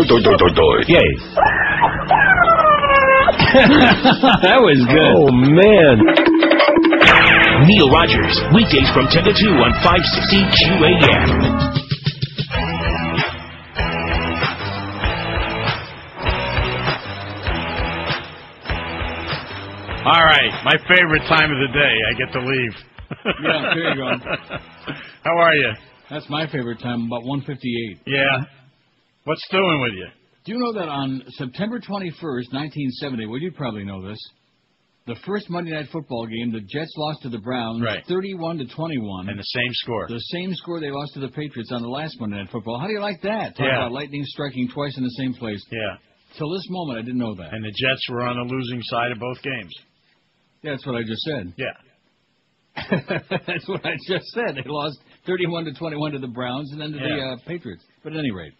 Yay. That was good. Oh, man. Neil Rogers, weekdays from 10 to 2 on 560 QAM. All right, my favorite time of the day. I get to leave. Yeah, there you go. How are you? That's my favorite time, about 1:58. Yeah. What's doing with you? Do you know that on September 21st, 1970, well, you'd probably know this, the first Monday Night Football game, the Jets lost to the Browns 31-21. And the same score. The same score they lost to the Patriots on the last Monday Night Football. How do you like that? Talk about lightning striking twice in the same place. Yeah. Till this moment, I didn't know that. And the Jets were on the losing side of both games. Yeah, that's what I just said. Yeah. That's what I just said. They lost 31-21 to the Browns and then to the Patriots. But at any rate.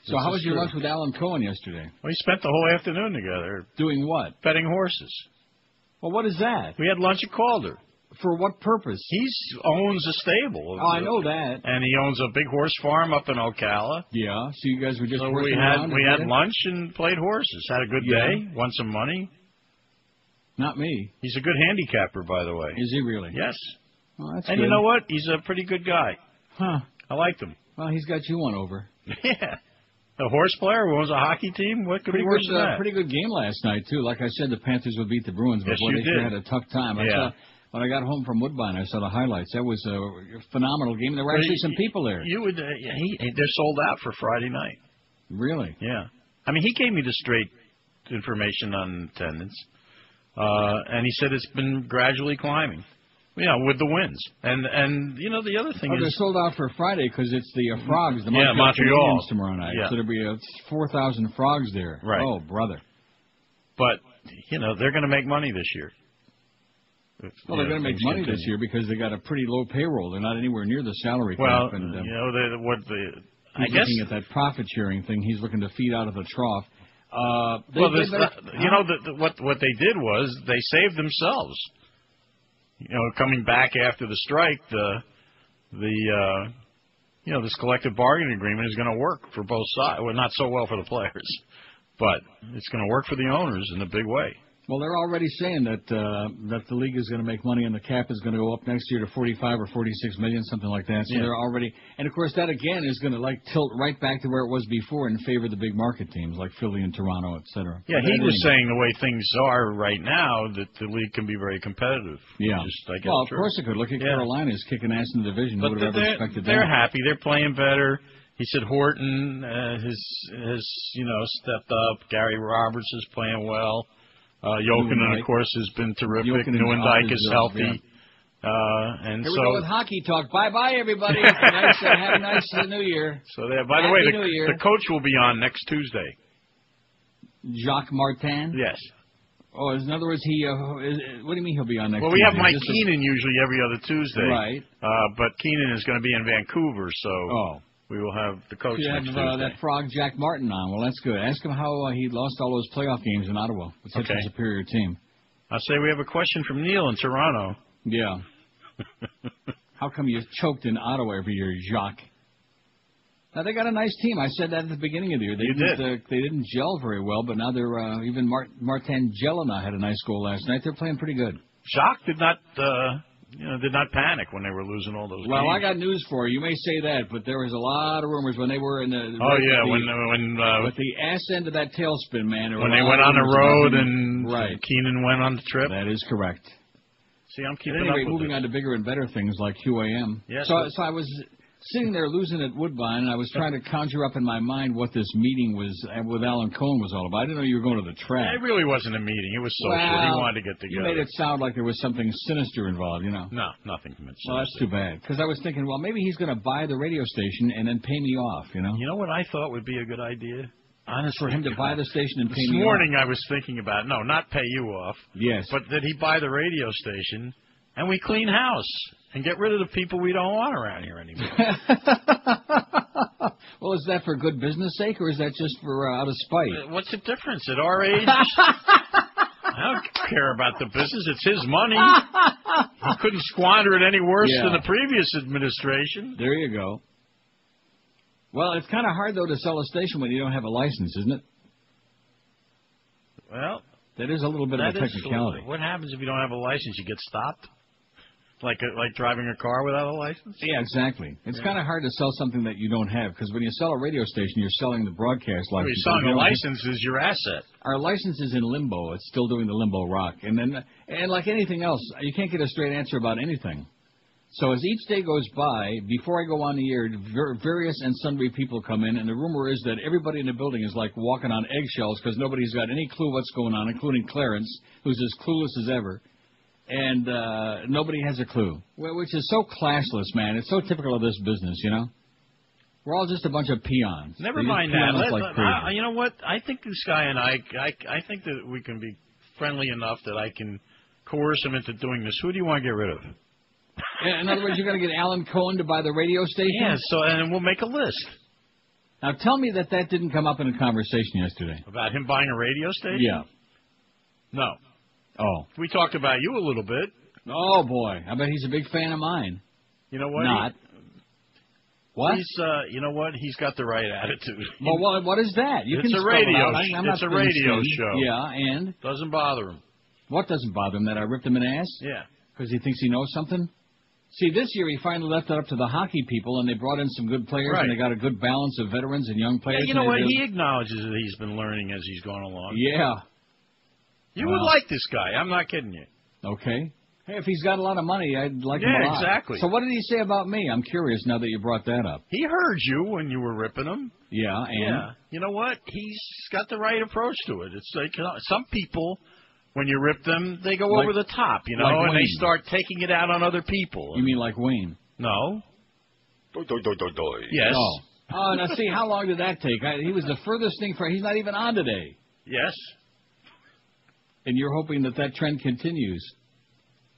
So how was your lunch with Alan Cohen yesterday? We spent the whole afternoon together. Doing what? Betting horses. Well, what is that? We had lunch at Calder. For what purpose? He owns a stable. Oh, I know that. And he owns a big horse farm up in Ocala. Yeah, so you guys were just we had lunch and played horses. Had a good day. Won some money. Not me. He's a good handicapper, by the way. Is he really? Yes. Well, that's and good. you know what? He's a pretty good guy. Huh. I liked him. Well, he's got you one over. Yeah. A horse player who owns a hockey team? What could be worse than that? Pretty good game last night, too. Like I said, the Panthers would beat the Bruins, but boy, they sure had a tough time. When I got home from Woodbine, I saw the highlights. That was a phenomenal game. There were actually some people there. They're sold out for Friday night. Really? Yeah. I mean, he gave me the straight information on attendance, and he said it's been gradually climbing. With the wins. And the other thing is... they're sold out for Friday because it's the Frogs, the Montreal tomorrow night. Yeah. So there'll be 4,000 Frogs there. Right. Oh, brother. But, they're going to make money this year. Well, they're going to make money this year because they got a pretty low payroll. They're not anywhere near the salary cap. Well, I guess... looking at that profit-sharing thing. He's looking to feed out of the trough. What they did was they saved themselves. Coming back after the strike, this collective bargaining agreement is going to work for both sides. Well, not so well for the players, but it's going to work for the owners in a big way. Well, they're already saying that the league is going to make money and the cap is going to go up next year to 45 or 46 million, something like that. So they're already, and of course that again is going to tilt right back to where it was before and favor the big market teams like Philly and Toronto, etc. Yeah, he was saying the way things are right now that the league can be very competitive. Yeah. Of course it could. Look at Carolina's kicking ass in the division. Who would have ever expected that? They're happy. They're playing better. He said Horton has stepped up. Gary Roberts is playing well. Jokinen, of course, has been terrific. Neuendijk is healthy. Here we go with hockey talk. Bye-bye, everybody. Have a nice New Year. So, by the way, the coach will be on next Tuesday. Jacques Martin? Yes. Oh, in other words, what do you mean he'll be on next Tuesday? Well, we have Mike Keenan usually every other Tuesday. Right. But Keenan is going to be in Vancouver, so... We will have the coach next Tuesday. That frog Jack Martin on. Well, that's good. Ask him how he lost all those playoff games in Ottawa with such a superior team. I'll say we have a question from Neil in Toronto. Yeah. How come you choked in Ottawa every year, Jacques? Now, they got a nice team. I said that at the beginning of the year. They didn't gel very well, but now they're even Martin Jelena had a nice goal last night. They're playing pretty good. Jacques did not panic when they were losing all those games. Well, I got news for you. You may say that, but there was a lot of rumors when they were in the... with the ass end of that tailspin, man. When they went on the road and Keenan went on the trip. That is correct. See, I'm keeping up with moving on to bigger and better things like QAM. Yes, so I was sitting there losing at Woodbine, and I was trying to conjure up in my mind what this meeting with Alan Cohen was all about. I didn't know you were going to the track. It really wasn't a meeting. It was social. He wanted to get together. You made it sound like there was something sinister involved, No, nothing sinister. Well, that's too bad, because I was thinking, well, maybe he's going to buy the radio station and then pay me off, You know what I thought would be a good idea? Honestly, for him to buy the station and pay me off. This morning I was thinking about, not pay you off. Yes. But that he buy the radio station and we clean house and get rid of the people we don't want around here anymore. Well, is that for good business sake or is that just for out of spite? What's the difference at our age? I don't care about the business. It's his money. He couldn't squander it any worse than the previous administration. There you go. Well, it's kind of hard, though, to sell a station when you don't have a license, isn't it? Well, that is a little bit of a technicality. What happens if you don't have a license? You get stopped? Like driving a car without a license? Yeah, exactly. It's kind of hard to sell something that you don't have, because when you sell a radio station, you're selling the broadcast license. Well, you're selling a license is your asset. Our license is in limbo. It's still doing the limbo rock. And like anything else, you can't get a straight answer about anything. So as each day goes by, before I go on the air, various and sundry people come in, and the rumor is that everybody in the building is like walking on eggshells because nobody's got any clue what's going on, including Clarence, who's as clueless as ever. And nobody has a clue, which is so classless, man. It's so typical of this business, you know? We're all just a bunch of peons. Never mind that. You know what? I think this guy and I think that we can be friendly enough that I can coerce him into doing this. Who do you want to get rid of? In other words, you're going to get Alan Cohen to buy the radio station? Yeah, and we'll make a list. Now, tell me that didn't come up in a conversation yesterday. About him buying a radio station? Yeah. No. Oh. We talked about you a little bit. Oh, boy. I bet he's a big fan of mine. You know what? Not. What? You know what? He's got the right attitude. Well, what is that? It's a radio show. Yeah, and? Doesn't bother him. What doesn't bother him? That I ripped him an ass? Yeah. Because he thinks he knows something? See, this year he finally left it up to the hockey people, and they brought in some good players, and they got a good balance of veterans and young players. Yeah, you know what? He acknowledges that he's been learning as he's gone along. Yeah. You would like this guy. I'm not kidding you. Okay. Hey, if he's got a lot of money, I'd like him a lot. Yeah, exactly. So what did he say about me? I'm curious now that you brought that up. He heard you when you were ripping him. Yeah, and? Yeah. You know what? He's got the right approach to it. It's like some people, when you rip them, they go over the top, you know, and they start taking it out on other people. You mean like Wayne? No. Yes. Oh, now see, how long did that take? He was the furthest thing he's not even on today. Yes. And you're hoping that trend continues.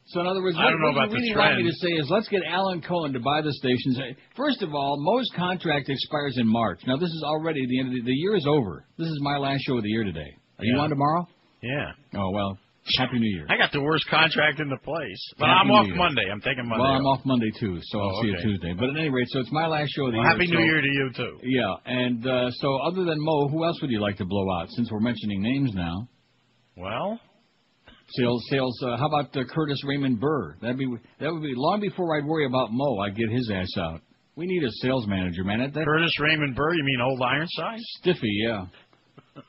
So in other words, I don't know about what you really the trend. want me to say is let's get Alan Cohen to buy the stations. First of all, Mo's contract expires in March. Now, this is already the end of the year is over. This is my last show of the year today. Are you on tomorrow? Yeah. Oh, well, Happy New Year. I got the worst contract in the place. But I'm off Monday. I'm taking Monday Well, I'm off Monday, too, so I'll see you Tuesday. But at any rate, so it's my last show of the year. Happy New Year to you, too. Yeah, and so other than Mo, who else would you like to blow out, since we're mentioning names now? Well... Sales. How about Curtis Raymond Burr? That would be long before I'd worry about Mo. I'd get his ass out. We need a sales manager, man. Curtis Raymond Burr? You mean Old Ironside? Stiffy, yeah.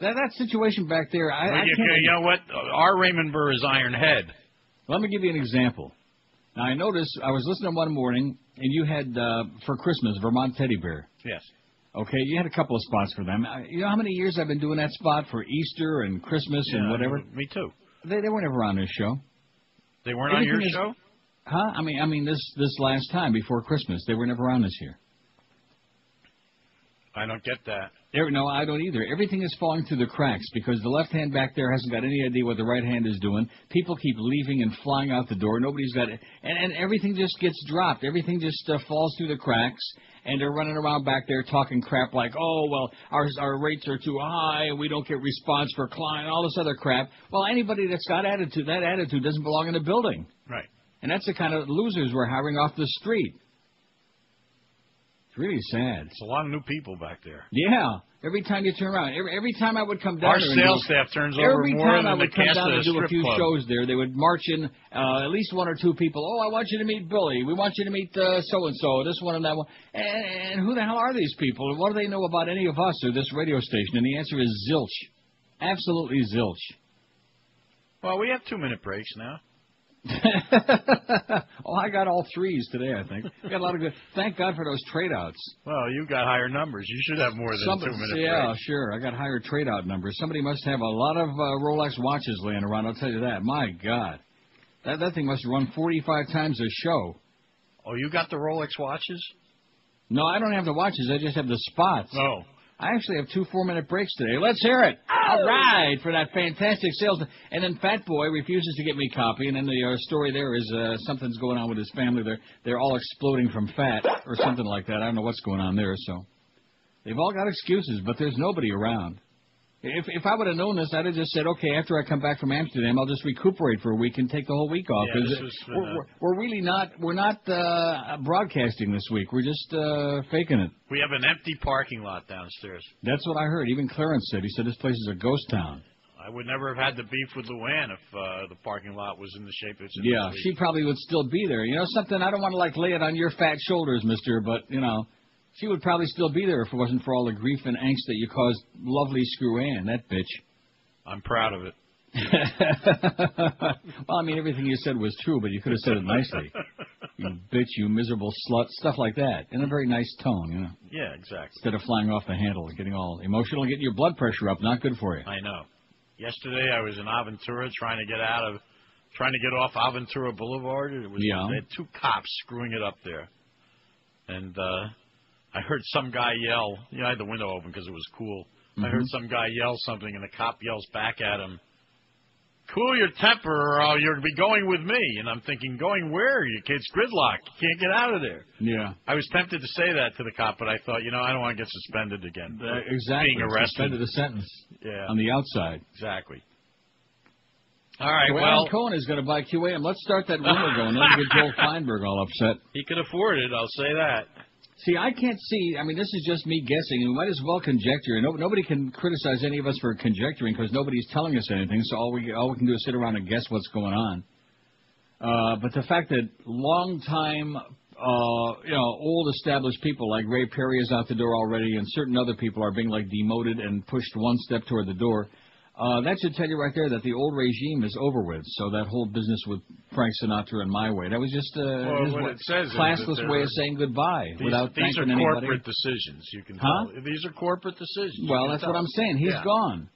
That situation back there. I can't. You know what? Our Raymond Burr is Iron Head. Let me give you an example. Now I noticed I was listening one morning, and you had for Christmas Vermont Teddy Bear. Yes. Okay, you had a couple of spots for them. You know how many years I've been doing that spot for Easter and Christmas and whatever? Me too. They weren't ever on this show. They weren't on your show? Huh? I mean this last time before Christmas. They were never on this year. I don't get that. No, I don't either. Everything is falling through the cracks because the left hand back there hasn't got any idea what the right hand is doing. People keep leaving and flying out the door. Nobody's got it. And everything just gets dropped. Everything just falls through the cracks. And they're running around back there talking crap like, oh, well, our rates are too high and we don't get response for client, all this other crap. Well, anybody that's got attitude, that attitude doesn't belong in the building. Right. And that's the kind of losers we're hiring off the street. It's really sad. It's a lot of new people back there. Yeah. Every time you turn around, every time I would come down our there, sales staff turns over more than the cast of the strip club. Every time I would come down and do a few shows there, they would march in at least one or two people. Oh, I want you to meet Billy. We want you to meet so and so. This one and that one. And who the hell are these people? And what do they know about any of us or this radio station? And the answer is zilch, absolutely zilch. Well, we have 2-minute breaks now. Oh, I got all threes today, I think. I got a lot of good. Thank God for those trade-outs. Well, you got higher numbers. You should have more than 2-minute breaks. Yeah, sure. I got higher trade-out numbers. Somebody must have a lot of Rolex watches laying around, I'll tell you that. My God. That thing must run 45 times a show. Oh, you got the Rolex watches? No, I don't have the watches. I just have the spots. Oh. I actually have 2 4-minute breaks today. Let's hear it. All right, for that fantastic sales. And then Fat Boy refuses to get me copy. And then the story there is something's going on with his family. They're all exploding from fat or something like that. I don't know what's going on there. So they've all got excuses, but there's nobody around. If I would have known this, I'd have just said, okay, after I come back from Amsterdam, I'll just recuperate for a week and take the whole week off. Yeah, we're really not broadcasting this week. We're just faking it. We have an empty parking lot downstairs. That's what I heard. Even Clarence said. He said this place is a ghost town. I would never have had the beef with Luann if the parking lot was in the shape it's in. Yeah, she probably would still be there. You know something? I don't want to lay it on your fat shoulders, mister, but she would probably still be there if it wasn't for all the grief and angst that you caused lovely Screw Ann, that bitch. I'm proud of it. Well, I mean, everything you said was true, but you could have said it nicely. You bitch, you miserable slut, stuff like that, in a very nice tone, Yeah, exactly. Instead of flying off the handle and getting all emotional and getting your blood pressure up, not good for you. I know. Yesterday I was in Aventura trying to get off Aventura Boulevard. They had two cops screwing it up there. And I heard some guy yell. I had the window open because it was cool. Mm-hmm. I heard some guy yell something, and the cop yells back at him, "Cool your temper, or you'll be going with me." And I'm thinking, going where? It's gridlock. You can't get out of there. Yeah. I was tempted to say that to the cop, but I thought, I don't want to get suspended again. Exactly. Being arrested. Suspended a sentence. Yeah. On the outside. Exactly. All right, so Alan Cohen is going to buy QAM. Let's start that rumor going. Let's get Joel Feinberg all upset. He could afford it, I'll say that. See, I can't see. I mean, this is just me guessing. We might as well conjecture. Nobody can criticize any of us for conjecturing because nobody's telling us anything. So all we can do is sit around and guess what's going on. But the fact that long-time, old established people like Ray Perry is out the door already, and certain other people are being demoted and pushed one step toward the door. That should tell you right there that the old regime is over with. So that whole business with Frank Sinatra and My Way, that was just his classless way of saying goodbye without thanking anybody. These are corporate decisions, you can tell. These are corporate decisions. Well, that's what I'm saying. He's gone.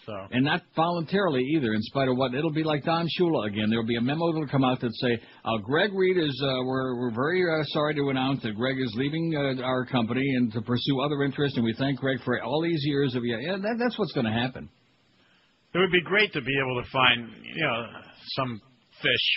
So. And not voluntarily either, in spite of what. It'll be like Don Shula again. There will be a memo that will come out that say, Greg Reed is, we're very sorry to announce that Greg is leaving our company and to pursue other interests, and we thank Greg for all these years of, that's what's going to happen. It would be great to be able to find, some fish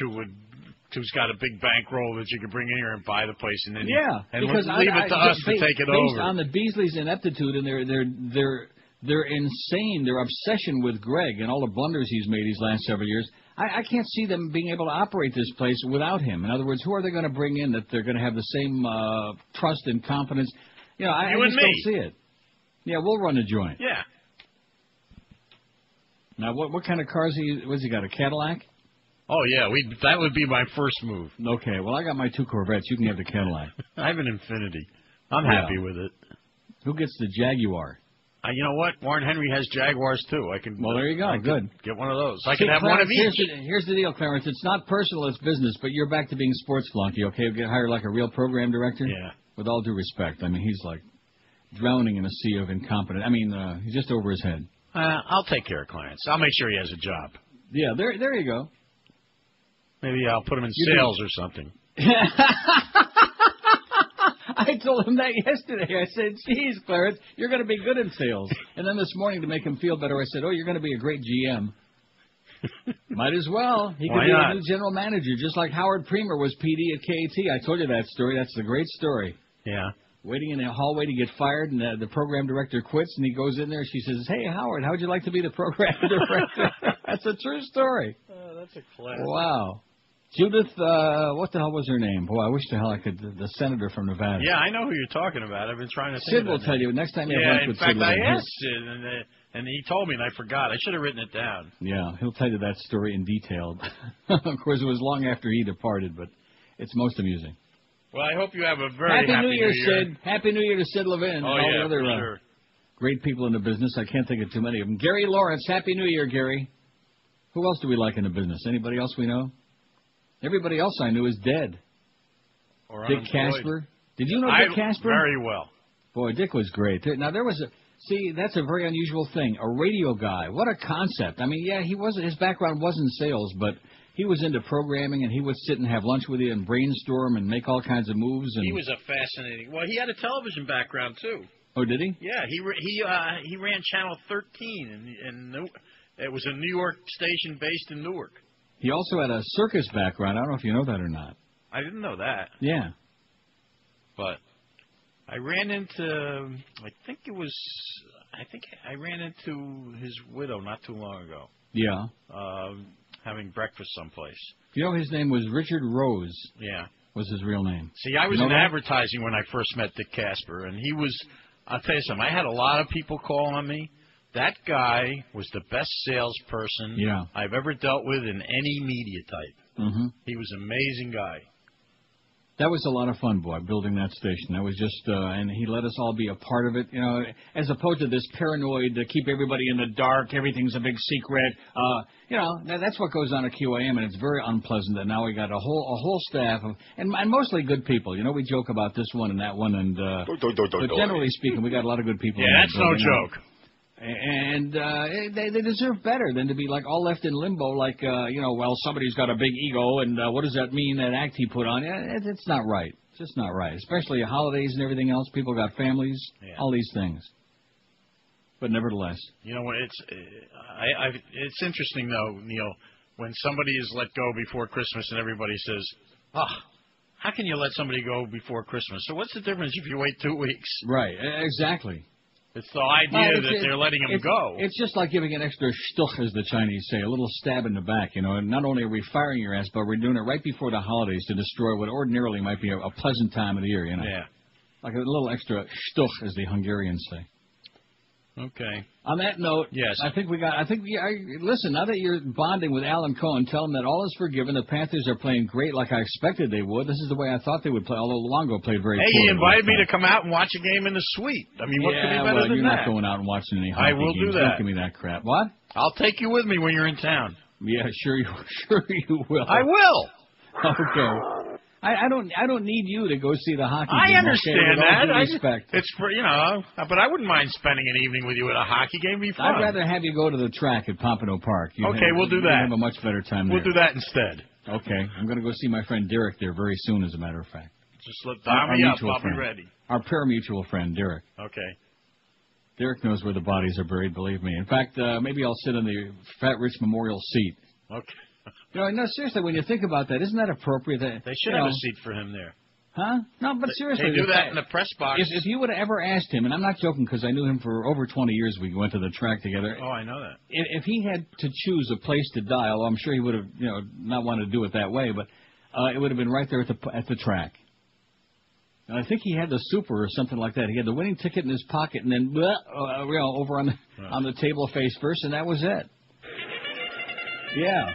who's got a big bankroll that you could bring in here and buy the place, and then leave it to us to take it over. Based on the Beasley's ineptitude and their insane, their obsession with Greg and all the blunders he's made these last several years, I can't see them being able to operate this place without him. In other words, who are they going to bring in that they're going to have the same trust and confidence? I just don't see it. Yeah, we'll run the joint. Yeah. Now, what kind of cars was he got, a Cadillac? Oh, yeah, that would be my first move. Okay, well, I got my two Corvettes. You can have the Cadillac. I have an Infinity. I'm happy with it. Who gets the Jaguar? You know what? Warren Henry has Jaguars, too. Well, there you go. Good. Get one of those. I can have one of each. Here's the deal, Clarence. It's not personal, it's business, but you're back to being sports flunky, okay? Get hired like a real program director? Yeah. With all due respect. I mean, he's drowning in a sea of incompetence. I mean, he's just over his head. I'll take care of Clarence. I'll make sure he has a job. Yeah, there you go. Maybe I'll put him in sales or something. I told him that yesterday. I said, geez, Clarence, you're going to be good in sales. And then this morning, to make him feel better, I said, you're going to be a great GM. Might as well. He could be a new general manager, just like Howard Premer was PD at KAT. I told you that story. That's the great story. Yeah. Waiting in the hallway to get fired, and the program director quits, and he goes in there, and she says, "Hey, Howard, how would you like to be the program director?" That's a true story. That's a class. Wow. Judith, what the hell was her name? Boy, I wish the hell I could, the senator from Nevada. Yeah, I know who you're talking about. I've been trying to think Sid will tell you. Next time you have lunch with Sid. Yeah, in fact, I asked Sid, and he told me, and I forgot. I should have written it down. Yeah, he'll tell you that story in detail. Of course, it was long after he departed, but it's most amusing. Well, I hope you have a very happy New Year, Sid. Happy New Year to Sid Levin and all the other great people in the business. I can't think of too many of them. Gary Lawrence, Happy New Year, Gary. Who else do we like in the business? Anybody else we know? Everybody else I knew is dead. Or Dick Casper. Did you know Dick Casper? Very well. Boy, Dick was great. Now, there was that's a very unusual thing. A radio guy. What a concept. I mean, yeah, his background wasn't sales, but he was into programming, and he would sit and have lunch with you and brainstorm and make all kinds of moves. And he was a fascinating. Well, he had a television background too. Oh, did he? Yeah, he ran Channel 13, and it was a New York station based in Newark. He also had a circus background. I don't know if you know that or not. I didn't know that. Yeah. But I ran into, I ran into his widow not too long ago. Yeah. Having breakfast someplace. You know, his name was Richard Rose. Yeah. Was his real name. See, I was in advertising when I first met Dick Casper, and he was, I'll tell you something, I had a lot of people call on me. That guy was the best salesperson I've ever dealt with in any media type. Mm-hmm. He was an amazing guy. That was a lot of fun, boy, building that station. That was just, and he let us all be a part of it, you know, as opposed to this paranoid to keep everybody in the dark, everything's a big secret. You know, that's what goes on at QAM, and it's very unpleasant that now we got a whole staff of, and mostly good people. You know, we joke about this one and that one, and but generally speaking, we got a lot of good people. Yeah, that's no joke. And they deserve better than to be like all left in limbo, like you know, well, somebody's got a big ego, and what does that mean? That act he put on, it's not right. It's just not right. Especially holidays and everything else. People got families, all these things. But nevertheless, you know, it's interesting though, Neil, when somebody is let go before Christmas, and everybody says, how can you let somebody go before Christmas? So what's the difference if you wait 2 weeks? Right. Exactly. It's the idea that they're letting him go. It's just like giving an extra shtuch, as the Chinese say, a little stab in the back, you know. And not only are we firing your ass, but we're doing it right before the holidays to destroy what ordinarily might be a pleasant time of the year, you know. Yeah. Like a little extra shtuch, as the Hungarians say. Okay. On that note, yes. Listen, now that you're bonding with Alan Cohen, tell him that all is forgiven. The Panthers are playing great like I expected they would. This is the way I thought they would play, although Luongo played very poorly. Hey, he invited me to come out and watch a game in the suite. I mean, what could be better than that? You're not going out and watching any hockey games. I will do that. Don't give me that crap. What? I'll take you with me when you're in town. Yeah, sure you will. I will. Okay. I don't need you to go see the hockey game. I understand that. It's for, you know, but I wouldn't mind spending an evening with you at a hockey game. It'd be fun. I'd rather have you go to the track at Pompano Park. We'll do that. You'll have a much better time We'll do that instead. Okay. I'm going to go see my friend Derek there very soon, as a matter of fact. Just dial me up. I'll be ready. Our pari-mutual friend, Derek. Okay. Derek knows where the bodies are buried, believe me. In fact, maybe I'll sit in the Fat Rich Memorial seat. Okay. You know, no, seriously, when you think about that, isn't that appropriate? They should have a seat for him there. Huh? No, but seriously. They do that in the press box. If you would have ever asked him, and I'm not joking because I knew him for over 20 years, we went to the track together. Oh, I know that. If he had to choose a place to die, although I'm sure he would have, you know, not wanted to do it that way, but it would have been right there at the track. And I think he had the super or something like that. He had the winning ticket in his pocket, and then over on the table face first, and that was it. Yeah.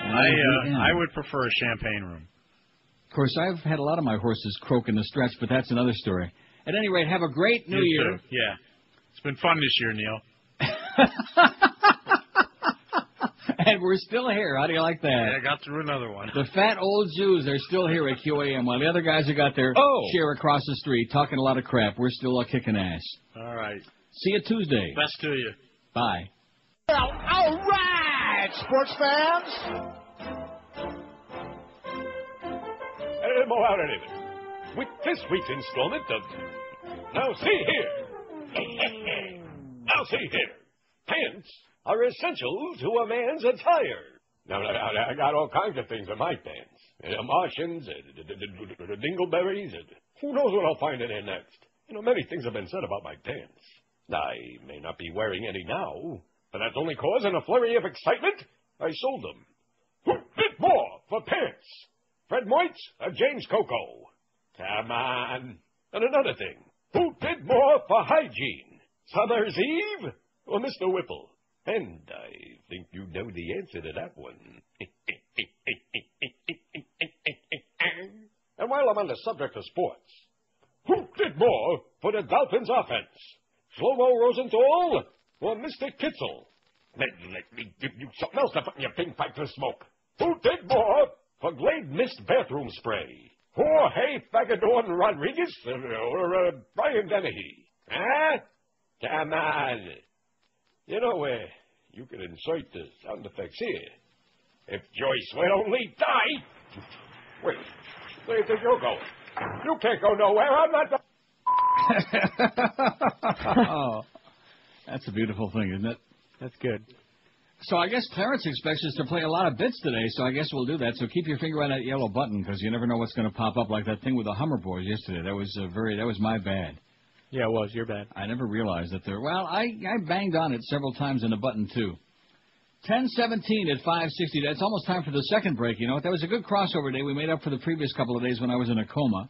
I would prefer a champagne room. Of course, I've had a lot of my horses croak in the stretch, but that's another story. At any rate, have a great New Year. Too. Yeah. It's been fun this year, Neil. And we're still here. How do you like that? Yeah, I got through another one. The fat old Jews are still here at QAM, while the other guys have got their share across the street, talking a lot of crap. We're still kicking ass. All right. See you Tuesday. Best to you. Bye. Well, all right, sports fans. Out anything. With this week's installment of Now See Here. Now see here. Pants are essential to a man's attire. Now, I got all kinds of things in my pants. Martians, dingleberries, who knows what I'll find in there next. You know, many things have been said about my pants. I may not be wearing any now, but that's only cause in a flurry of excitement, I sold them. Who bid more for pants? Fred Moitz or James Coco? Come on. And another thing. Who bid more for hygiene? Summer's Eve or Mr. Whipple? And I think you know the answer to that one. And while I'm on the subject of sports, who did more for the Dolphins' offense? Shlomo Rosenthal or Mr. Kitzel? Let me give you something else to put in your pink pipe to smoke. Who did more for Glade Mist bathroom spray? Jorge Fagadorn Rodriguez or Brian Dennehy? Huh? Come on. You know, you can insert the sound effects here. If Joyce would only die. Wait, where do you think you're going? You can't go nowhere. I'm not... Oh, that's a beautiful thing, isn't it? That's good. So I guess Clarence expects us to play a lot of bits today, so I guess we'll do that. So keep your finger on that yellow button, because you never know what's going to pop up, like that thing with the Hummer Boys yesterday. That was my bad. Yeah, it was your bad. I never realized that there. Well, I banged on it several times in the button too. 10:17 at 560. That's almost time for the second break. You know what? That was a good crossover day. We made up for the previous couple of days when I was in a coma.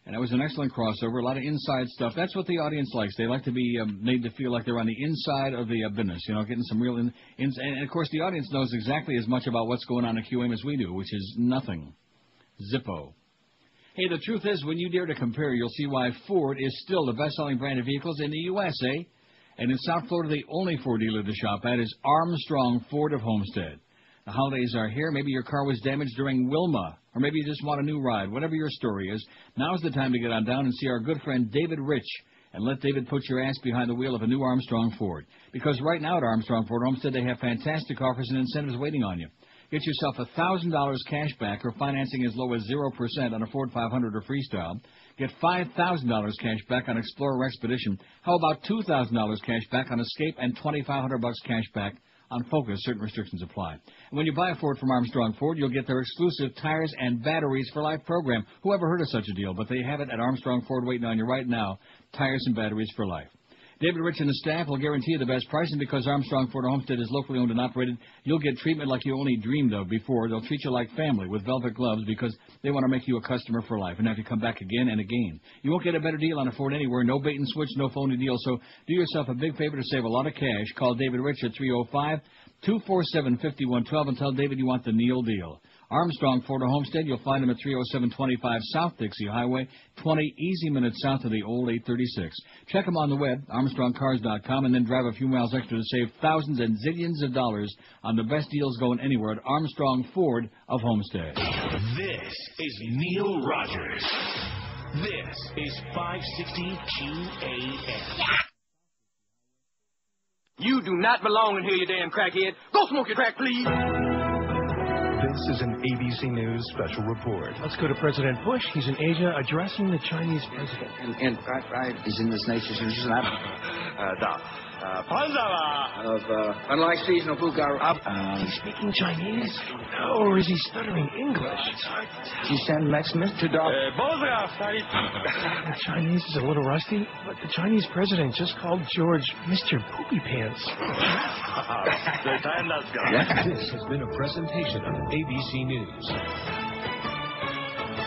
And that was an excellent crossover, a lot of inside stuff. That's what the audience likes. They like to be made to feel like they're on the inside of the business, you know, getting some real... And, of course, the audience knows exactly as much about what's going on at QM as we do, which is nothing. Zippo. Hey, the truth is, when you dare to compare, you'll see why Ford is still the best-selling brand of vehicles in the U.S., eh? And in South Florida, the only Ford dealer to shop at is Armstrong Ford of Homestead. The holidays are here. Maybe your car was damaged during Wilma, or maybe you just want a new ride. Whatever your story is, now's the time to get on down and see our good friend David Rich, and let David put your ass behind the wheel of a new Armstrong Ford. Because right now at Armstrong Ford Homestead, they have fantastic offers and incentives waiting on you. Get yourself $1,000 cash back or financing as low as 0% on a Ford 500 or Freestyle. Get $5,000 cash back on Explorer Expedition. How about $2,000 cash back on Escape and $2,500 cash back on Focus? Certain restrictions apply. And when you buy a Ford from Armstrong Ford, you'll get their exclusive tires and batteries for life program. Who ever heard of such a deal? But they have it at Armstrong Ford waiting on you right now. Tires and batteries for life. David Rich and the staff will guarantee you the best price, and because Armstrong Ford Homestead is locally owned and operated, you'll get treatment like you only dreamed of before. They'll treat you like family with velvet gloves because they want to make you a customer for life and have you come back again and again. You won't get a better deal on a Ford anywhere. No bait and switch, no phony deal. So do yourself a big favor to save a lot of cash. Call David Rich at 305-247-5112 and tell David you want the Neil deal. Armstrong Ford Homestead, you'll find them at 30725 South Dixie Highway, 20 easy minutes south of the old 836. Check them on the web, armstrongcars.com, and then drive a few miles extra to save thousands and zillions of dollars on the best deals going anywhere at Armstrong Ford of Homestead. This is Neil Rogers. This is 560 QAM. You do not belong in here, you damn crackhead. Go smoke your crack, please. This is an ABC News special report. Let's go to President Bush. He's in Asia addressing the Chinese president. And is in this nation's interest. Of unlike seasonal Bukar. Is he speaking Chinese? No, or is he stuttering English? It's hard to tell. You send Maximus to Doc. The Chinese is a little rusty, but the Chinese president just called George Mr. Poopy Pants. This has been a presentation of ABC News.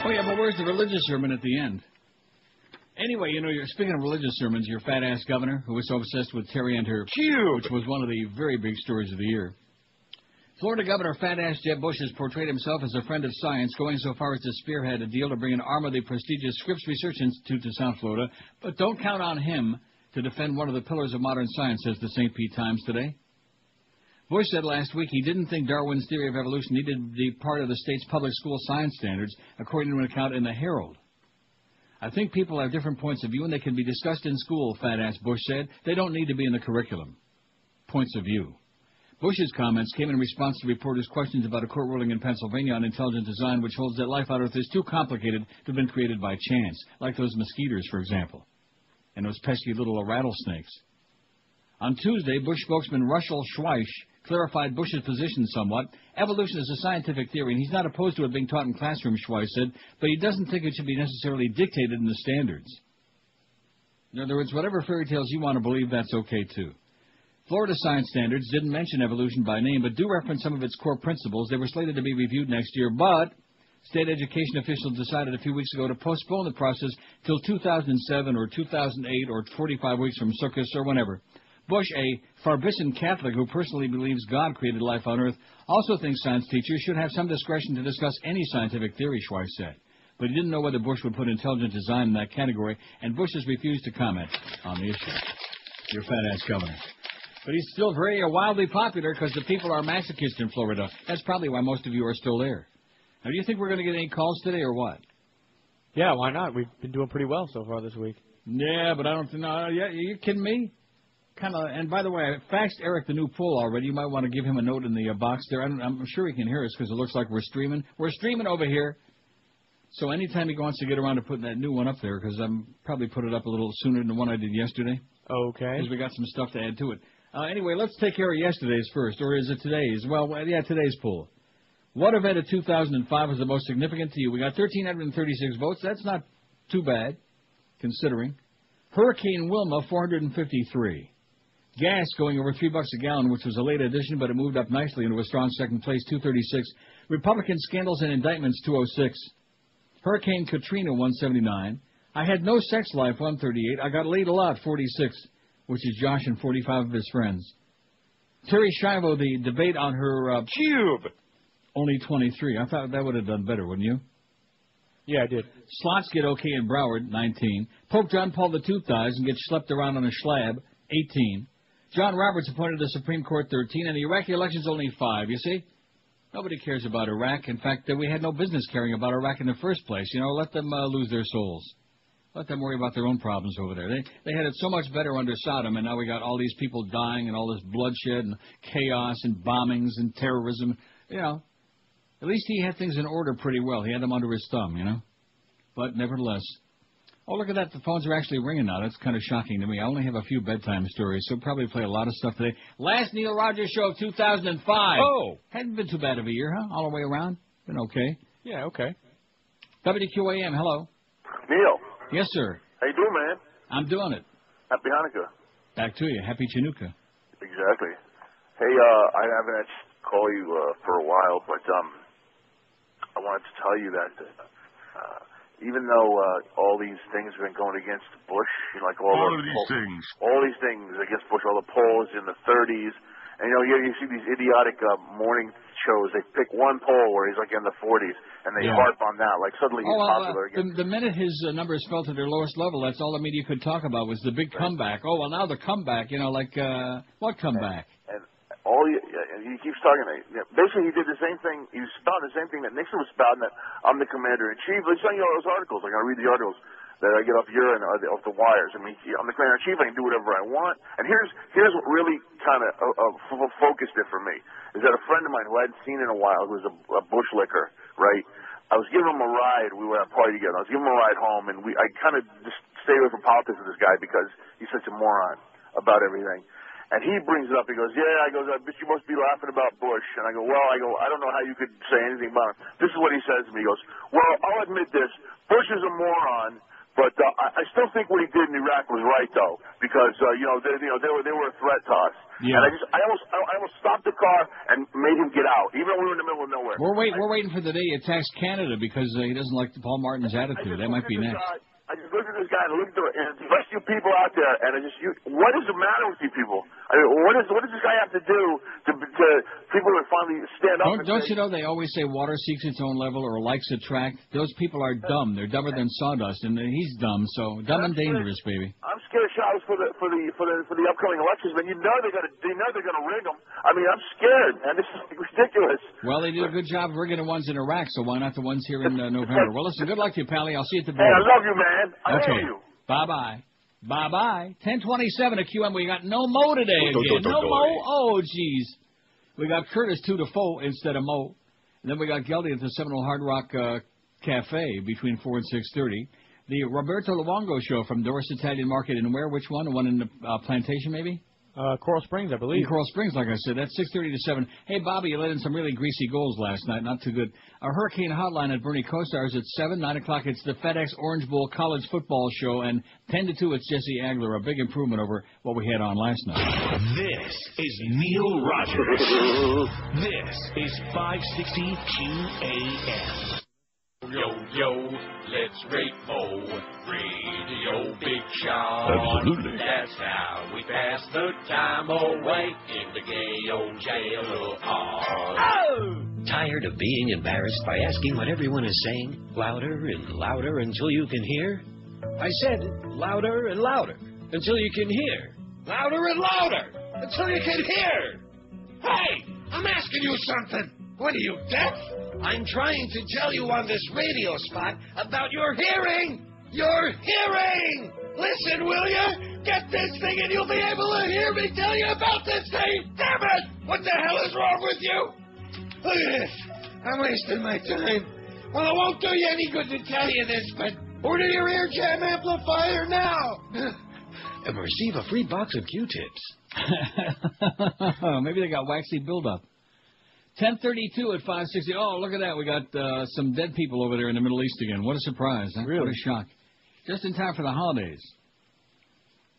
Oh, yeah, but where's the religious sermon at the end? Anyway, you know, you're speaking of religious sermons, your fat-ass governor, who was so obsessed with Terry and her... Cute! Which was one of the very big stories of the year. Florida Governor fat-ass Jeb Bush has portrayed himself as a friend of science, going so far as to spearhead a deal to bring an arm of the prestigious Scripps Research Institute to South Florida. But don't count on him to defend one of the pillars of modern science, says the St. Pete Times today. Bush said last week he didn't think Darwin's theory of evolution needed to be part of the state's public school science standards, according to an account in the Herald. I think people have different points of view, and they can be discussed in school, fat-ass Bush said. They don't need to be in the curriculum. Points of view. Bush's comments came in response to reporters' questions about a court ruling in Pennsylvania on intelligent design, which holds that life on Earth is too complicated to have been created by chance, like those mosquitoes, for example, and those pesky little rattlesnakes. On Tuesday, Bush spokesman Russell Schweich clarified Bush's position somewhat. Evolution is a scientific theory, and he's not opposed to it being taught in classrooms, Schweich said, but he doesn't think it should be necessarily dictated in the standards. In other words, whatever fairy tales you want to believe, that's okay, too. Florida science standards didn't mention evolution by name, but do reference some of its core principles. They were slated to be reviewed next year, but state education officials decided a few weeks ago to postpone the process till 2007 or 2008 or 45 weeks from Sukkot or whenever. Bush, a Farbissen Catholic who personally believes God created life on Earth, also thinks science teachers should have some discretion to discuss any scientific theory, Schweich said. But he didn't know whether Bush would put intelligent design in that category, and Bush has refused to comment on the issue. Your fat-ass governor. But he's still very wildly popular because the people are masochists in Florida. That's probably why most of you are still there. Now, do you think we're going to get any calls today or what? Yeah, why not? We've been doing pretty well so far this week. Yeah, but I don't think... No, yeah, are you kidding me? And by the way, I faxed Eric the new poll already. You might want to give him a note in the box there. I'm sure he can hear us because it looks like we're streaming. We're streaming over here. So anytime he wants to get around to putting that new one up there, because I'm probably put it up a little sooner than the one I did yesterday. Okay. Because we got some stuff to add to it. Anyway, let's take care of yesterday's first, or is it today's? Well, yeah, today's poll. What event of 2005 was the most significant to you? We got 1,336 votes. That's not too bad, considering. Hurricane Wilma, 453. Gas going over $3 a gallon, which was a late addition, but it moved up nicely into a strong second place, 236. Republican scandals and indictments, 206. Hurricane Katrina, 179. I had no sex life, 138. I got laid a lot, 46, which is Josh and 45 of his friends. Terry Schiavo, the debate on her Cube. Only 23. I thought that would have done better, wouldn't you? Yeah, I did. Slots get okay in Broward, 19. Pope John Paul the Tooth dies and gets schlepped around on a schlab, 18. John Roberts appointed to the Supreme Court, 13. And the Iraqi election's only 5, you see? Nobody cares about Iraq. In fact, we had no business caring about Iraq in the first place. You know, let them lose their souls. Let them worry about their own problems over there. They had it so much better under Saddam, and now we got all these people dying and all this bloodshed and chaos and bombings and terrorism. You know, at least he had things in order pretty well. He had them under his thumb, you know. But nevertheless. Oh, look at that. The phones are actually ringing now. That's kind of shocking to me. I only have a few bedtime stories, so probably play a lot of stuff today. Last Neil Rogers show of 2005. Oh. Hadn't been too bad of a year, huh? All the way around. Been okay. Yeah, okay. WQAM, hello. Neil. Yes, sir. How you doing, man? I'm doing it. Happy Hanukkah. Back to you. Happy Chanukah. Exactly. Hey, I haven't had to call you for a while, but I wanted to tell you that even though all these things have been going against Bush, you know, like all these things against Bush, all the polls in the 30s, and you see these idiotic morning shows. They pick one poll where he's like in the 40s, and they harp on that. Like suddenly he's popular again. The minute his numbers fell to their lowest level, that's all the media could talk about was the big comeback. Oh, well, now the comeback, you know, like what comeback? And he keeps talking. Basically, he did the same thing. He was spouting the same thing that Nixon was spouting, that I'm the commander-in-chief. He's saying all those articles. Like, I read the articles that I get off your and off the wires. I mean, I'm the commander-in-chief. I can do whatever I want. And here's what really kind of focused it for me, is that a friend of mine who I hadn't seen in a while, who was a bush licker, right? I was giving him a ride. We were at a party together. I was giving him a ride home, and I kind of just stayed away from politics with this guy because he's such a moron about everything. And he brings it up. He goes, I bet you must be laughing about Bush. And I go, I don't know how you could say anything about him. This is what he says to me. He goes, well, I'll admit this. Bush is a moron, but I still think what he did in Iraq was right, though, because they were a threat to us. Yeah. And I almost stopped the car and made him get out, even though we were in the middle of nowhere. We're waiting for the day he attacks Canada because he doesn't like Paul Martin's attitude. That might be next. I just looked at this guy and looked at the rest of you people out there, and what is the matter with you people? I mean, what does this guy have to do to people to finally stand up? Don't you know they always say water seeks its own level or likes attract? Those people are dumb. They're dumber than sawdust, and he's dumb. So dumb and dangerous, baby. I'm scared, Charles, for the upcoming elections, man. You know they're gonna rig them. I mean, I'm scared, man. This is ridiculous. Well, they did a good job rigging the ones in Iraq, so why not the ones here in November? Well, listen, good luck to you, Pally. I'll see you at the Hey, I love you, man. I okay. love you. Bye-bye. Bye-bye. 10:27 at QM. We got no Mo today again. No Mo. Oh, jeez. We got Curtis 2 to 4 instead of Mo. And then we got Geldy at the Seminole Hard Rock Cafe between 4 and 6:30. The Roberto Luongo Show from Doris Italian Market in where? Which one? The one in the Plantation, maybe? Coral Springs, I believe. In Coral Springs, like I said. That's 6:30 to 7. Hey, Bobby, you let in some really greasy goals last night. Not too good. Our Hurricane Hotline at Bernie Kosar at 7. 9 o'clock, it's the FedEx Orange Bowl College Football Show. And 10 to 2, it's Jesse Agler. A big improvement over what we had on last night. This is Neil Rogers. This is 560 QAM. Yo, let's rate Mo. Radio Big Sean. Absolutely. That's how we pass the time away in the gay old jail hall. Oh! Tired of being embarrassed by asking what everyone is saying? Louder and louder until you can hear? I said louder and louder until you can hear. Louder and louder until you can hear. Hey, I'm asking you something. What are you, deaf? I'm trying to tell you on this radio spot about your hearing. Your hearing! Listen, will you? Get this thing and you'll be able to hear me tell you about this thing. Damn it! What the hell is wrong with you? Look at this. I'm wasting my time. Well, it won't do you any good to tell you this, but order your ear jam amplifier now. and receive a free box of Q-tips. Maybe they got waxy buildup. 10:32 at 560. Oh, look at that. We got some dead people over there in the Middle East again. What a surprise. Huh? Really? What a shock. Just in time for the holidays.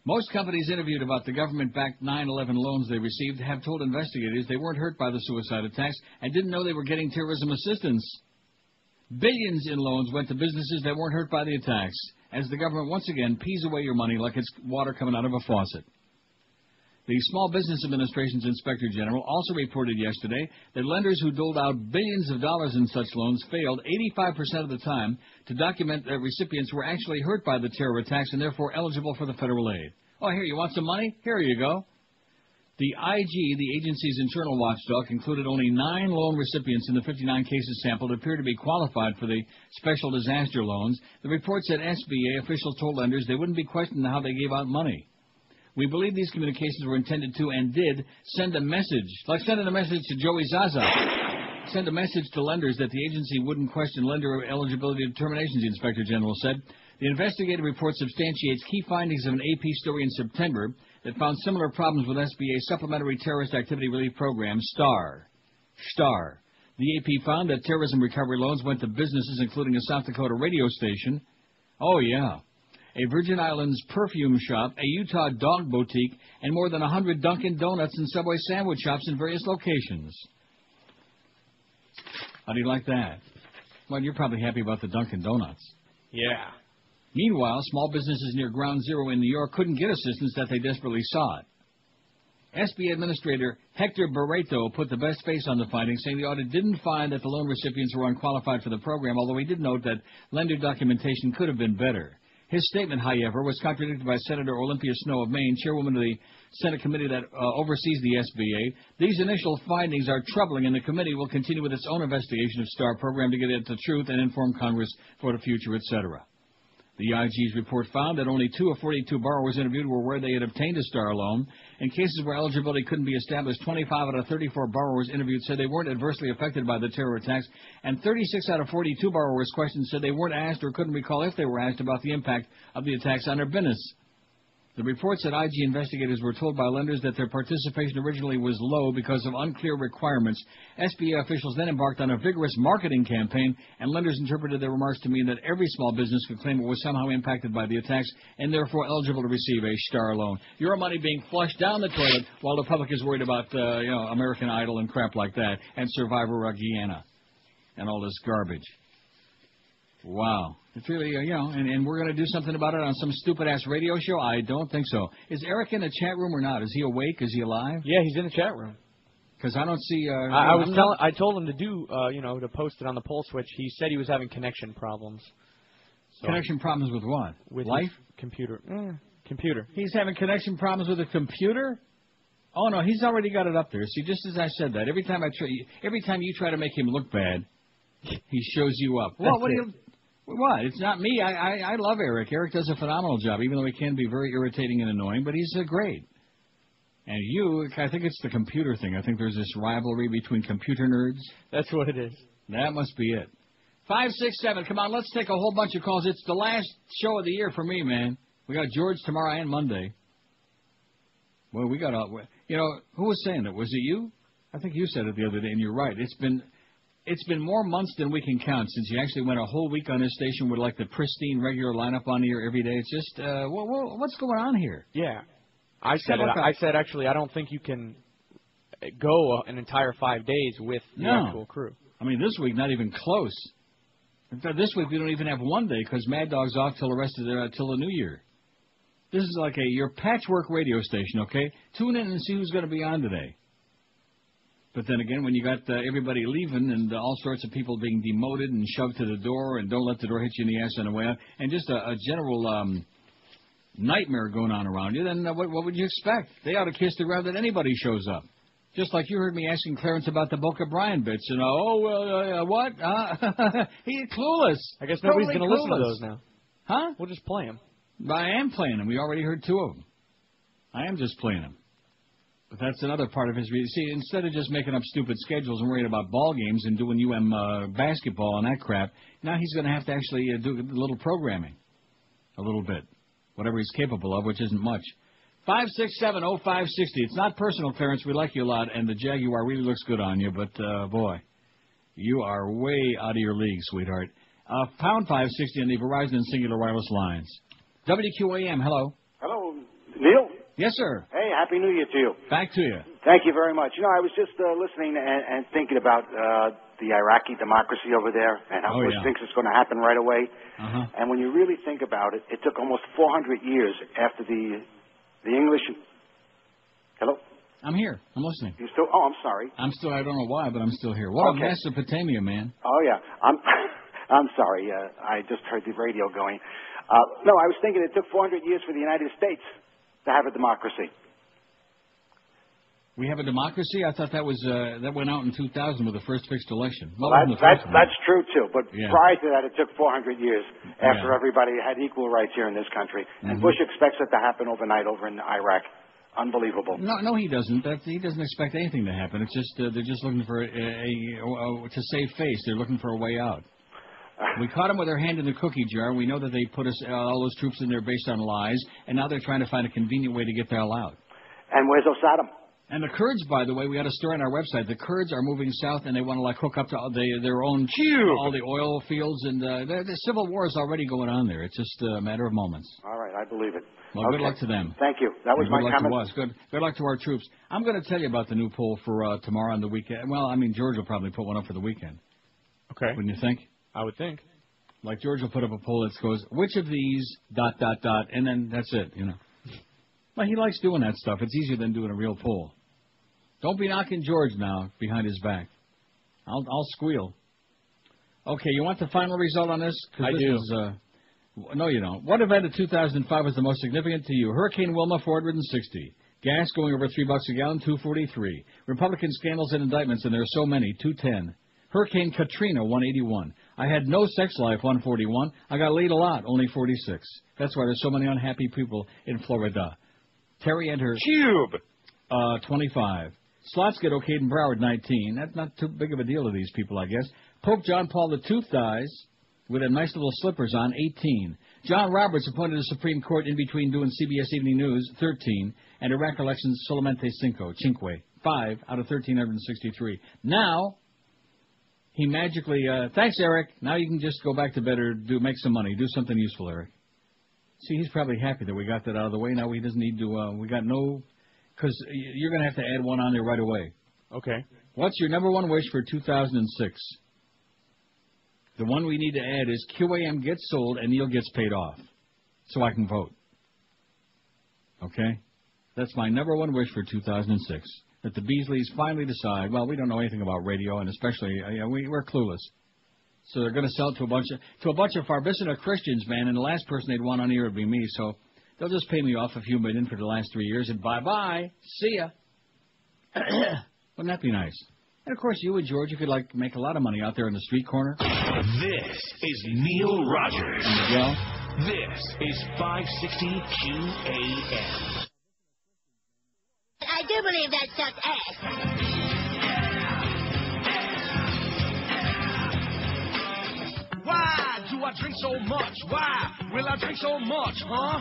Most companies interviewed about the government-backed 9/11 loans they received have told investigators they weren't hurt by the suicide attacks and didn't know they were getting terrorism assistance. Billions in loans went to businesses that weren't hurt by the attacks, as the government once again pees away your money like it's water coming out of a faucet. The Small Business Administration's Inspector General also reported yesterday that lenders who doled out billions of dollars in such loans failed 85% of the time to document that recipients were actually hurt by the terror attacks and therefore eligible for the federal aid. Oh, here, you want some money? Here you go. The IG, the agency's internal watchdog, concluded only 9 loan recipients in the 59 cases sampled appear to be qualified for the special disaster loans. The report said SBA officials told lenders they wouldn't be questioned how they gave out money. We believe these communications were intended to and did send a message, like sending a message to Joey Zaza. Send a message to lenders that the agency wouldn't question lender eligibility determinations, the Inspector General said. The investigative report substantiates key findings of an AP story in September that found similar problems with SBA's Supplementary Terrorist Activity Relief Program, STAR. The AP found that terrorism recovery loans went to businesses including a South Dakota radio station. Oh, yeah. A Virgin Islands perfume shop, a Utah dog boutique, and more than 100 Dunkin' Donuts and Subway sandwich shops in various locations. How do you like that? Well, you're probably happy about the Dunkin' Donuts. Yeah. Meanwhile, small businesses near Ground Zero in New York couldn't get assistance that they desperately sought. SBA Administrator Hector Barreto put the best face on the findings, saying the audit didn't find that the loan recipients were unqualified for the program, although he did note that lender documentation could have been better. His statement, however, was contradicted by Senator Olympia Snowe of Maine, chairwoman of the Senate committee that oversees the SBA. These initial findings are troubling, and the committee will continue with its own investigation of STAR program to get at the truth and inform Congress for the future, etc. The IG's report found that only 2 of 42 borrowers interviewed were where they had obtained a STAR loan. In cases where eligibility couldn't be established, 25 out of 34 borrowers interviewed said they weren't adversely affected by the terror attacks, and 36 out of 42 borrowers questioned said they weren't asked or couldn't recall if they were asked about the impact of the attacks on their business. The report said IG investigators were told by lenders that their participation originally was low because of unclear requirements. SBA officials then embarked on a vigorous marketing campaign, and lenders interpreted their remarks to mean that every small business could claim it was somehow impacted by the attacks and therefore eligible to receive a STAR loan. Your money being flushed down the toilet while the public is worried about, American Idol and crap like that, and Survivor Guyana, and all this garbage. Wow. It's really, and we're going to do something about it on some stupid-ass radio show? I don't think so. Is Eric in the chat room or not? Is he awake? Is he alive? Yeah, he's in the chat room. Because I don't see... I told him to do, to post it on the poll switch. He said he was having connection problems. So, connection problems with what? With life? Computer. Computer. He's having connection problems with a computer? Oh, no, he's already got it up there. See, just as I said that, every time you try to make him look bad, he shows you up. Well, what do you... What? It's not me. I love Eric. Eric does a phenomenal job, even though he can be very irritating and annoying, but he's great. And I think it's the computer thing. I think there's this rivalry between computer nerds. That's what it is. That must be it. 567. Come on, let's take a whole bunch of calls. It's the last show of the year for me, man. We got George tomorrow and Monday. Well, we got who was saying it? Was it you? I think you said it the other day, and you're right. It's been more months than we can count since you actually went a whole week on this station with like the pristine regular lineup on here every day. It's just, what's going on here? Yeah. I said actually I don't think you can go an entire 5 days with the actual crew. I mean, this week, not even close. In fact, this week we don't even have one day because Mad Dog's off till the New Year. This is like your patchwork radio station, okay? Tune in and see who's going to be on today. But then again, when you got everybody leaving and all sorts of people being demoted and shoved to the door and don't let the door hit you in the ass on the way out, and just a general nightmare going on around you, then what would you expect? They ought to kiss the ground that anybody shows up. Just like you heard me asking Clarence about the Boca Brian bits, what? He's clueless. I guess nobody's going to listen to those now. Huh? We'll just play them. I am playing them. We already heard 2 of them. I am just playing them. But that's another part of his... See, instead of just making up stupid schedules and worrying about ball games and doing basketball and that crap, now he's going to have to actually do a little programming. A little bit. whatever he's capable of, which isn't much. 5670560. It's not personal, Clarence. We like you a lot, and the Jaguar really looks good on you, but, boy, you are way out of your league, sweetheart. Pound 560 on the Verizon and Singular Wireless lines. WQAM, hello. Hello, Neil? Yes, sir. Hey, Happy New Year to you. Back to you. Thank you very much. I was just listening and thinking about the Iraqi democracy over there and how Bush thinks it's going to happen right away. Uh-huh. And when you really think about it, it took almost 400 years after the English... Hello? I'm here. I'm listening. You still... Oh, I'm sorry. I don't know why, but I'm still here. What okay. a Mesopotamia, man. Oh, yeah. I'm sorry. I just heard the radio going. No, I was thinking it took 400 years for the United States to have a democracy. We have a democracy? I thought that was that went out in 2000 with the first fixed election. Well, that's true, too. But prior to that, it took 400 years after everybody had equal rights here in this country. Mm-hmm. And Bush expects it to happen overnight over in Iraq. Unbelievable. No, he doesn't. He doesn't expect anything to happen. It's just they're just looking for to save face. They're looking for a way out. We caught them with their hand in the cookie jar. We know that they put us all those troops in there based on lies, and now they're trying to find a convenient way to get the hell out. And where's Osama? And the Kurds, by the way, we had a story on our website. The Kurds are moving south, and they want to hook up to their own all the oil fields, and the civil war is already going on there. It's just a matter of moments. All right, I believe it. Well, good luck to them. Thank you. That was my comment. Good luck to us. Good luck to our troops. I'm going to tell you about the new poll for tomorrow on the weekend. Well, I mean, George will probably put one up for the weekend. Okay. Wouldn't you think? I would think. Like George will put up a poll that goes, which of these ... and then that's it, Well, he likes doing that stuff. It's easier than doing a real poll. Don't be knocking George now behind his back. I'll squeal. Okay, you want the final result on this? I do. No, you don't. What event of 2005 was the most significant to you? Hurricane Wilma, 460. Gas going over $3 a gallon, 243. Republican scandals and indictments, and there are so many, 210. Hurricane Katrina, 181. I had no sex life, 141. I got laid a lot, only 46. That's why there's so many unhappy people in Florida. Terry and her... Cube! 25. Slots get okayed in Broward, 19. That's not too big of a deal to these people, I guess. Pope John Paul the Tooth dies with a nice little slippers on, 18. John Roberts appointed to the Supreme Court in between doing CBS Evening News, 13. And Iraq elections, solamente cinque, 5 out of 1,363. Now, he magically, thanks, Eric. Now you can just go back to bed or make some money. Do something useful, Eric. See, he's probably happy that we got that out of the way. Now he doesn't need to, we got no... Because you're going to have to add one on there right away. Okay. What's your number one wish for 2006? The one we need to add is QAM gets sold and Neil gets paid off. So I can vote. Okay? That's my number one wish for 2006. That the Beasleys finally decide, well, we don't know anything about radio, and especially, we're clueless. So they're going to sell it to a bunch of Farbissina Christians, man, and the last person they'd want on here would be me, so... They'll just pay me off a few million for the last 3 years, and bye-bye. See ya. Wouldn't that be nice? And, of course, you and George, you could, make a lot of money out there in the street corner. This is Neil Rogers. And Miguel. This is 560 QAM. I do believe that sucks ass. Why do I drink so much? Why will I drink so much, huh?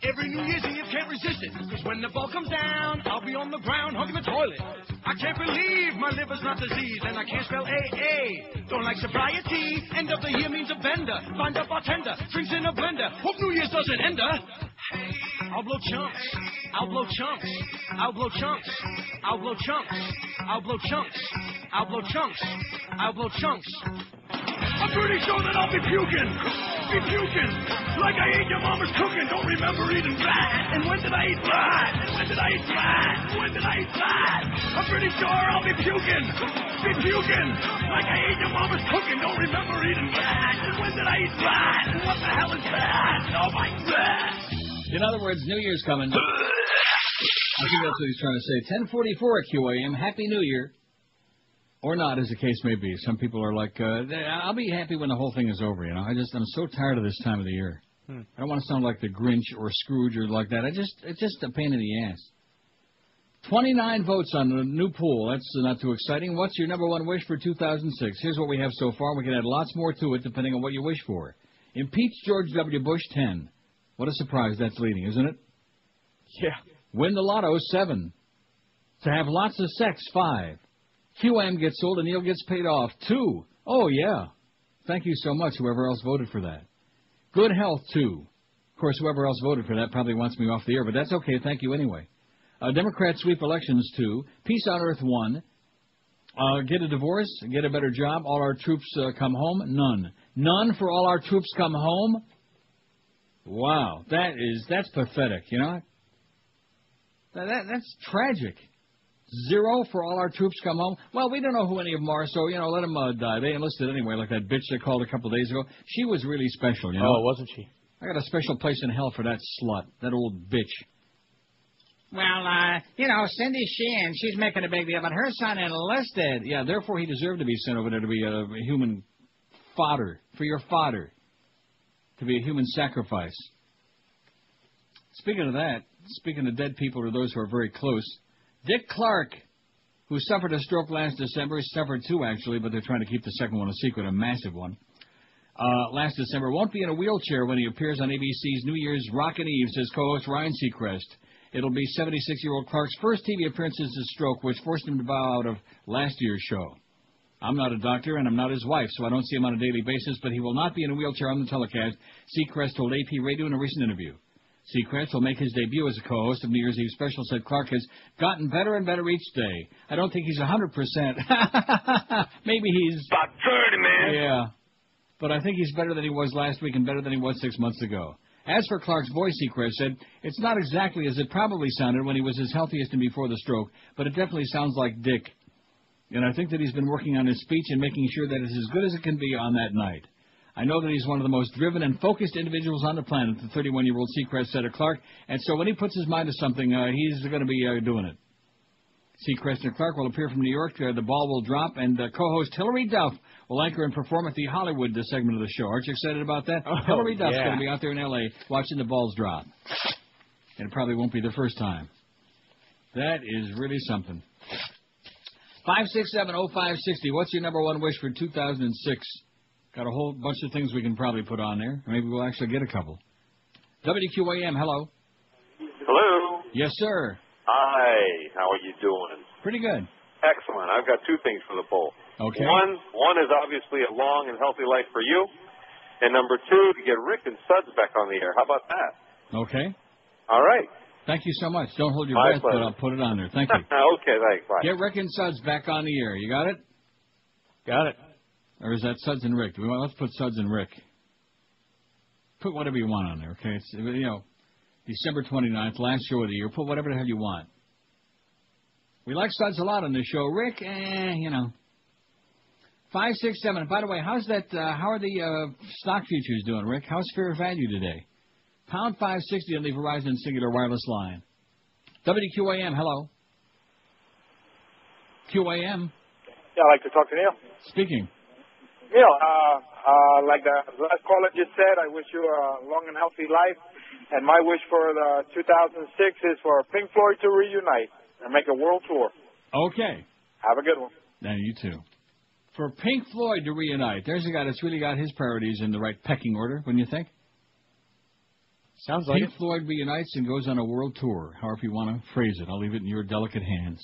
Every New Year's Eve can't resist it, because when the ball comes down, I'll be on the ground hugging the toilet. I can't believe my liver's not diseased, and I can't spell AA. Don't like sobriety, end of the year means a bender. Find a bartender, drinks in a blender. Hope New Year's doesn't end her. I'll blow chunks, I'll blow chunks, I'll blow chunks, I'll blow chunks, I'll blow chunks, I'll blow chunks, I'll blow chunks. I'm pretty sure that I'll be puking, like I ate your mama's cooking. Don't remember eating that. And when did I eat that? And when did I eat that? When did I eat that? I'm pretty sure I'll be puking, like I ate your mama's cooking. Don't remember eating that. And when did I eat that? And what the hell is that? Oh my God! In other words, New Year's coming. I think that's what he's trying to say. 10:44 at QAM. Happy New Year. Or not, as the case may be. Some people are like, I'll be happy when the whole thing is over, I'm so tired of this time of the year. I don't want to sound like the Grinch or Scrooge or like that. It's just a pain in the ass. 29 votes on the new pool. That's not too exciting. What's your number one wish for 2006? Here's what we have so far. We can add lots more to it depending on what you wish for. Impeach George W. Bush, 10. What a surprise that's leading, isn't it? Yeah. Win the lotto, 7. To have lots of sex, 5. QM gets sold and Neil gets paid off, 2. Oh, yeah. Thank you so much, whoever else voted for that. Good health, 2. Of course, whoever else voted for that probably wants me off the air, but that's okay. Thank you anyway. Democrats sweep elections, 2. Peace on Earth, 1. Get a divorce, get a better job, all our troops come home, none. None for all our troops come home? Wow, that's pathetic, you know? That's tragic. 0 for all our troops come home? Well, we don't know who any of them are, so, let them die. They enlisted anyway, like that bitch they called a couple of days ago. She was really special, you know? Oh, wasn't she? I got a special place in hell for that slut, that old bitch. Well, Cindy Sheehan, she's making a big deal, but her son enlisted. Yeah, therefore he deserved to be sent over there to be a human fodder, for your fodder, to be a human sacrifice. Speaking of that, speaking of dead people or those who are very close, Dick Clark, who suffered a stroke last December, suffered 2 actually, but they're trying to keep the second one a secret, a massive one. Last December, won't be in a wheelchair when he appears on ABC's New Year's Rockin' Eve, says co-host Ryan Seacrest. It'll be 76-year-old Clark's first TV appearance since his stroke, which forced him to bow out of last year's show. I'm not a doctor, and I'm not his wife, so I don't see him on a daily basis, but he will not be in a wheelchair on the telecast, Seacrest told AP Radio in a recent interview. Seacrest will make his debut as a co-host of New Year's Eve special, said Clark has gotten better and better each day. I don't think he's 100%. Maybe he's... About 30, man. Yeah. But I think he's better than he was last week and better than he was 6 months ago. As for Clark's voice, Seacrest said, it's not exactly as it probably sounded when he was his healthiest and before the stroke, but it definitely sounds like Dick. And I think that he's been working on his speech and making sure that it's as good as it can be on that night. I know that he's one of the most driven and focused individuals on the planet, the 31-year-old Seacrest said of Clark, and so when he puts his mind to something, he's going to be doing it. Seacrest and Clark will appear from New York. The ball will drop, and co-host Hillary Duff will anchor and perform at the Hollywood segment of the show. Aren't you excited about that? Oh, Hillary Duff's yeah. going to be out there in L.A. watching the balls drop. And it probably won't be the first time. That is really something. 5670560. What's your number one wish for 2006? Got a whole bunch of things we can probably put on there. Maybe we'll actually get a couple. WQAM, hello. Hello. Yes, sir. Hi. How are you doing? Pretty good. Excellent. I've got 2 things for the poll. Okay. One is obviously a long and healthy life for you. And number 2, to get Rick and Suds back on the air. How about that? Okay. All right. Thank you so much. Don't hold your My breath, but pleasure. I'll put it on there. Thank you. Okay, thanks. Bye. Get Rick and Suds back on the air. You got it? Got it. Or is that Suds and Rick? Let's put Suds and Rick. Put whatever you want on there, okay? It's, December 29th, last show of the year. Put whatever the hell you want. We like Suds a lot on this show. Rick, 567. By the way, how's that? How are the stock futures doing, Rick? How's fair value today? Pound 560 on the Verizon Singular Wireless line. WQAM, hello. QAM. Yeah, I'd like to talk to Neil. Speaking. Neil, like the last caller just said, I wish you a long and healthy life. And my wish for the 2006 is for Pink Floyd to reunite and make a world tour. Okay. Have a good one. And you too. For Pink Floyd to reunite, there's a guy that's really got his priorities in the right pecking order, wouldn't you think? Sounds like Pink Floyd reunites and goes on a world tour, however you want to phrase it. I'll leave it in your delicate hands.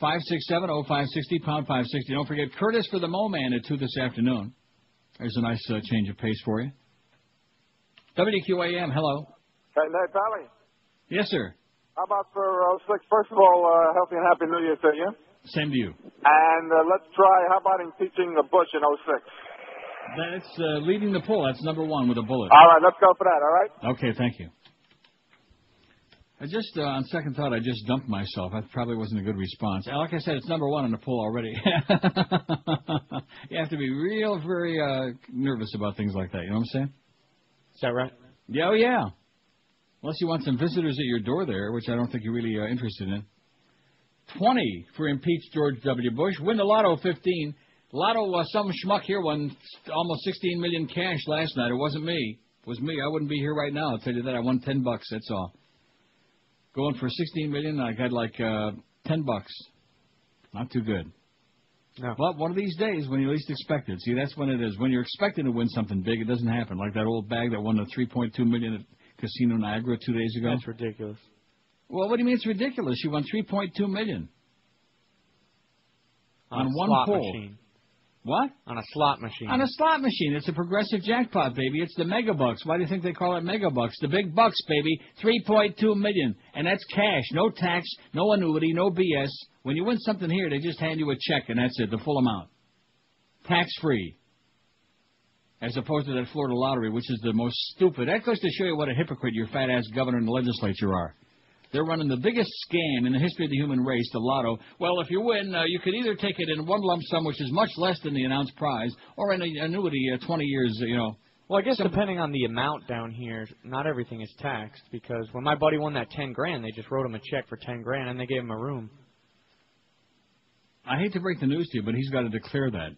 567-0560, pound 560. Don't forget Curtis for the Mo Man at 2 this afternoon. There's a nice change of pace for you. WQAM, hello. Hey, Ned Valley. Yes, sir. How about for 06? First of all, healthy and happy New Year to you. Same to you. And let's try, how about impeaching the Bush in 06? That's leading the poll. That's number 1 with a bullet. All right, let's go for that, all right? Okay, thank you. I just, on second thought, I just dumped myself. That probably wasn't a good response. Like I said, it's number 1 on the poll already. You have to be very nervous about things like that. You know what I'm saying? Is that right? Yeah, oh, yeah. Unless you want some visitors at your door there, which I don't think you're really interested in. 20 for impeach George W. Bush. Win the lotto, 15. Lotto, some schmuck here won almost 16 million cash last night. It wasn't me. It was me. I wouldn't be here right now. I'll tell you that. I won $10. That's all. Going for 16 million, I got like $10. Not too good. No. But one of these days, when you least expect it. See, that's when it is. When you're expecting to win something big, it doesn't happen. Like that old bag that won the $3.2 million at Casino Niagara 2 days ago. That's ridiculous. Well, what do you mean it's ridiculous? She won $3.2 million. On one slot pull. Machine. What? On a slot machine. On a slot machine. It's a progressive jackpot, baby. It's the mega bucks. Why do you think they call it mega bucks? The big bucks, baby. $3.2 million. And that's cash. No tax, no annuity, no BS. When you win something here, they just hand you a check, and that's it, the full amount. Tax-free. As opposed to that Florida lottery, which is the most stupid. That goes to show you what a hypocrite your fat-ass governor and the legislature are. They're running the biggest scam in the history of the human race, the lotto. Well, if you win, you can either take it in one lump sum, which is much less than the announced prize, or in an annuity, 20 years, Well, I guess depending on the amount down here, not everything is taxed, because when my buddy won that $10,000, they just wrote him a check for $10,000 and they gave him a room. I hate to break the news to you, but he's got to declare that.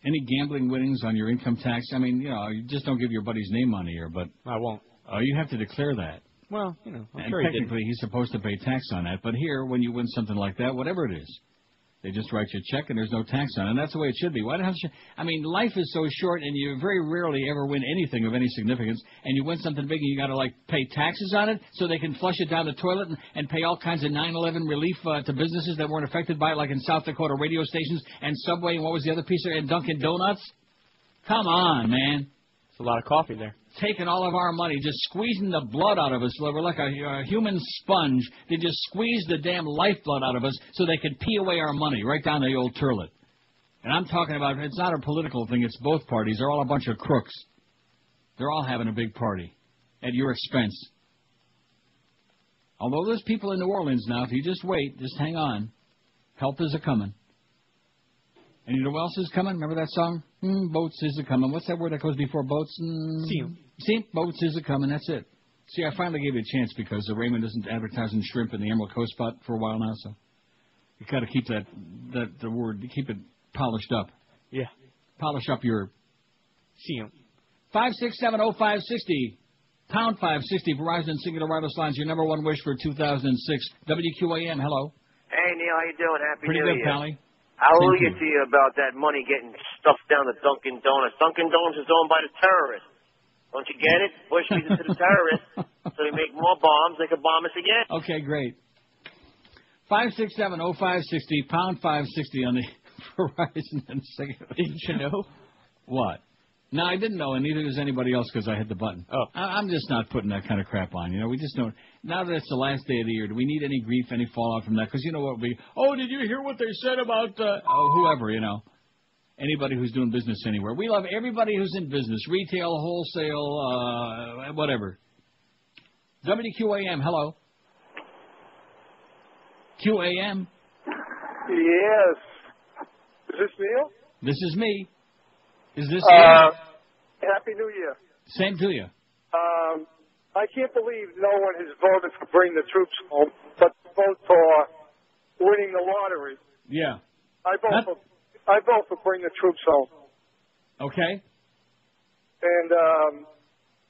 Any gambling winnings on your income tax, you just don't give your buddy's name on the air, but... I won't. You have to declare that. Well, I'm and sure technically he's supposed to pay tax on that. But here, when you win something like that, whatever it is, they just write you a check and there's no tax on it. And that's the way it should be. Why the hell life is so short and you very rarely ever win anything of any significance. And you win something big and you got to, pay taxes on it so they can flush it down the toilet and pay all kinds of 9/11 relief to businesses that weren't affected by it, like in South Dakota radio stations and Subway and what was the other piece there, and Dunkin' Donuts. Come on, man. It's a lot of coffee there. Taking all of our money, just squeezing the blood out of us. We're like a human sponge. They just squeeze the damn lifeblood out of us so they can pee away our money right down the old turlet. And I'm talking about, it's not a political thing, it's both parties. They're all a bunch of crooks. They're all having a big party at your expense. Although there's people in New Orleans now, if you just wait, just hang on. Help is a-coming. And you know what else is coming? Remember that song? Boats is a-coming. What's that word that goes before boats? See, boats is a-coming. That's it. See, I finally gave you a chance because Raymond isn't advertising shrimp in the Emerald Coast spot for a while now, so you got to keep the word, keep it polished up. Yeah. Polish up your... See you. 5670560, pound 560, Verizon Singular Wireless Lines, your number one wish for 2006. WQAM, hello. Hey, Neil, how you doing? Happy Pretty New good, Year. Pally. Hallelujah to you about that money getting stuffed down the Dunkin' Donuts. Dunkin' Donuts is owned by the terrorists. Don't you get it? Bush feeds it to the terrorists, so they make more bombs. They can bomb us again. Okay, great. 5670560, pound 560 on the Verizon and Singular. Didn't you know? What? No, I didn't know, and neither does anybody else because I hit the button. Oh. I'm just not putting that kind of crap on. We just don't. Now that it's the last day of the year, do we need any grief, any fallout from that? Because you know what? Did you hear what they said about whoever, anybody who's doing business anywhere. We love everybody who's in business, retail, wholesale, whatever. WQAM, hello. QAM. Yes. Is this Neil? This is me. Is this you? Happy New Year. Same to you. I can't believe no one has voted for bring the troops home, but vote for winning the lottery. Yeah. I vote for bring the troops home. Okay. And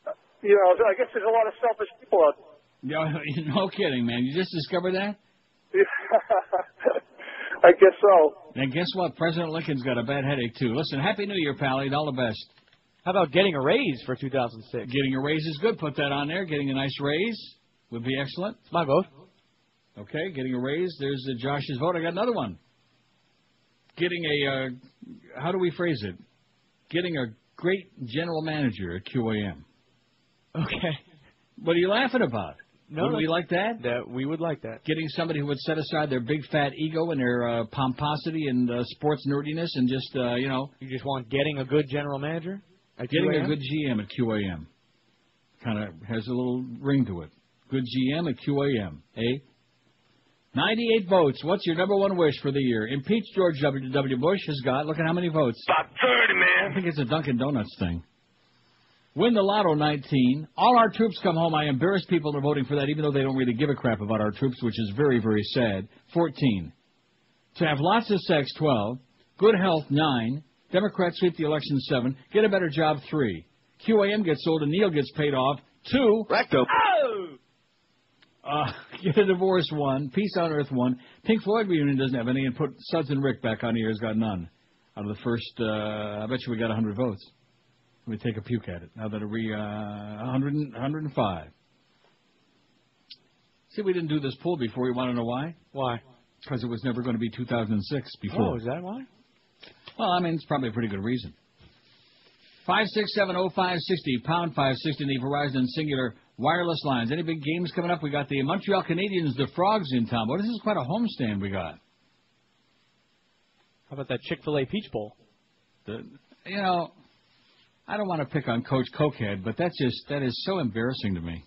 I guess there's a lot of selfish people out there. No kidding, man. You just discovered that? I guess so. And guess what? President Lincoln's got a bad headache, too. Listen, Happy New Year, Pally. All the best. How about getting a raise for 2006? Getting a raise is good. Put that on there. Getting a nice raise would be excellent. It's my vote. Okay, getting a raise. There's Josh's vote. I got another one. Getting a, how do we phrase it? Getting a great general manager at QAM. Okay. What are you laughing about? No, would we like that? We would like that. Getting somebody who would set aside their big fat ego and their pomposity and sports nerdiness and just, You just want getting a good general manager? Getting a good GM at QAM. Kind of has a little ring to it. Good GM at QAM, eh? 98 votes. What's your number one wish for the year? Impeach George W. Bush has got, look at how many votes. About 30, man. I think it's a Dunkin' Donuts thing. Win the Lotto 19. All our troops come home. I embarrass people that are voting for that, even though they don't really give a crap about our troops, which is very, very sad. 14. To have lots of sex, 12. Good health, 9. Democrats sweep the election, 7. Get a better job, 3. QAM gets sold and Neil gets paid off, 2. Recto. Oh! Get a Divorce 1, Peace on Earth 1, Pink Floyd reunion doesn't have any, and put Suds and Rick back on the air has got none. Out of the first, I bet you we got 100 votes. Let me take a puke at it. Now that we 105. See, we didn't do this poll before. You want to know why? Why? Because it was never going to be 2006 before. Oh, is that why? Well, I mean, it's probably a pretty good reason. 5670560, pound 560, the Verizon Singular wireless lines. Any big games coming up? We got the Montreal Canadiens, the Frogs in town. Boy, this is quite a homestand we got. How about that Chick-fil-A Peach Bowl? You know, I don't want to pick on Coach Cokehead, but that is so embarrassing to me.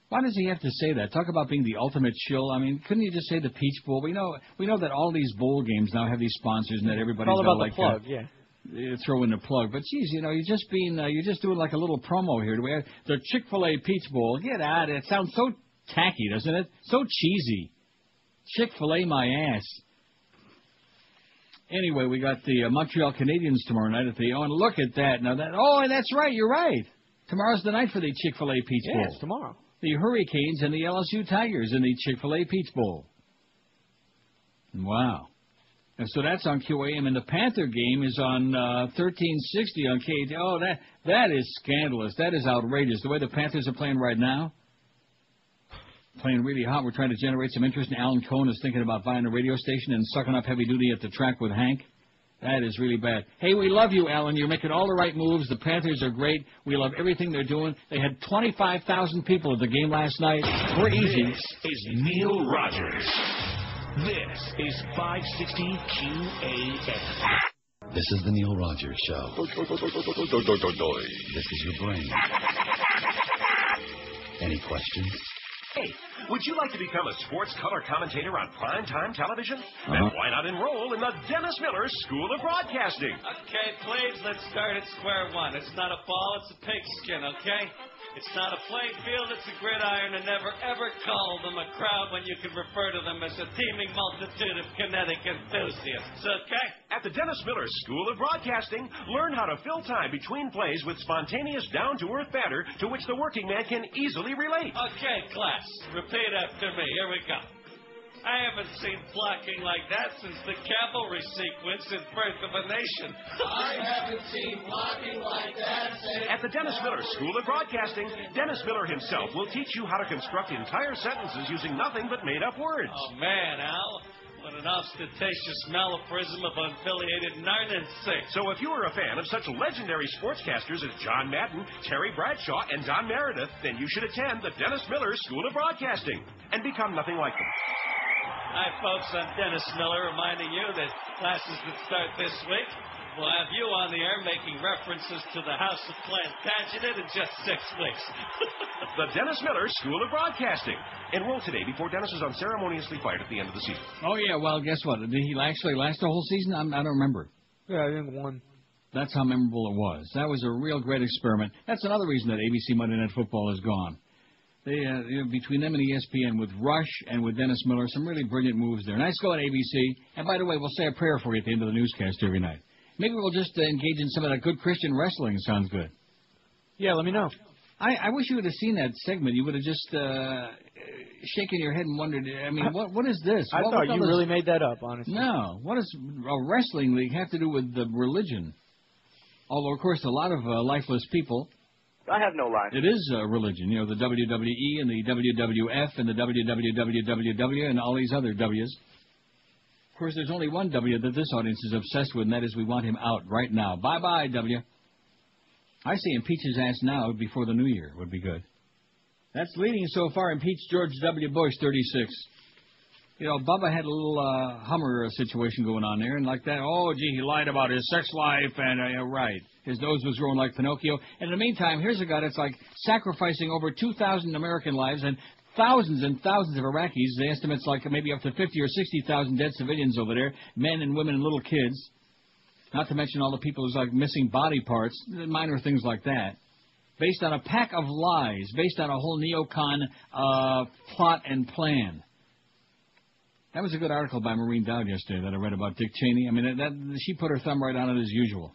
Why does he have to say that? Talk about being the ultimate shill. I mean, couldn't you just say the Peach Bowl? We know that all these bowl games now have these sponsors and that everybody's all about got the plug, yeah. Throw in the plug. But geez, you know, you're just doing like a little promo here. Do we have the Chick-fil-A Peach Bowl? Get out! It sounds so tacky, doesn't it? So cheesy. Chick-fil-A my ass. Anyway, we got the Montreal Canadiens tomorrow night at the. Oh, and look at that! Now that. Oh, that's right. You're right. Tomorrow's the night for the Chick-fil-A Peach Bowl. Yeah, it's tomorrow. The Hurricanes and the LSU Tigers in the Chick-fil-A Peach Bowl. Wow. And so that's on QAM, and the Panther game is on 1360 on KT. Oh, that is scandalous. That is outrageous. The way the Panthers are playing right now, playing really hot. We're trying to generate some interest, and Alan Cohen is thinking about buying a radio station and sucking up heavy duty at the track with Hank. That is really bad. Hey, we love you, Alan. You're making all the right moves. The Panthers are great. We love everything they're doing. They had 25,000 people at the game last night. We're easy. This is Neil Rogers. This is 560 QAM. This is the Neil Rogers Show. This is your brain. Any questions? Hey, would you like to become a sports color commentator on primetime television? Then why not enroll in the Dennis Miller School of Broadcasting? Okay, please, let's start at square one. It's not a ball, it's a pigskin, okay? It's not a playing field, it's a gridiron, and never ever call them a crowd when you can refer to them as a teeming multitude of kinetic enthusiasts, okay? At the Dennis Miller School of Broadcasting, learn how to fill time between plays with spontaneous, down-to-earth banter to which the working man can easily relate. Okay, class, repeat after me. Here we go. I haven't seen blocking like that since the cavalry sequence in Birth of a Nation. I haven't seen blocking like that since... At the Dennis Miller School of Broadcasting, Dennis Miller himself will teach you how to construct entire sentences using nothing but made-up words. Oh, man, Al. What an ostentatious malaprism of unaffiliated narnancy. So if you are a fan of such legendary sportscasters as John Madden, Terry Bradshaw, and Don Meredith, then you should attend the Dennis Miller School of Broadcasting and become nothing like them. Hi, folks. I'm Dennis Miller, reminding you that classes that start this week will have you on the air making references to the House of Plantagenet in just 6 weeks. The Dennis Miller School of Broadcasting. Enroll today before Dennis is unceremoniously fired at the end of the season. Oh, yeah. Well, guess what? Did he actually last the whole season? I don't remember. Yeah, I think one. That's how memorable it was. That was a real great experiment. That's another reason that ABC Monday Night Football is gone. They, between them and ESPN, with Rush and with Dennis Miller, some really brilliant moves there. Nice go on ABC. And by the way, we'll say a prayer for you at the end of the newscast every night. Maybe we'll just engage in some of that good Christian wrestling. Sounds good. Yeah, let me know. I wish you would have seen that segment. You would have just shaken your head and wondered, I mean, what is this? I thought you really made that up, honestly. No. What does a wrestling league have to do with the religion? Although, of course, a lot of lifeless people... I have no line. It is a religion. You know, the WWE and the WWF and the WWWWW and all these other W's. Of course, there's only one W that this audience is obsessed with, and that is we want him out right now. Bye-bye, W. I say impeach his ass now before the new year would be good. That's leading so far. Impeach George W. Bush, 36. You know, Bubba had a little Hummer situation going on there, and like that, oh, gee, he lied about his sex life, and right. His nose was growing like Pinocchio. And in the meantime, here's a guy that's like sacrificing over 2,000 American lives and thousands of Iraqis. The estimate's like maybe up to 50 or 60,000 dead civilians over there, men and women and little kids. Not to mention all the people who's like missing body parts, minor things like that. Based on a pack of lies, based on a whole neocon plot and plan. That was a good article by Maureen Dowd yesterday that I read about Dick Cheney. I mean, she put her thumb right on it as usual.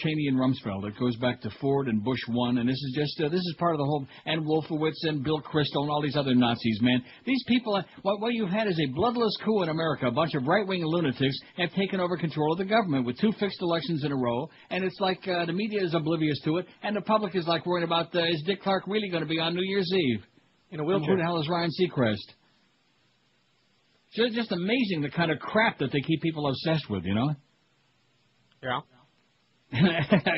Cheney and Rumsfeld. It goes back to Ford and Bush 1, and this is part of the whole, and Wolfowitz and Bill Kristol and all these other Nazis, man. These people, what you've had is a bloodless coup in America. A bunch of right-wing lunatics have taken over control of the government with 2 fixed elections in a row, and it's like the media is oblivious to it, and the public is like worried about, is Dick Clark really going to be on New Year's Eve? In a wheelchair. Who the hell is Ryan Seacrest? Just amazing the kind of crap that they keep people obsessed with, you know? Yeah.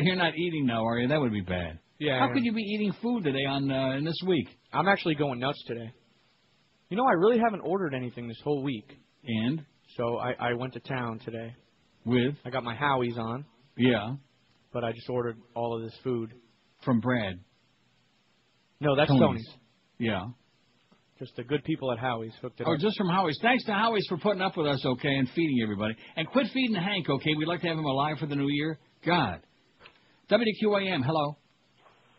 You're not eating now, are you? That would be bad. Yeah. How could you be eating food today in this week? I'm actually going nuts today. You know, I really haven't ordered anything this whole week. And? So I went to town today. With? I got my Howies on. Yeah. But I just ordered all of this food. From Brad? No, that's Tony's. Yeah. Just the good people at Howie's hooked it up. Oh, just from Howie's. Thanks to Howie's for putting up with us, okay, and feeding everybody. And quit feeding Hank, okay? We'd like to have him alive for the new year. God. WQAM, hello.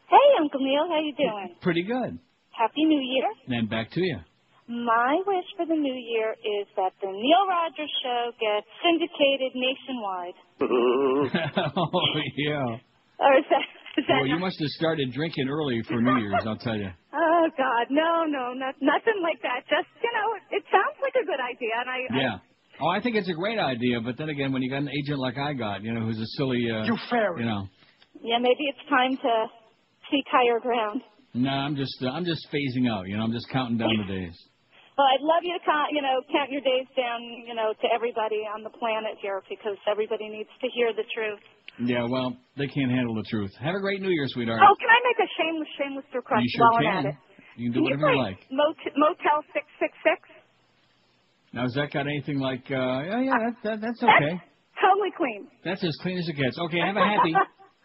Hey, Uncle Neil. How you doing? Pretty good. Happy New Year. Then back to you. My wish for the new year is that the Neil Rogers Show gets syndicated nationwide. Oh, yeah. Or is that well, you must have started drinking early for New Year's, I'll tell you. Oh, God. No, nothing like that. Just, it sounds like a good idea. And Yeah. Oh, I think it's a great idea, but then again, when you got an agent like I got, who's a silly, You fairy. Yeah, maybe it's time to seek higher ground. No, I'm just phasing out, I'm just counting down the days. Well, I'd love you to count your days down, to everybody on the planet here because everybody needs to hear the truth. Yeah, well, they can't handle the truth. Have a great New Year, sweetheart. Oh, can I make a shameless request you sure while can. I'm at it? You can do whatever you like. Motel 666? Now, has that got anything like, that's okay. Totally clean. That's as clean as it gets. Okay, have a happy.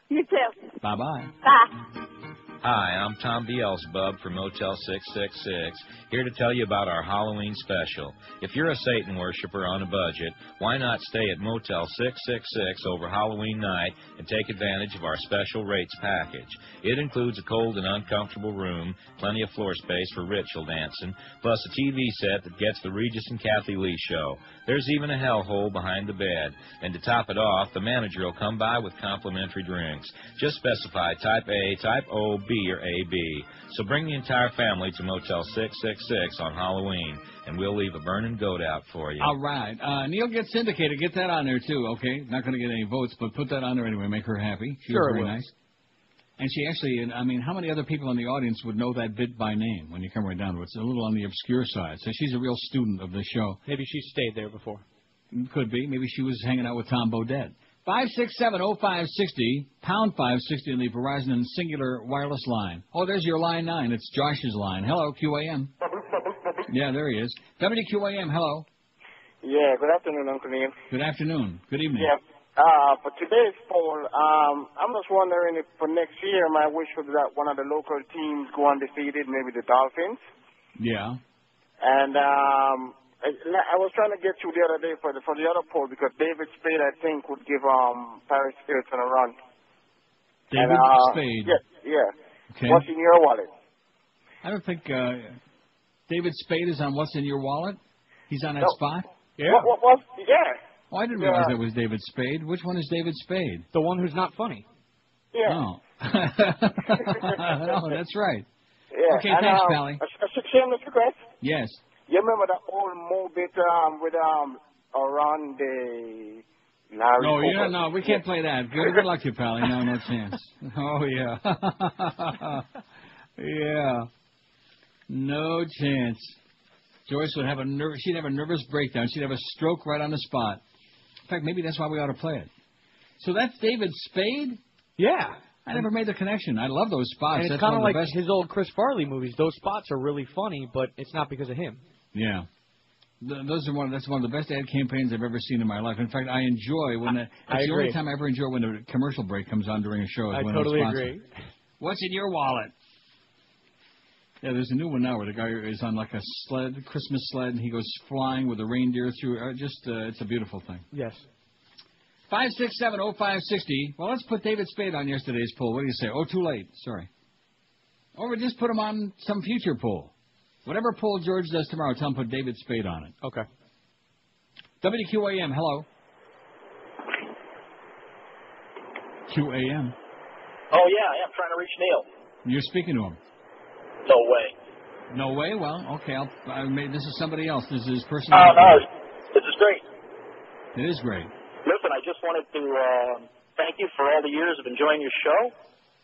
You too. Bye-bye. Bye. Hi, I'm Tom Beelzebub from Motel 666, here to tell you about our Halloween special. If you're a Satan worshiper on a budget, why not stay at Motel 666 over Halloween night and take advantage of our special rates package? It includes a cold and uncomfortable room, plenty of floor space for ritual dancing, plus a TV set that gets the Regis and Kathy Lee show. There's even a hellhole behind the bed. And to top it off, the manager will come by with complimentary drinks. Just specify type A, type O, B, or AB. So bring the entire family to Motel 666 on Halloween, and we'll leave a burning goat out for you. All right. Neil gets syndicated. Get that on there, too, okay? Not going to get any votes, but put that on there anyway. Make her happy. She was very nice. And she actually, how many other people in the audience would know that bit by name when you come right down to it? It's a little on the obscure side. So she's a real student of the show. Maybe she stayed there before. Could be. Maybe she was hanging out with Tom Bodett. 567-0560, pound 560 on the Verizon and Singular wireless line. Oh, there's your line 9. It's Josh's line. Hello, QAM. Yeah, there he is. WQAM, hello. Yeah, good afternoon, Uncle Neil. Good afternoon. Good evening. Yeah. For today's poll, I'm just wondering if for next year my wish was that one of the local teams go undefeated, maybe the Dolphins. Yeah. And I was trying to get you the other day for the other poll because David Spade, I think, would give Paris Hilton a run. David Spade? Yeah. Okay. What's in your wallet? I don't think David Spade is on What's in Your Wallet. He's on that spot? Yeah. Yeah. Oh, I didn't realize that was David Spade. Which one is David Spade? The one who's not funny. Yeah. Oh. Oh, that's right. Yeah. Okay, thanks, Pally. A shameless request? Yes. You remember that old Mobit with around the Larry? No, we can't play that. Good luck to you, Pally. No chance. Oh, yeah. Yeah. No chance. Joyce would have she'd have a nervous breakdown. She'd have a stroke right on the spot. In fact, maybe that's why we ought to play it. So that's David Spade? Yeah. I never made the connection. I love those spots. And it's kind of like his old Chris Farley movies. Those spots are really funny, but it's not because of him. Yeah. That's one of the best ad campaigns I've ever seen in my life. In fact, I enjoy when it's the only time I ever enjoy when a commercial break comes on during a show. I totally agree. What's in your wallet? Yeah, there's a new one now where the guy is on like a sled, Christmas sled, and he goes flying with a reindeer through. It's a beautiful thing. Yes. 567-0560. Well, let's put David Spade on yesterday's poll. What do you say? Oh, too late. Sorry. Or we just put him on some future poll. Whatever poll George does tomorrow, tell him to put David Spade on it. Okay. WQAM, hello. QAM. Oh, yeah, I'm trying to reach Neil. You're speaking to him. No way. No way? Well, okay. This is somebody else. This is person. Oh, no. This is great. It is great. Listen, I just wanted to thank you for all the years of enjoying your show,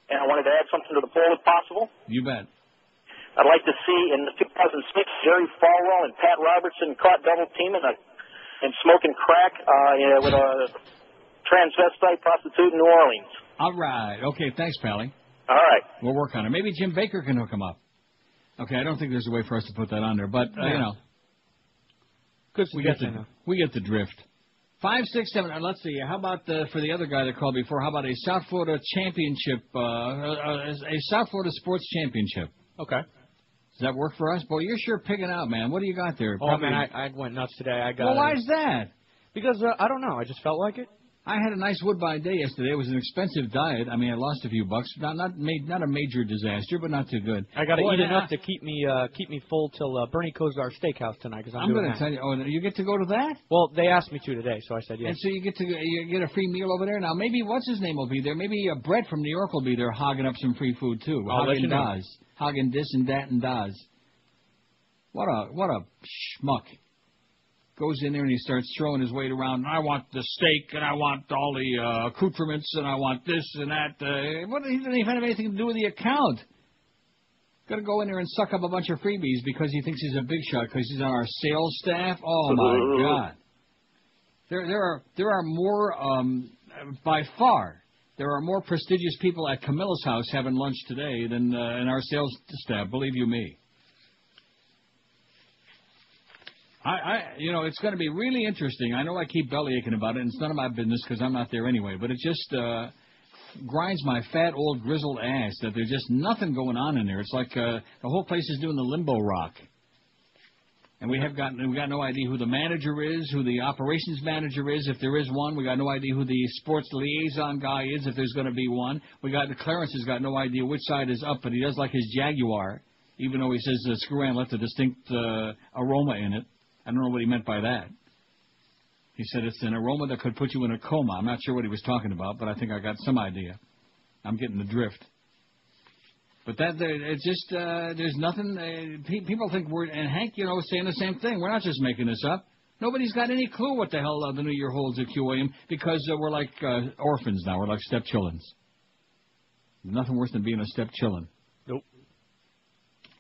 and I wanted to add something to the poll if possible. You bet. I'd like to see in the 2006 Jerry Falwell and Pat Robertson caught double teaming and smoking crack with a transvestite prostitute in New Orleans. All right. Okay, thanks, Pally. All right. We'll work on it. Maybe Jim Baker can hook him up. Okay, I don't think there's a way for us to put that on there, but, you know. Good we get the drift. 5, 6, 7. Let's see. How about for the other guy that called before? How about a South Florida championship? A South Florida sports championship. Okay. Does that work for us? Boy, you're sure picking out, man. What do you got there? Oh, man, I went nuts today. I got. Well, why is that? Because I don't know. I just felt like it. I had a nice Woodbine day yesterday. It was an expensive diet. I mean, I lost a few bucks. Not a major disaster, but not too good. I got to eat enough to keep me full till Bernie Kosar Steakhouse tonight. Because I'm going to tell you. Oh, you get to go to that? Well, they asked me to today, so I said yes. And so you get a free meal over there. Now maybe what's his name will be there. Maybe Brett from New York will be there hogging up some free food too. Hogging Daz, hogging this and that and Daz. What a schmuck. Goes in there and he starts throwing his weight around. I want the steak and I want all the accoutrements and I want this and that. He doesn't even have anything to do with the account. Got to go in there and suck up a bunch of freebies because he thinks he's a big shot because he's on our sales staff. Oh my God! There are more by far. There are more prestigious people at Camilla's house having lunch today than in our sales staff. Believe you me. It's going to be really interesting. I know I keep bellyaching about it, and it's none of my business because I'm not there anyway, but it just grinds my fat, old, grizzled ass that there's just nothing going on in there. It's like the whole place is doing the limbo rock. And we got no idea who the manager is, who the operations manager is, if there is one. We got no idea who the sports liaison guy is, if there's going to be one. Clarence has got no idea which side is up, but he does like his Jaguar, even though he says Screw-Ann left a distinct aroma in it. I don't know what he meant by that. He said it's an aroma that could put you in a coma. I'm not sure what he was talking about, but I think I got some idea. I'm getting the drift. But it's just, there's nothing, people think and Hank, saying the same thing. We're not just making this up. Nobody's got any clue what the hell the new year holds at QAM because we're like orphans now. We're like stepchillins. Nothing worse than being a stepchillin. Nope.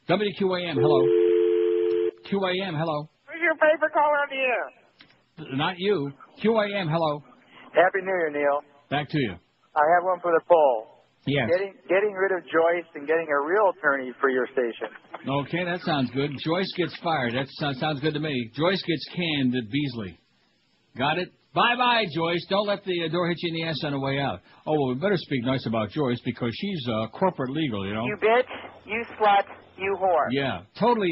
WQAM, hello. QAM, hello. Who's your favorite caller of the year? Not you. QAM, hello. Happy New Year, Neil. Back to you. I have one for the poll. Yes. Getting rid of Joyce and getting a real attorney for your station. Okay, that sounds good. Joyce gets fired. That sounds good to me. Joyce gets canned at Beasley. Got it? Bye-bye, Joyce. Don't let the door hit you in the ass on the way out. Oh, well, we better speak nice about Joyce because she's corporate legal, You bitch, you slut, you whore. Yeah, totally.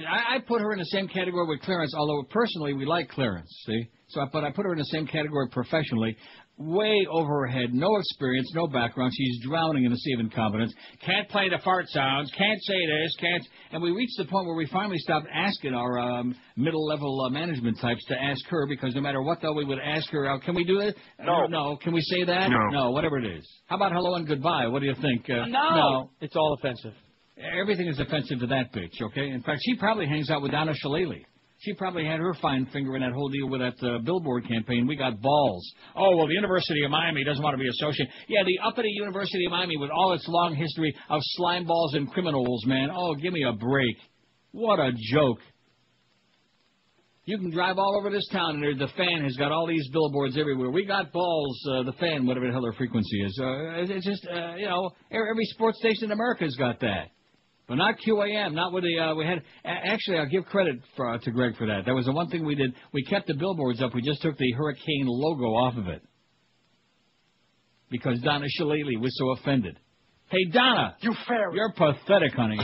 I put her in the same category with Clarence, although personally we like Clarence, see? But I put her in the same category professionally. Way over her head, no experience, no background. She's drowning in a sea of incompetence. Can't play the fart sounds, can't say this, can't... And we reached the point where we finally stopped asking our middle-level management types to ask her, because no matter what, though, we would ask her, can we do this? No. No. Can we say that? No, whatever it is. How about hello and goodbye? What do you think? No. It's all offensive. Everything is offensive to that bitch, okay? In fact, she probably hangs out with Donna Shalala. She probably had her fine finger in that whole deal with that billboard campaign. We got balls. Oh, well, the University of Miami doesn't want to be associated. Yeah, the uppity University of Miami with all its long history of slime balls and criminals, man. Oh, give me a break. What a joke. You can drive all over this town, and the Fan has got all these billboards everywhere. We got balls, the Fan, whatever the hell their frequency is. It's just, every sports station in America's got that. But not QAM, not with the, we had, actually, I'll give credit to Greg for that. That was the one thing we did. We kept the billboards up. We just took the hurricane logo off of it. Because Donna Shalala was so offended. Hey, Donna. You fairy. You're pathetic, honey.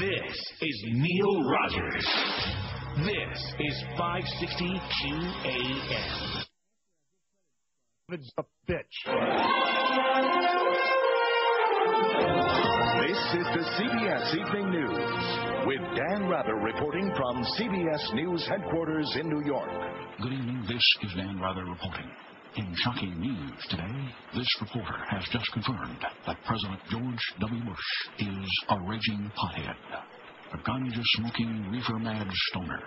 This is Neil Rogers. This is 560 QAM. It's a bitch. This is the CBS Evening News, with Dan Rather reporting from CBS News headquarters in New York. Good evening. This is Dan Rather reporting. In shocking news today, this reporter has just confirmed that President George W. Bush is a raging pothead. A ganja-smoking, reefer-mad stoner.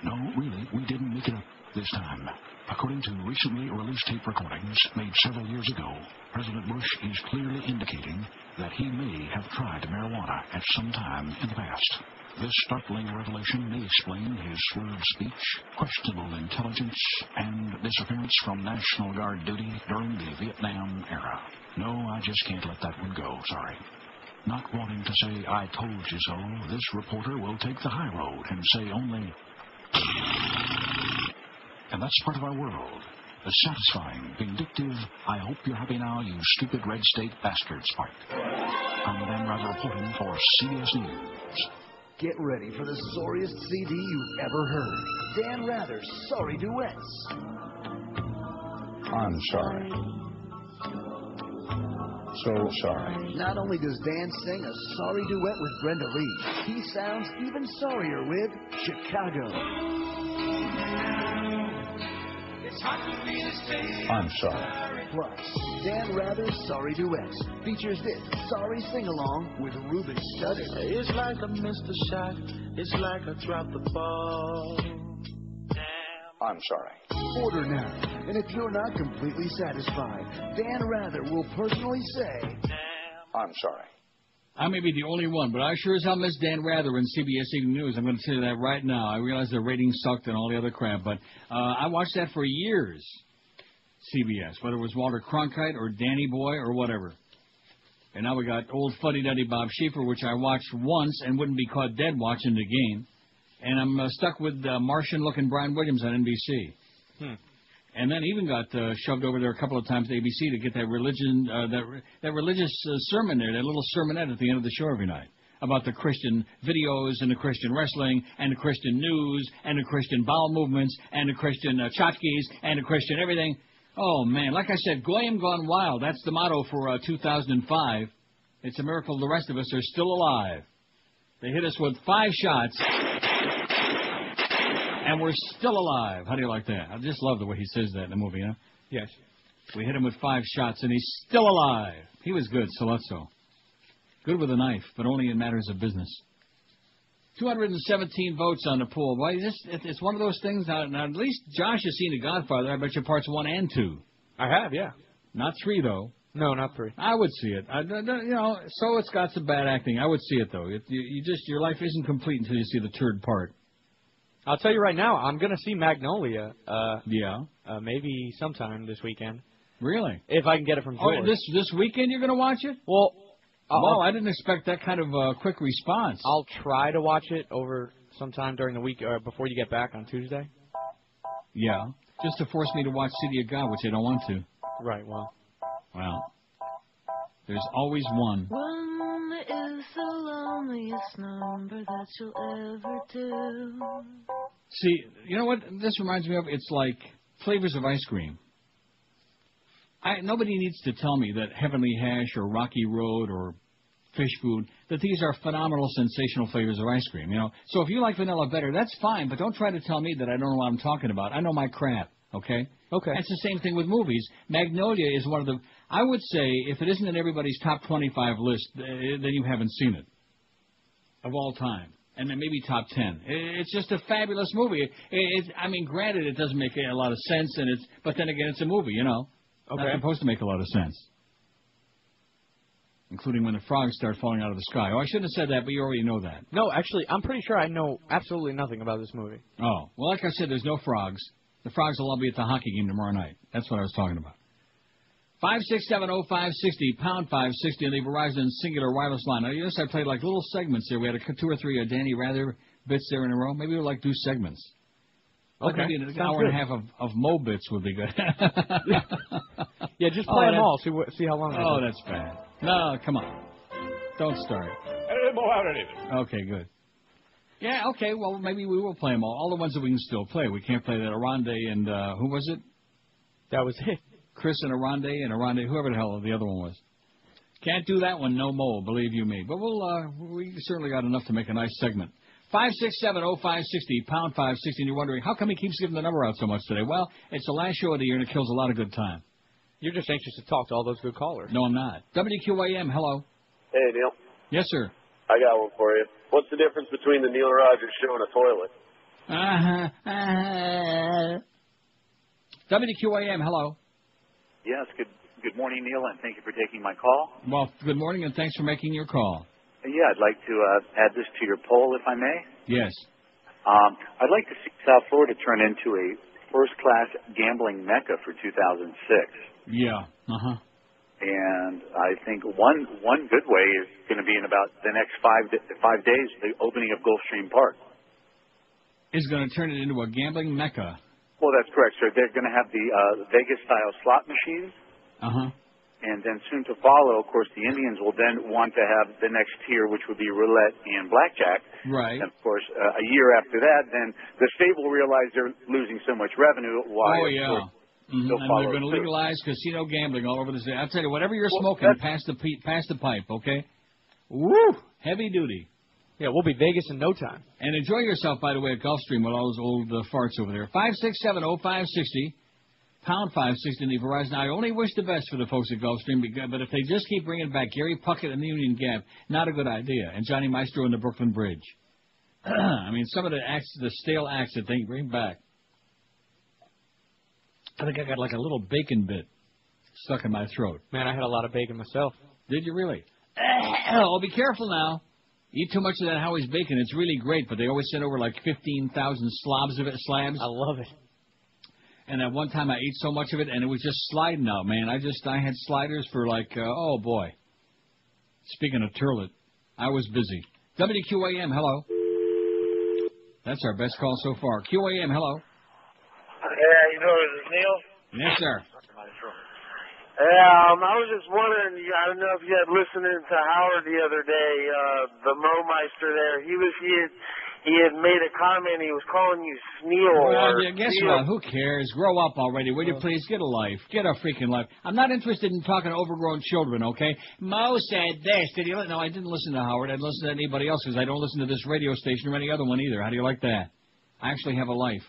No, really, we didn't make it up this time. According to recently released tape recordings made several years ago, President Bush is clearly indicating that he may have tried marijuana at some time in the past. This startling revelation may explain his slurred speech, questionable intelligence, and disappearance from National Guard duty during the Vietnam era. No, I just can't let that one go, sorry. Not wanting to say, I told you so, this reporter will take the high road and say only... And that's part of our world. The satisfying, vindictive, I hope you're happy now, you stupid red state bastards part. I'm Dan Rather reporting for CBS News. Get ready for the sorriest CD you've ever heard. Dan Rather's Sorry Duets. I'm sorry. So sorry. Not only does Dan sing a sorry duet with Brenda Lee, he sounds even sorrier with Chicago. I'm sorry. Plus, Dan Rather's Sorry Duets features this sorry sing-along with Ruben Studdard. It's like I missed a shot. It's like I dropped the ball. I'm sorry. Order now, and if you're not completely satisfied, Dan Rather will personally say, I'm sorry. I may be the only one, but I sure as hell miss Dan Rather in CBS Evening News. I'm going to tell you that right now. I realize the ratings sucked and all the other crap, but I watched that for years, CBS, whether it was Walter Cronkite or Danny Boy or whatever. And now we got old fuddy-duddy Bob Schieffer, which I watched once and wouldn't be caught dead watching the game. And I'm stuck with Martian-looking Brian Williams on NBC. And then even got shoved over there a couple of times to ABC to get that that religious sermon there, that little sermonette at the end of the show every night about the Christian videos and the Christian wrestling and the Christian news and the Christian bowel movements and the Christian tchotchkes and the Christian everything. Oh, man, like I said, Goyim gone wild. That's the motto for 2005. It's a miracle the rest of us are still alive. They hit us with 5 shots. And we're still alive. How do you like that? I just love the way he says that in the movie, huh? Yes. We hit him with 5 shots, and he's still alive. He was good, Soletso. Good with a knife, but only in matters of business. 217 votes on the poll. Well, it's one of those things. Now, at least Josh has seen The Godfather. I bet you parts 1 and 2. I have, yeah. Not 3, though. No, not 3. I would see it. So it's got some bad acting. I would see it, though. Your life isn't complete until you see the third part. I'll tell you right now, I'm going to see Magnolia. Yeah. Maybe sometime this weekend. Really? If I can get it from George. Oh, this weekend you're going to watch it? Well, I didn't expect that kind of quick response. I'll try to watch it over sometime during the week before you get back on Tuesday. Yeah. Just to force me to watch City of God, which I don't want to. Right, well. Well, there's always one. One is the loneliest number that you'll ever do. See, you know what this reminds me of? It's like flavors of ice cream. Nobody needs to tell me that Heavenly Hash or Rocky Road or Fish Food, that these are phenomenal, sensational flavors of ice cream, So if you like vanilla better, that's fine, but don't try to tell me that I don't know what I'm talking about. I know my crap, okay? Okay. It's the same thing with movies. Magnolia is one of the... I would say, if it isn't in everybody's top 25 list, then you haven't seen it. Of all time. And then maybe top 10. It's just a fabulous movie. Granted, it doesn't make a lot of sense, but then again, it's a movie, Okay. Not supposed to make a lot of sense. Including when the frogs start falling out of the sky. Oh, I shouldn't have said that, but you already know that. No, actually, I'm pretty sure I know absolutely nothing about this movie. Oh. Well, like I said, there's no frogs. The frogs will all be at the hockey game tomorrow night. That's what I was talking about. 5670560, pound 560 on the Verizon Singular Wireless line. Now, yes, I played like little segments here. We had 2 or 3 Danny Rather bits there in a row. Maybe we'll do segments. Okay. Maybe an hour and a half of Mo bits would be good. Yeah, just play them all. See how long. Oh, that's bad. No, come on. Don't start. Mo out anything. Okay, good. Yeah, okay, well, maybe we will play them all. All the ones that we can still play. We can't play that Aronde and, who was it? That was it. Chris and Aronde, whoever the hell the other one was. Can't do that one no more, believe you me. But we certainly got enough to make a nice segment. 567-0560, pound 560, and you're wondering, how come he keeps giving the number out so much today? Well, it's the last show of the year, and it kills a lot of good time. You're just anxious to talk to all those good callers. No, I'm not. WQAM, hello. Hey, Neil. Yes, sir. I got one for you. What's the difference between the Neil Rogers show and a toilet? WQAM, hello. Yes, good morning, Neil, and thank you for taking my call. Well, good morning, and thanks for making your call. Yeah, I'd like to add this to your poll, if I may. Yes. I'd like to see South Florida turn into a first-class gambling mecca for 2006. Yeah, uh-huh. And I think one good way is going to be in about the next 5 days, the opening of Gulfstream Park. Is going to turn it into a gambling mecca. Well, that's correct, sir. They're going to have the Vegas-style slot machines. Uh-huh. And then soon to follow, of course, the Indians will then want to have the next tier, which would be roulette and blackjack. Right. And, of course, a year after that, then the state will realize they're losing so much revenue. Why? Oh, yeah. And they're going to legalize casino gambling all over the state. I'll tell you, whatever you're smoking, pass the pipe, okay? Woo! Heavy duty. Yeah, we'll be Vegas in no time. And enjoy yourself, by the way, at Gulfstream with all those old farts over there. 567-0560, pound 560 in the Verizon. I only wish the best for the folks at Gulfstream, but if they just keep bringing back Gary Puckett and the Union Gap, not a good idea. And Johnny Maestro and the Brooklyn Bridge. I mean, some of the stale acts that they bring back. I think I got like a little bacon bit stuck in my throat. Man, I had a lot of bacon myself. Did you really? Oh, be careful now. Eat too much of that Howie's bacon. It's really great, but they always send over like 15,000 slabs of it. I love it. And at one time I ate so much of it, and it was just sliding out, man. I had sliders for like, oh, boy. Speaking of turlet, I was busy. WQAM, hello. That's our best call so far. QAM, hello. Yeah, you know, this is Neil. Yes, sir. Yeah, I was just wondering, I don't know if you had listening to Howard the other day, the Mo-Meister there. He had made a comment. He was calling you Sneal. Well, yeah, guess what? Who cares? Grow up already, will you please? Get a life. Get a freaking life. I'm not interested in talking to overgrown children, okay? Mo said this. Did you? No, I didn't listen to Howard. I didn't listen to anybody else because I don't listen to this radio station or any other one either. How do you like that? I actually have a life.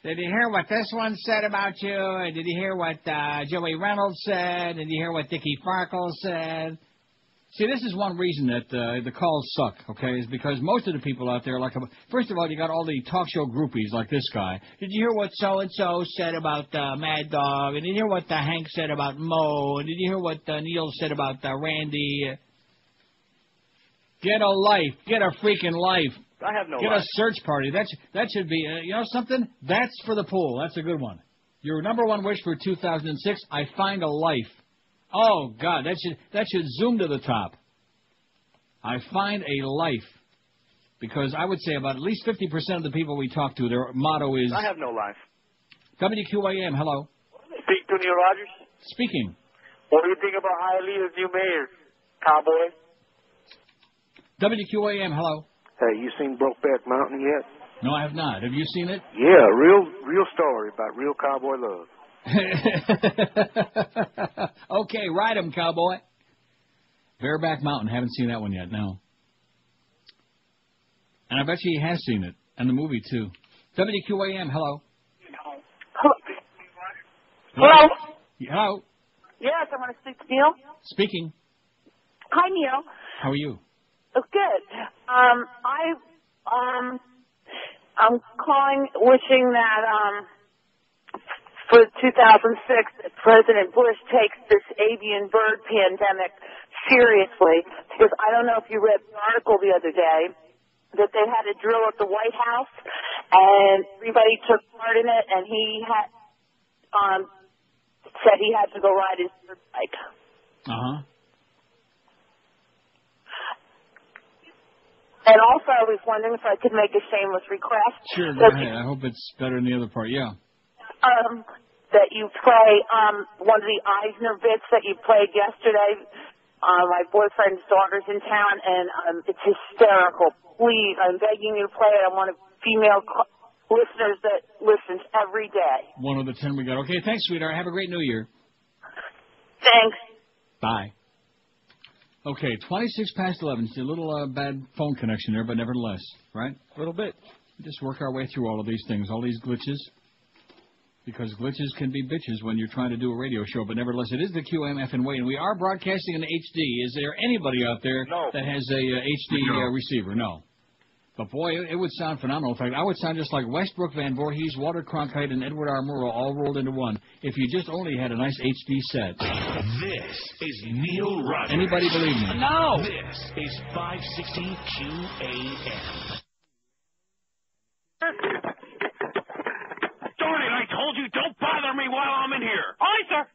Did you hear what this one said about you? Did you hear what Joey Reynolds said? Did you hear what Dickie Farkle said? See, this is one reason that the calls suck, okay, is because most of the people out there, like, first of all, you got all the talk show groupies like this guy. Did you hear what so-and-so said about Mad Dog? And did you hear what Hank said about Mo? And did you hear what Neil said about Randy? Get a life. Get a freaking life. I have no Get life. a search party. That should be, you know something? That's for the pool. That's a good one. Your number one wish for 2006, I find a life. Oh, God, that should zoom to the top. I find a life. Because I would say about at least 50% of the people we talk to, their motto is... I have no life. WQAM, hello. Speak to Neil Rogers. Speaking. What do you think about Hialeah's new mayor, Cowboy? WQAM, hello. Hey, you seen Brokeback Mountain yet? No, I have not. Have you seen it? Yeah, real story about real cowboy love. Okay, ride 'em, cowboy. Bareback Mountain. Haven't seen that one yet, no. And I bet you he has seen it. And the movie, too. WQAM, hello. Hello? Hello. Yes, I want to speak to Neil. Speaking. Hi, Neil. How are you? Oh, good. I'm calling, wishing that for 2006, President Bush takes this avian bird pandemic seriously. Because I don't know if you read the article the other day that they had a drill at the White House, and everybody took part in it, and he had said he had to go ride his bird bike. Uh-huh. And also, I was wondering if I could make a shameless request. Sure, go ahead. I hope it's better than the other part. Yeah. That you play one of the Eisner bits that you played yesterday. My boyfriend's daughter's in town, and it's hysterical. Please, I'm begging you to play it. I want female listeners that listens every day. One of the 10 we got. Okay, thanks, sweetheart. Have a great New Year. Thanks. Bye. Okay, 26 past 11. It's a little bad phone connection there, but nevertheless, right? A little bit. We just work our way through all of these things, all these glitches. Because glitches can be bitches when you're trying to do a radio show, but nevertheless, it is the QMF and Wade, and we are broadcasting in HD. Is there anybody out there that has a HD receiver? No. But boy, it would sound phenomenal. In fact, I would sound just like Westbrook, Van Voorhees, Walter Cronkite, and Edward R. Murrow all rolled into one if you just only had a nice HD set. This is Neil Rogers. Anybody believe me? No. This is 560 QAM. Darn it, I told you, don't bother me while I'm in here. Hi, sir.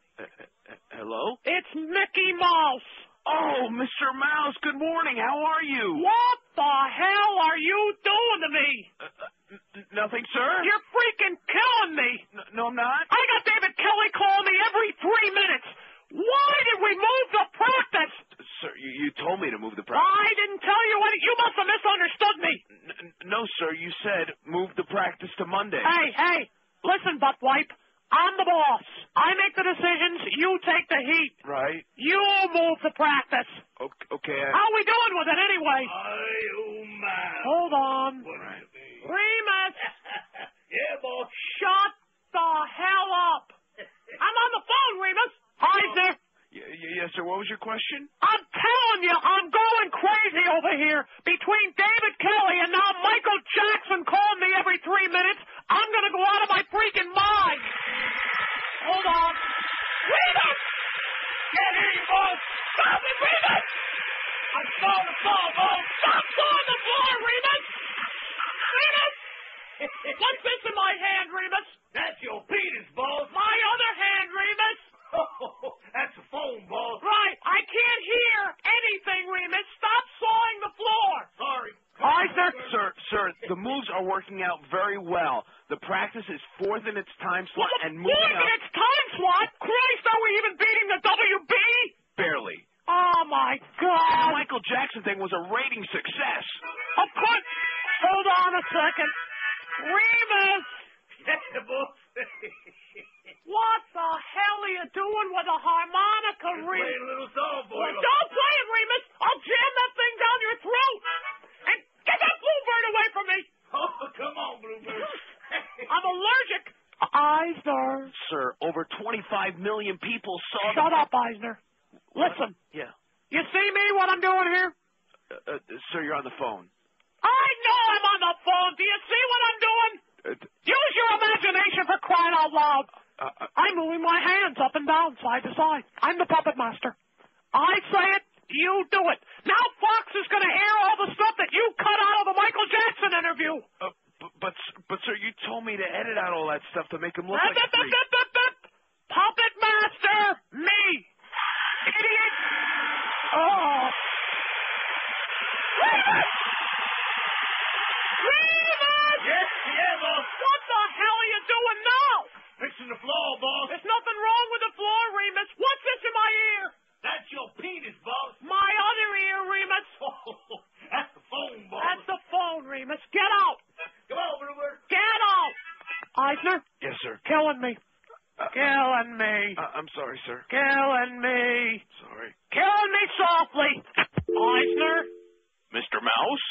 Hello? It's Mickey Mouse. Oh, Mr. Mouse, good morning. How are you? What the hell are you doing to me? Nothing, sir. You're freaking killing me. No, I'm not. I got David Kelly calling me every 3 minutes. Why did we move the practice? Sir, you told me to move the practice. I didn't tell you any. You must have misunderstood me. No, sir, you said move the practice to Monday. Hey, listen, butt wipe. I'm the boss. I make the decisions. You take the heat. Right. You move the practice. Okay. How we doing with it anyway? Hold on. Right. Remus. Yeah, boss. Shut the hell up. I'm on the phone, Remus. Hi, sir. Yes, sir. What was your question? I'm telling you, I'm going crazy over here. Between David Kelly and now Michael Jackson calling me every 3 minutes, I'm going to go out of my freaking mind. Hold on. Remus! Get in, boss! Stop it, Remus! I'm on the floor, boss! Stop on the floor, Remus! Remus! What's this in my hand, Remus? That's your penis, boss. My other hand, Remus! Oh, that's the phone, boss. Right. I can't hear anything, Remus. Stop sawing the floor. Sorry. Hi, sir. Sir, the moves are working out very well. The practice is fourth in its time slot and moving Fourth in its time slot? Christ, are we even beating the WB? Barely. Oh, my God. The Michael Jackson thing was a rating success. Of course. Hold on a second. Remus. Yeah, boss. What the hell are you doing with a harmonica, Remus? Play a little song, boy. Well, don't play it, Remus. I'll jam that thing down your throat. And get that bluebird away from me. Oh, come on, bluebird. I'm allergic. Eisner. Sir, over 25 million people saw Shut up, Eisner. Listen. Yeah. You see me, what I'm doing here? Sir, you're on the phone. I know I'm on the phone. Do you see what I'm doing? Use your imagination for crying out loud. I'm moving my hands up and down, side to side. I'm the puppet master. I say it, you do it. Now Fox is going to air all the stuff that you cut out of the Michael Jackson interview. But sir, you told me to edit out all that stuff to make him look like a freak. Puppet master, me. Idiot. Oh. Remus! Yeah, boss. What the hell are you doing now? Fixing the floor, boss. There's nothing wrong with the floor, Remus. What's this in my ear? That's your penis, boss. My other ear, Remus. Oh, that's the phone, boss. That's the phone, Remus. Get out. Come on, Bluebird. Get out. Eisner? Yes, sir. Killing me. Killing me. I'm sorry, sir. Killing me. Sorry. Killing me softly. Eisner? Mr. Mouse?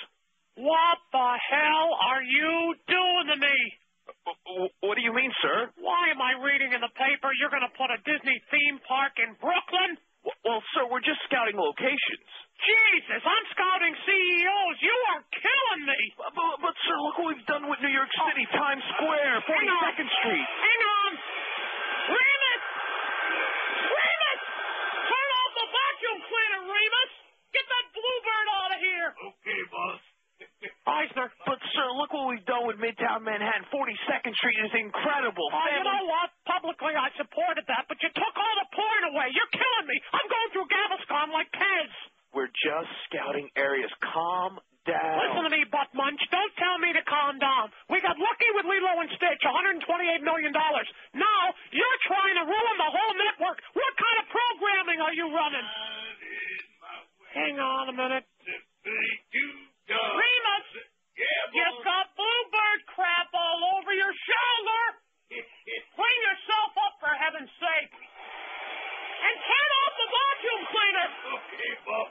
What the hell are you doing to me? What do you mean, sir? Why am I reading in the paper you're going to put a Disney theme park in Brooklyn? Well, sir, we're just scouting locations. Jesus, I'm scouting CEOs. You are killing me. But sir, look what we've done with New York City, Times Square, 42nd Street. Hang on. Remus! Remus! Turn off the vacuum cleaner, Remus! Get that bluebird out of here! Okay, boss. Eisner. But, sir, look what we've done with Midtown Manhattan. 42nd Street is incredible. You know what? Publicly, I supported that, but you took all the porn away. You're killing me. I'm going through Gaviscon like Pez. We're just scouting areas. Calm down. Listen to me, butt munch. Don't tell me to calm down. We got lucky with Lilo and Stitch, $128 million. Now, you're trying to ruin the whole network. What kind of programming are you running? Hang on a minute. Remus! Yeah, you've got bluebird crap all over your shoulder! Clean yourself up, for heaven's sake! And turn off the vacuum cleaner! Okay, boss.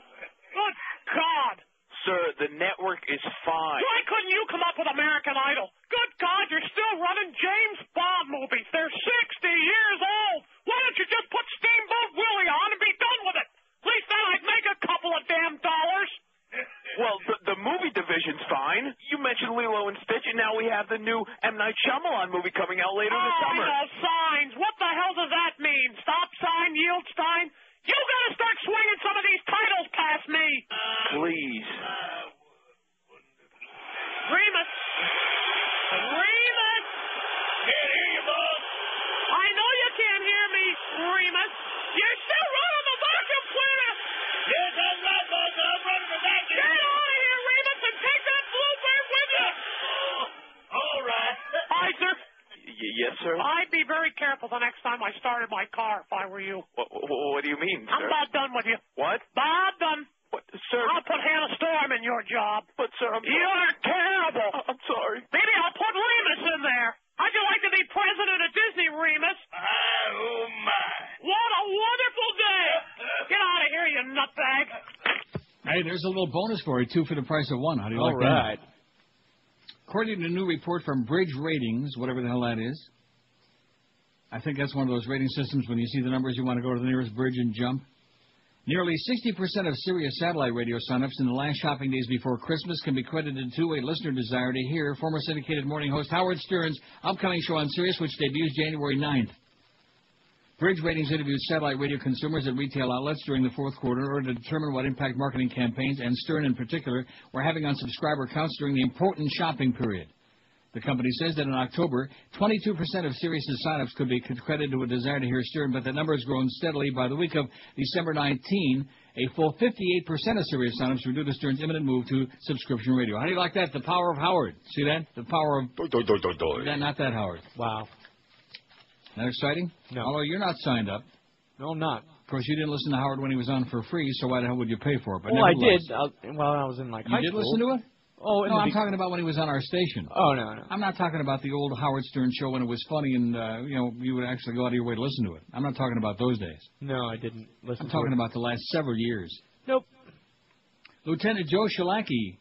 work is fine. Why couldn't you come up with American Idol? Good God, you're still running James Bond movies. They're 60 years old. Why don't you just put Steamboat Willie on and be done with it? At least then I'd make a couple of damn dollars. Well, the movie division's fine. You mentioned Lilo and Stitch, and now we have the new M. Night Shyamalan movie coming out later this summer. I know, signs. What the hell does that mean? Stop sign, yield sign? You gotta start swinging some of these titles past me. Please. Remus. Remus. Can't hear you, boss. I know you can't hear me, Remus. You're still running the vacuum cleaner. Yes, I'm right, boss. I'm running the vacuum. Get out of here, Remus, and take that bluebird with you. All right. Hi, sir. Yes, sir? I'd be very careful the next time I started my car if I were you. What do you mean, sir? I'm about done with you. What? About done. What, sir? I'll put Hannah Storm in your job. But, sir, You're terrible. I'm sorry. Maybe I'll put Remus in there. How'd you like to be president of Disney, Remus? Oh, my. What a wonderful day. Get out of here, you nutbag. Hey, there's a little bonus for you, 2 for the price of 1. How do you like that? All right. According to a new report from Bridge Ratings, whatever the hell that is, I think that's one of those rating systems when you see the numbers you want to go to the nearest bridge and jump. Nearly 60% of Sirius satellite radio sign-ups in the last shopping days before Christmas can be credited to a listener desire to hear former syndicated morning host Howard Stern's upcoming show on Sirius, which debuts January 9th. Bridge Ratings interviewed satellite radio consumers at retail outlets during the fourth quarter in order to determine what impact marketing campaigns, and Stern in particular, were having on subscriber counts during the important shopping period. The company says that in October, 22% of Sirius's sign-ups could be credited to a desire to hear Stern, but the number has grown steadily. By the week of December 19, a full 58% of Sirius sign-ups were due to Stern's imminent move to subscription radio. How do you like that? The power of Howard. See that? The power of... Not that Howard. Wow. That exciting? No. Although you're not signed up. No, I'm not. Of course, you didn't listen to Howard when he was on for free, so why the hell would you pay for it? But well, I did. Well, I was in high school. You did listen to it? Oh, no, I'm talking about when he was on our station. Oh, no. I'm not talking about the old Howard Stern show when it was funny and, you would actually go out of your way to listen to it. I'm not talking about those days. No, I didn't listen to it. I'm talking about the last several years. Nope. Lieutenant Joe Scalacci.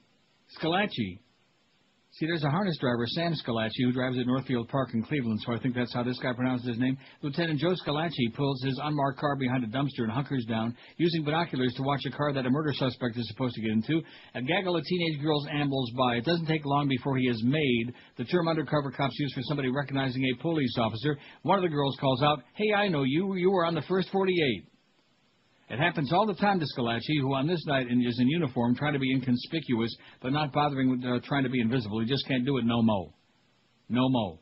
See, there's a harness driver, Sam Scalacci, who drives at Northfield Park in Cleveland, so I think that's how this guy pronounces his name. Lieutenant Joe Scalacci pulls his unmarked car behind a dumpster and hunkers down, using binoculars to watch a car that a murder suspect is supposed to get into. A gaggle of teenage girls ambles by. It doesn't take long before he is made. The term undercover cops use for somebody recognizing a police officer. One of the girls calls out, "Hey, I know you. You were on the first 48. It happens all the time to Scalacci, who on this night is in uniform, trying to be inconspicuous, but not bothering with trying to be invisible. He just can't do it no mo. No mo.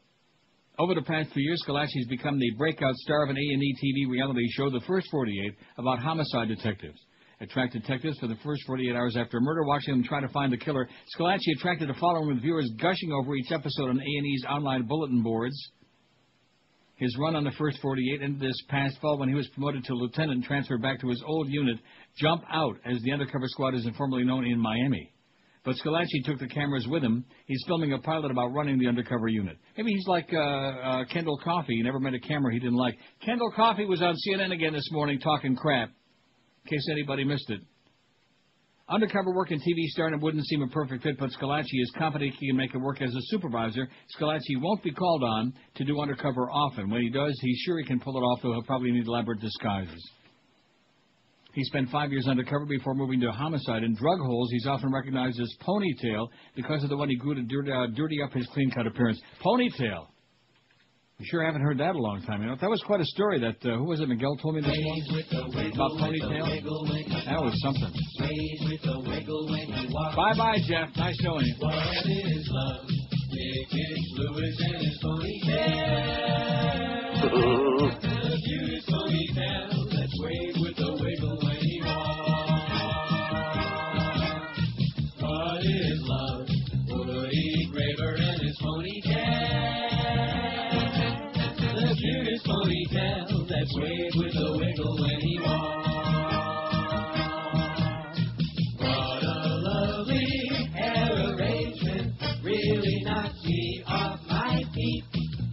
Over the past 3 years, Scalacci's become the breakout star of an A&E TV reality show, The First 48, about homicide detectives. Attract detectives for the first 48 hours after a murder, watching them try to find the killer. Scalacci attracted a following with viewers gushing over each episode on A&E's online bulletin boards. His run on the first 48 ended this past fall when he was promoted to lieutenant and transferred back to his old unit, Jump Out, as the undercover squad is informally known in Miami. But Scalacci took the cameras with him. He's filming a pilot about running the undercover unit. Maybe he's like Kendall Coffey. He never met a camera he didn't like. Kendall Coffey was on CNN again this morning talking crap, in case anybody missed it. Undercover work in TV star, and it wouldn't seem a perfect fit, but Scalacci is confident he can make it work as a supervisor. Scalacci won't be called on to do undercover often. When he does, he's sure he can pull it off, though he'll probably need elaborate disguises. He spent 5 years undercover before moving to homicide. In drug holes, he's often recognized as Ponytail because of the one he grew to dirty up his clean-cut appearance. Ponytail. You sure haven't heard that in a long time. You know, that was quite a story that, who was it, Miguel told me this morning? About Ponytail? That was something. Bye-bye, Jeff. Nice knowing you. What is love? Big Louis and his ponytail. The cutest ponytail that's waved with a wiggle when he walks. What is love? Woody Graver and his ponytail. The cutest ponytail that's waved with a wiggle when he walks. What a lovely hair arrangement, really knocks me off my feet.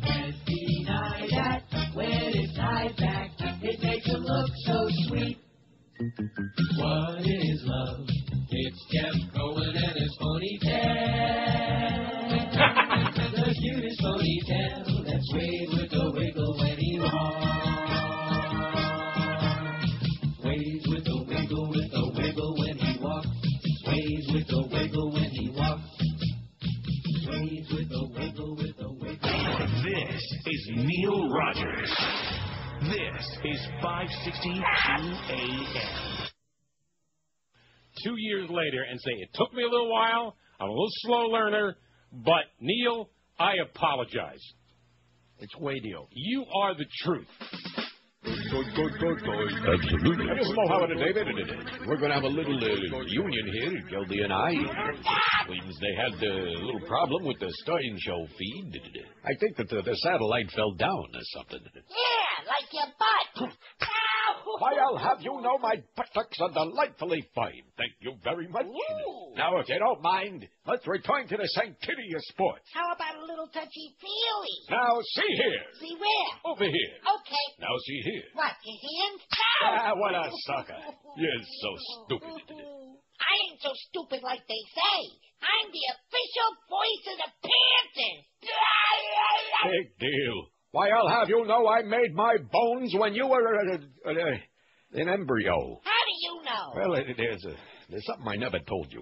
Can't deny that when it's tied back, it makes him look so sweet. What is love? It's Jeff Cohen and his ponytail. waves with a wiggle, with a wiggle. This is Neil Rogers. This is 560 QAM. 2 years later and say, it took me a little while, I'm a little slow learner, but, Neil, I apologize. It's radio. You are the truth. Absolutely. I just know how it is, David. We're going to have a little reunion here, Geldy and I. Seems they had a little problem with the Stein Show feed. I think that the satellite fell down or something. Yeah, like your butt. Why, I'll have you know my buttocks are delightfully fine. Thank you very much. Ooh. Now, if you don't mind, let's return to the sanctity of sports. How about a little touchy-feely? Now, see here. See where? Over here. Okay. Now, see here. What, your hands? Ah, what a sucker. You're so stupid. I ain't so stupid like they say. I'm the official voice of the Panthers. Big deal. Why, I'll have you know I made my bones when you were an embryo. How do you know? Well, there's something I never told you.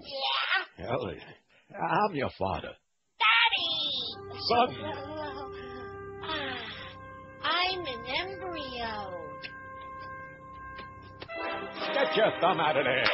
Yeah? Well, I'm your father. Daddy! Son! I'm an embryo. Get your thumb out of there.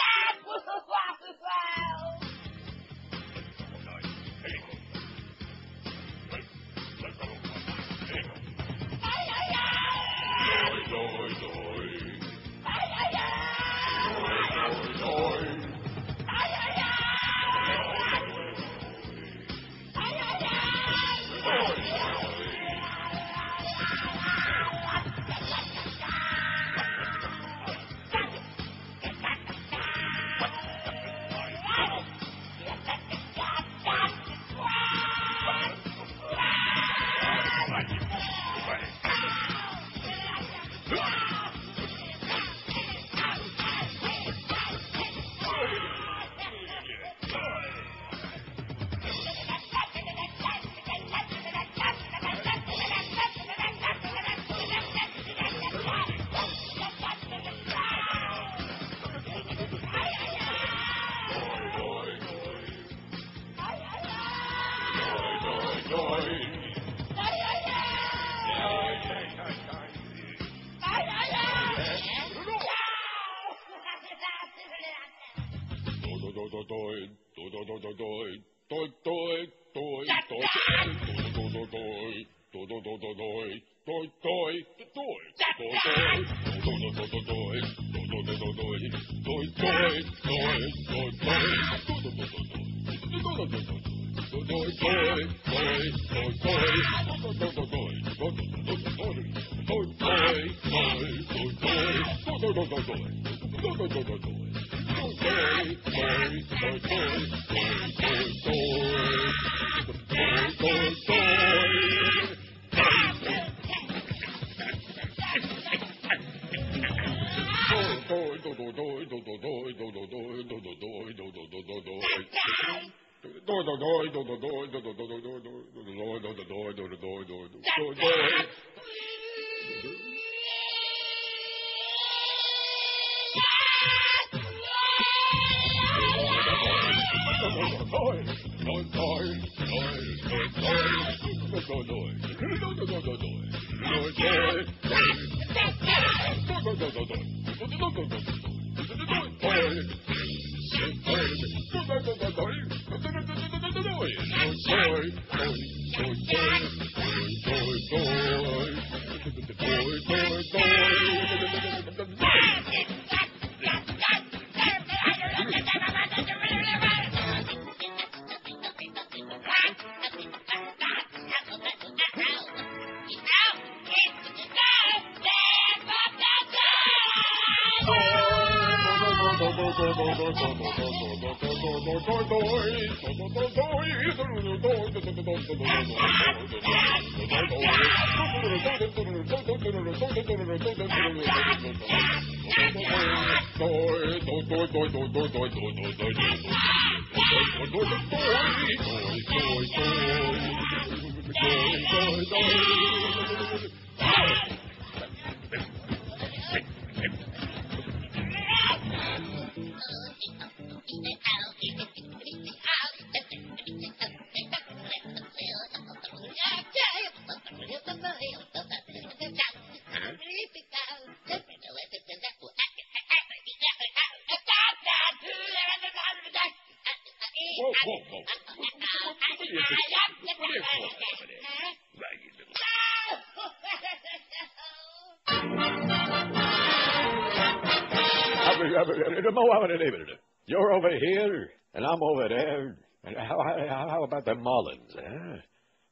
You're over here, and I'm over there. And how about them Mullins, huh?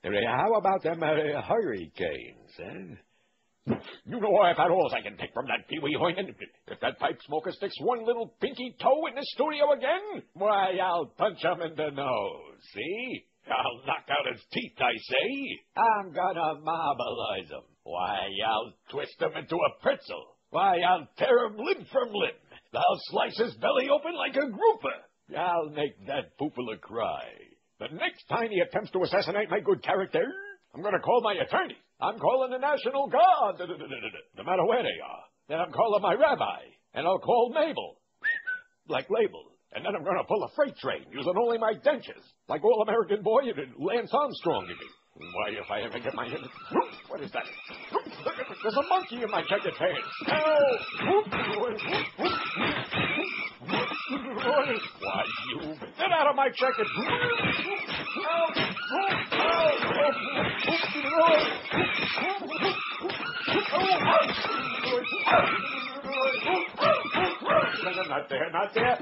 How about them hurricanes, huh? You know I've had all I can take from that Pee-wee Hoynan. If that pipe smoker sticks one little pinky toe in the studio again, why, I'll punch him in the nose, see? I'll knock out his teeth, I say. I'm gonna mobilize him. Why, I'll twist him into a pretzel. Why, I'll tear him limb from limb. I'll slice his belly open like a grouper. I'll make that poofala cry. The next time he attempts to assassinate my good character, I'm going to call my attorney. I'm calling the National Guard, no matter where they are. Then I'm calling my rabbi, and I'll call Mabel, like label. And then I'm going to pull a freight train using only my dentures, like All-American Boy and Lance Armstrong in me. Why, if I ever get my hand... What is that? There's a monkey in my checkered pants. Why, you... Get out of my checkered... Not there, not there.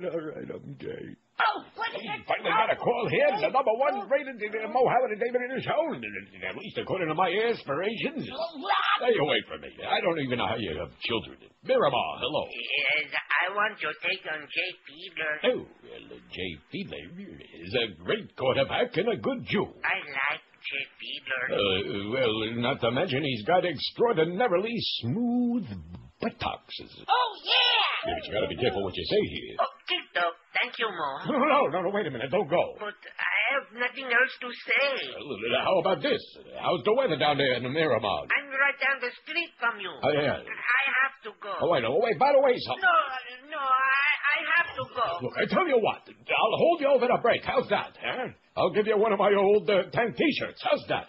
All right, I'm gay. Oh, what is it? Finally got a call here. The number one rated Mo Howard and David in his show. At least according to my aspirations. Stay away from me. I don't even know how you have children. Miramar, hello. Yes, I want your take on Jay Fiedler. Oh, well, Jay Fiedler is a great quarterback and a good Jew. I like Jay Fiedler. Well, not to mention he's got extraordinarily smooth buttocks. Oh, yeah! Yeah, but you gotta be careful what you say here. Oh, Tito, thank you, Mo. No, wait a minute, don't go. But I have nothing else to say. How about this? How's the weather down there in the Miramar? I'm right down the street from you. Oh, yeah. I have to go. Oh, I know. Wait, by the way, something. No, I have to go. Look, I tell you what. I'll hold you over the break. How's that, huh? I'll give you one of my old tank T-shirts. How's that?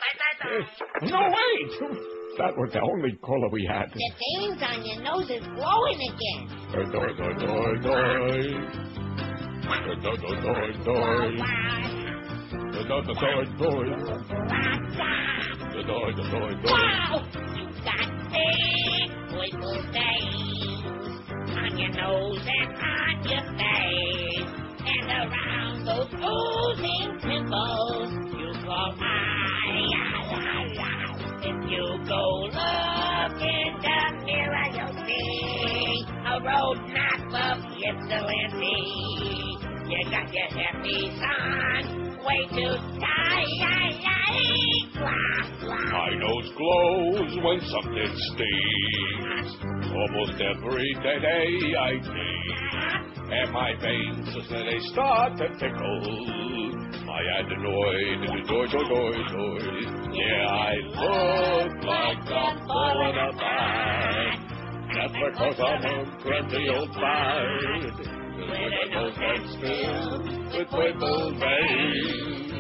No, wait! That was the only caller we had. The veins on your nose is glowing again. Wow! You got big wiggle veins on your nose and on your face, and around those oozing pimples you call If you go look in the mirror, you'll see a roadmap of Ypsilanti. You got your hippies on, way to die. My nose glows when something stings. Almost every day I think. And my veins, they start to tickle. My adenoid, yeah, I look like I'm falling apart. That's because I'm a crunchy old fart. With a nose that's filled with wiggle veins.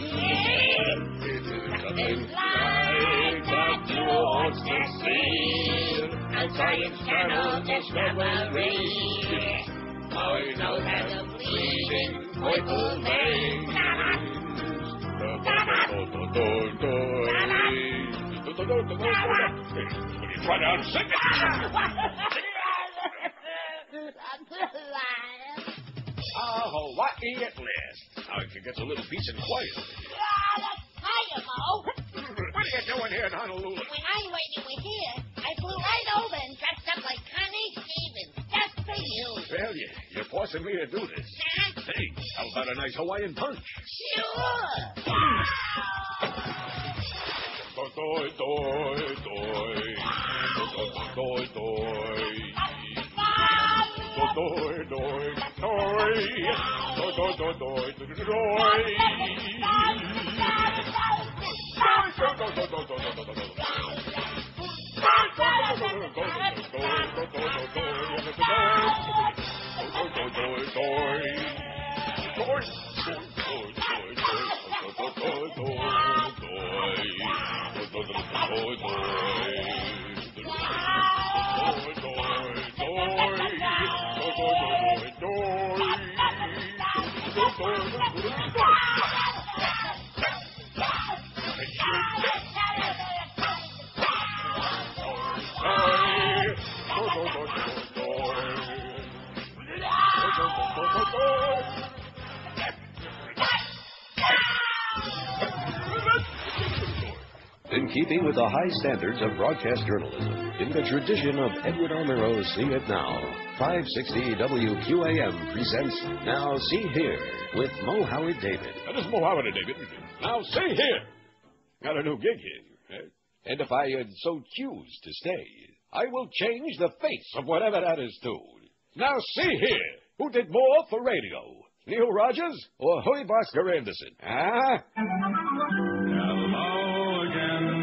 It is something like that you want to see. A Science Channel discovery. My nose has a bleeding wiggle vein. Try to unsing it. Hawaii at last. Now it gets a little peace and quiet. Hiya, Mo. What are you doing here in Honolulu? When I heard you were here, I flew right over and dressed up like Connie Stevens, just for you. Well, you're forcing me to do this. Hey, how about a nice Hawaiian punch? Sure. Doi, doi, doi. Doi, doi. Doi, doi, doi. Doi, doi, doi, doi. keeping with the high standards of broadcast journalism. In the tradition of Edward R. Murrow's See It Now, 560 WQAM presents Now See Here with Mo Howard David. That is Mo Howard David. Now see here. Got a new gig here. And if I so choose to stay, I will change the face of whatever that is to. Now see here. Who did more for radio? Neil Rogers or Hoy Oscar Anderson? Huh? Hello again.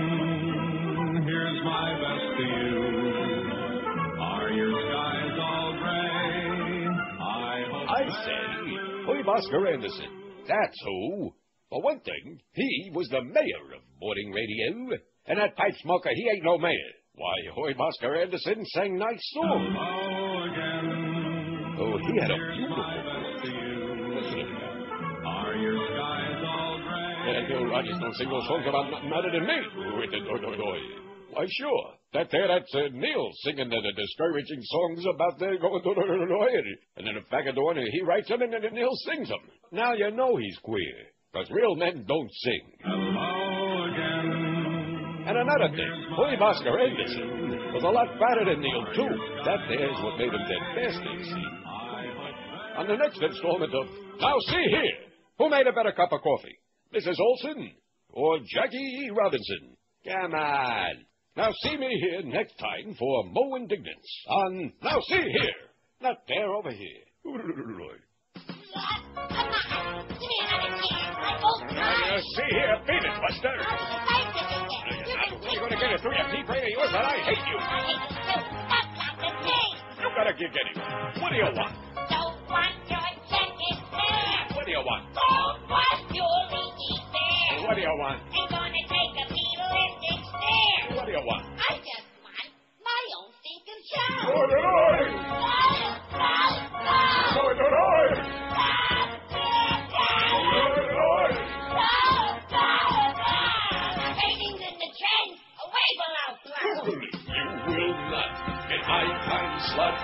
Here's my best to you. Are your skies all gray? I say Hoy Oscar Anderson. That's who. For one thing, he was the mayor of morning radio. And that pipe smoker, he ain't no mayor. Why, Hoy Oscar Anderson sang nice songs. Hello again. Oh, he had a beautiful Are your skies all gray? Neil Rogers don't sing those songs about nothing other than me. Why, sure. That's Neil singing the discouraging songs about the going. And then a fagador, he writes them and then Neil sings them. Now you know he's queer, because real men don't sing. Hello again. And another thing, Hoy Oscar Anderson was a lot fatter than Neil, too. That there's what made him dead faster, you see. On the next installment of Now See Here, who made a better cup of coffee? Mrs. Olson or Jackie E. Robinson? Come on. Now see me here next time for Mo Indignance on Now See Here. Not there, over here. See here, beat it, Buster. You're going to get it through your pea brain of yours, but I hate you. You got a gig anyway. What do you want? Don't want your jacket there. What do you want? Don't want your leaky there. What do you want? Ain't gonna take a pedalistic stare. What do you want? I just want my own stinking show. Ratings in the trend, way below plus. You will not get my time slot.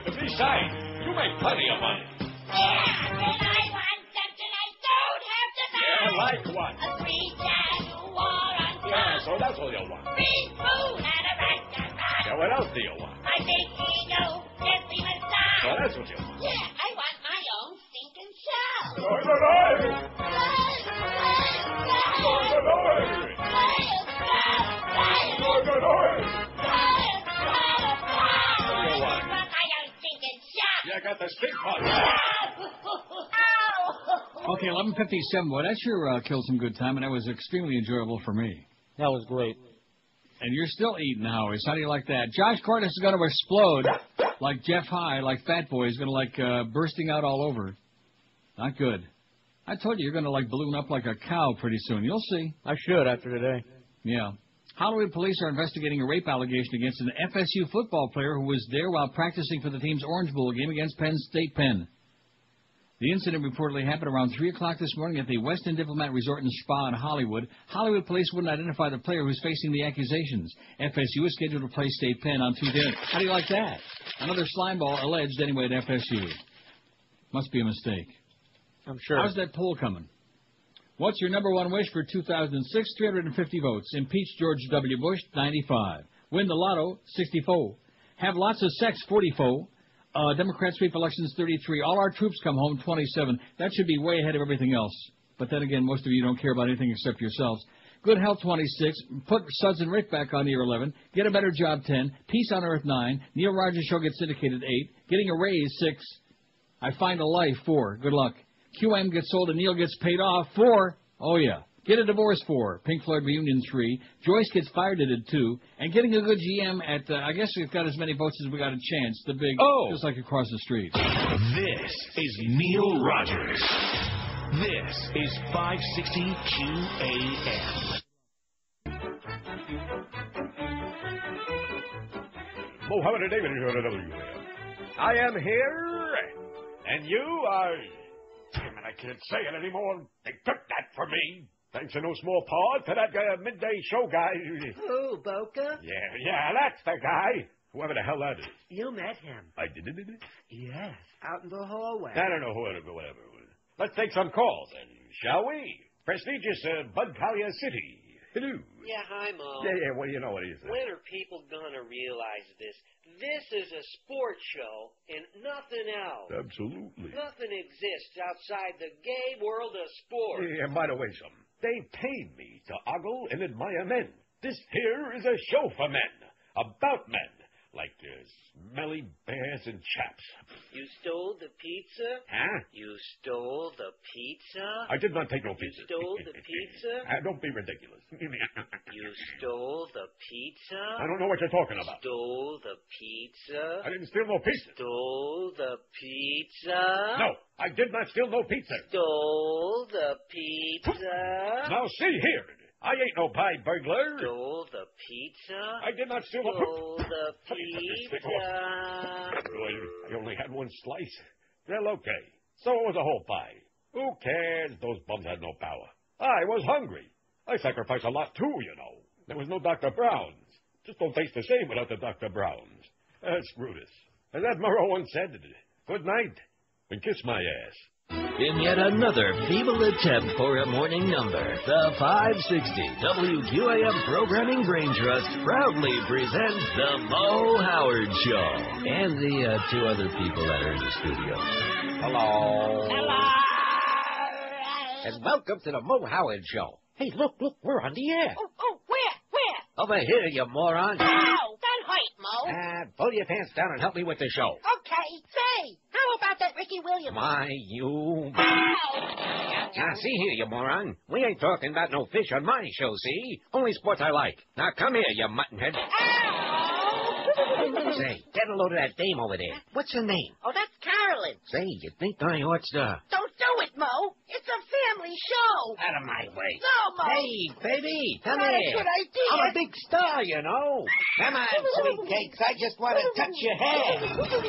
Besides, you make plenty of money. Yeah, and I want something I don't have to buy. Yeah, like what? A free tattoo war on top. Yeah, so that's all you want. Free food at a restaurant. Yeah, what else do you want? My big ego, gently massage. So that's what you want. Yeah, I want my own stinking show. I got the stink bug. Okay, 11:57, boy. That sure killed some good time, and that was extremely enjoyable for me. That was great. And you're still eating, Howie. How do you like that? Josh Cordes is going to explode like Jeff High, like Fat Boy. He's going to bursting out all over. Not good. I told you, you're going to balloon up like a cow pretty soon. You'll see. I should after today. Yeah. Hollywood police are investigating a rape allegation against an FSU football player who was there while practicing for the team's Orange Bowl game against Penn State Penn. The incident reportedly happened around 3 o'clock this morning at the Westin Diplomat Resort and Spa in Hollywood. Hollywood police wouldn't identify the player who's facing the accusations. FSU is scheduled to play State Penn on Tuesday. How do you like that? Another slime ball alleged anyway at FSU. Must be a mistake. I'm sure. How's that poll coming? What's your number one wish for 2006? 350 votes. Impeach George W. Bush, 95. Win the lotto, 64. Have lots of sex, 44. Democrats sweep elections, 33. All our troops come home, 27. That should be way ahead of everything else. But then again, most of you don't care about anything except yourselves. Good health, 26. Put Suds and Rick back on the air, 11. Get a better job, 10. Peace on Earth, 9. Neil Rogers Show gets syndicated, 8. Getting a raise, 6. I find a life, 4. Good luck. QM gets sold and Neil gets paid off, 4. Oh, yeah. Get a divorce, 4. Pink Floyd reunion, 3. Joyce gets fired, it did 2. And getting a good GM at, I guess we've got as many votes as we got a chance. The big, just like across the street. This is Neil Rogers. This is 560 QAM. Mo Howard David here at WQAM. I am here, and you are... Damn it, I can't say it anymore. They took that from me. Thanks in no small part to that midday show guy. Who, Boca? Yeah, that's the guy. Whoever the hell that is. You met him. I did? Yes, out in the hallway. I don't know whatever. Let's take some calls then, shall we? Prestigious Bud Collier City. Hello. Yeah, hi, Mo. Yeah, what do you know? What do you say? When are people gonna realize this? This is a sports show and nothing else. Absolutely. Nothing exists outside the gay world of sports. Yeah, and by the way, they paid me to ogle and admire men. This here is a show for men, about men, like smelly bears and chaps. You stole the pizza? Huh? You stole the pizza? I did not take no pizza. You stole the pizza? Don't be ridiculous. You stole the pizza? I don't know what you're talking about. Stole the pizza? I didn't steal no pizza. Stole the pizza? No, I did not steal no pizza. Stole the pizza? Now, see here. I ain't no pie burglar. Stole the pizza? I did not steal Stole the pizza? I only had one slice. Well, okay. So it was a whole pie. Who cares? Those bums had no power. I was hungry. I sacrificed a lot, too, you know. There was no Dr. Brown's. Just don't taste the same without the Dr. Brown's. Screw this. As that Murrow once said, good night and kiss my ass. In yet another feeble attempt for a morning number, the 560 WQAM Programming Brain Trust proudly presents the Mo Howard Show. And the two other people that are in the studio. Hello. Hello. And welcome to the Mo Howard Show. Hey, look, we're on the air. Oh, where? Over here, you moron. Ow, that hurt, Mo. Pull your pants down and help me with the show. Okay, say, how about that Ricky Williams? You. Ow. Now, see here, you moron. We ain't talking about no fish on my show, see? Only sports I like. Now, come here, you muttonhead. Say, get a load of that dame over there. What's her name? Oh, that's Carolyn. Say, you think I ought to... Don't do it, Mo. It's a family show. Out of my way. No, Mo. Hey, baby, come Not here. a good idea. I'm a big star, you know. Come on, sweet cakes. I just want to touch your hair.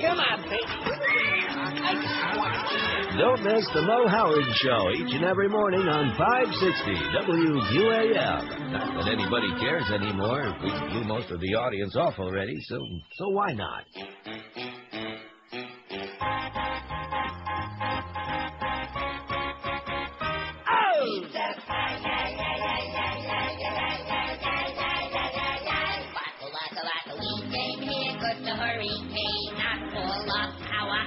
Come on, baby. Don't miss the Mo Howard Show each and every morning on 560 WQAM. Not that anybody cares anymore. We blew most of the audience off already, so why not? Hurricane, not full of power,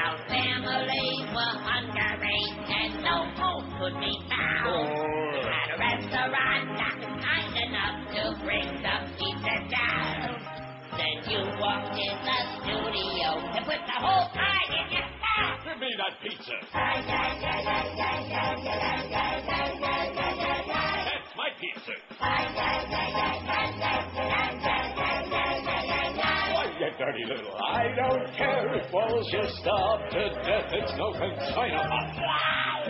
Our families were under rain and no home could be found. We had a restaurant that was kind enough to bring some pizza down. Then you walked in the studio to put the whole pie in your mouth. Give me that pizza. That's my pizza. You dirty little. I don't care if walls you starve to death. It's no concern of mine.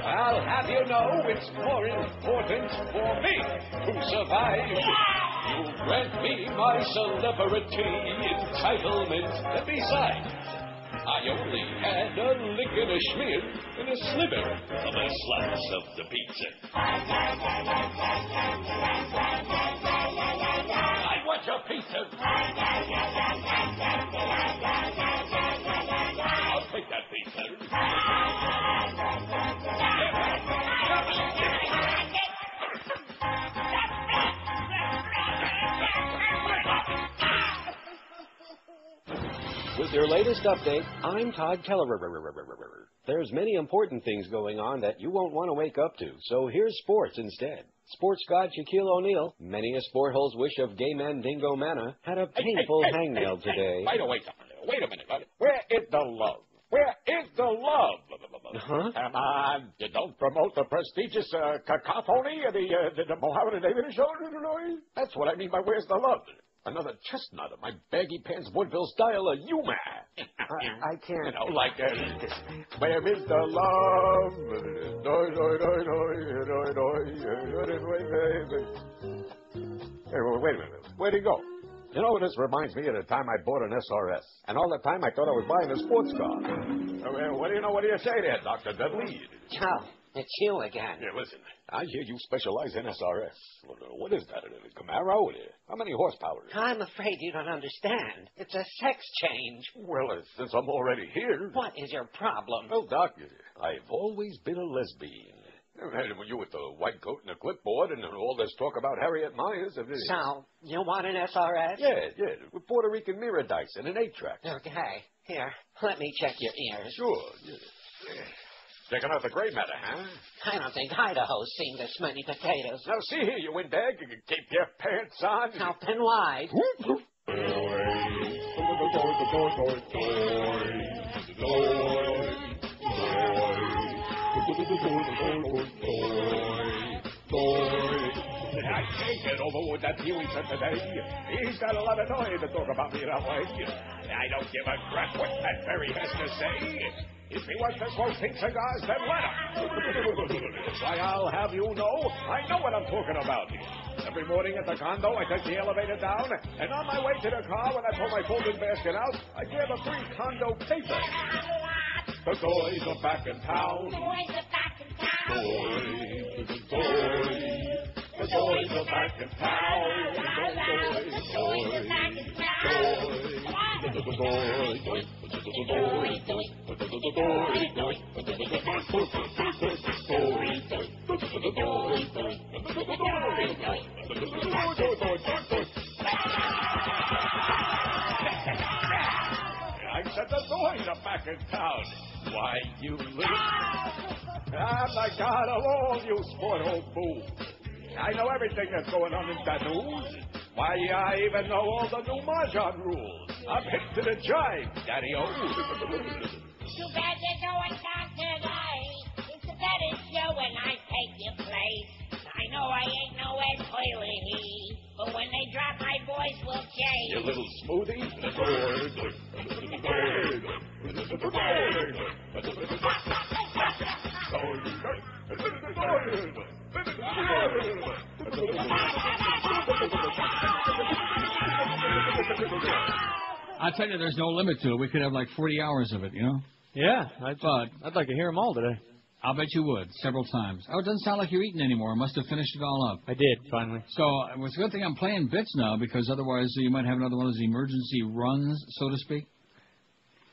I'll have you know it's more important for me to survive. You grant me my celebrity entitlement. And besides, I only had a lick and a schmear and a sliver of a slice of the pizza. I want your pizza. I'll take that pizza. With your latest update, I'm Todd Keller. There's many important things going on that you won't want to wake up to, so here's sports instead. Sports god Shaquille O'Neal, many a sport hole's wish of gay man Dingo Manna, had a painful hangnail today. Wait a minute. Where is the love? Where is the love? Huh? Come on, you don't promote the prestigious cacophony of the Mohammed and David show? That's what I mean by where's the love. Another chestnut of my baggy pants vaudeville style of humor. I can't. You know, like, where is the love? Hey, wait a minute. Where'd he go? You know, this reminds me of the time I bought an SRS. And all the time I thought I was buying a sports car. What do you say there, Dr. Dudley? Oh, it's you again. Yeah, listen. I hear you specialize in SRS. What is that? A Camaro? How many horsepower? I'm afraid you don't understand. It's a sex change. Well, since I'm already here... What is your problem? Well, Doc, I've always been a lesbian. And you with the white coat and the clipboard and all this talk about Harriet Myers. Sal, you want an SRS? Yeah, with Puerto Rican mirror dice and an 8-track. Okay, here, let me check your ears. Sure, yeah. Checking out the gray matter, huh? I don't think Idaho's seen this many potatoes. Now, see here, you windbag. You can keep your pants on. Open wide. I can't get over what that Huey said today. He's got a lot of noise to talk about me that way. I don't give a crap what that Berry has to say. If he wants to smoke pink cigars, then let him. Why, I'll have you know, I know what I'm talking about. Every morning at the condo, I take the elevator down, and on my way to the car, when I pull my folding basket out, I grab a free condo paper. The boys are back in town. The boys are back in town. The boys are back in town. The boys are back in I said the boys are back in town. Why, you little... I'm the god of all you sport old fools. I know everything that's going on in that news. Why, I even know all the new Mahjong rules. I'm hip to the jive, Daddy-O. Too bad you're going down today. It's a better show when I take your place. I know I ain't no Ed Toilet, but when they drop, my voice will change. You little smoothie. I tell you, there's no limit to it. We could have like 40 hours of it, you know? Yeah, I'd like to hear them all today. I'll bet you would, several times. Oh, it doesn't sound like you're eating anymore. I must have finished it all up. I did, finally. So it's a good thing I'm playing bits now, because otherwise you might have another one of those emergency runs, so to speak.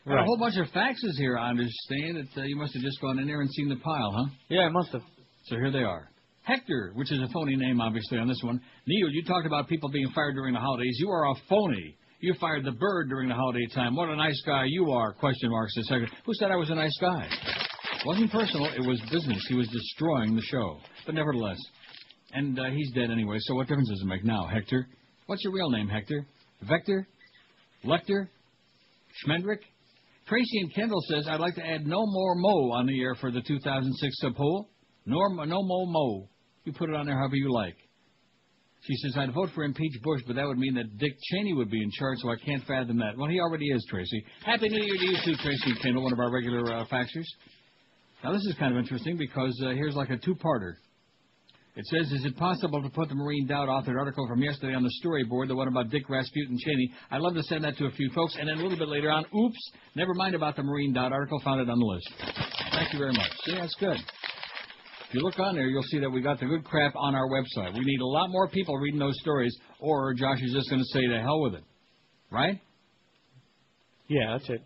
Right. A whole bunch of faxes here, I understand. That you must have just gone in there and seen the pile, huh? Yeah, I must have. So here they are. Hector, which is a phony name, obviously, on this one. Neil, you talked about people being fired during the holidays. You are a phony. You fired the bird during the holiday time. What a nice guy you are, question mark, says Hector. Who said I was a nice guy? It wasn't personal. It was business. He was destroying the show. But nevertheless. And he's dead anyway, so what difference does it make now, Hector? What's your real name, Hector? Vector? Lecter? Schmendrick? Tracy and Kendall says, I'd like to add no more Mo on the air for the 2006 poll. No more Mo. You put it on there however you like. She says, I'd vote for impeach Bush, but that would mean that Dick Cheney would be in charge, so I can't fathom that. Well, he already is, Tracy. Happy New Year to you, too, Tracy and Kendall, one of our regular faxers. Now, this is kind of interesting because here's like a two-parter. It says, is it possible to put the Maureen Dowd authored article from yesterday on the storyboard, the one about Dick Rasputin Cheney? I'd love to send that to a few folks. And then a little bit later on, oops, never mind about the Maureen Dowd article, found it on the list. Thank you very much. See, that's good. If you look on there, you'll see that we got the good crap on our website. We need a lot more people reading those stories, or Josh is just going to say to hell with it. Right? Yeah, that's it.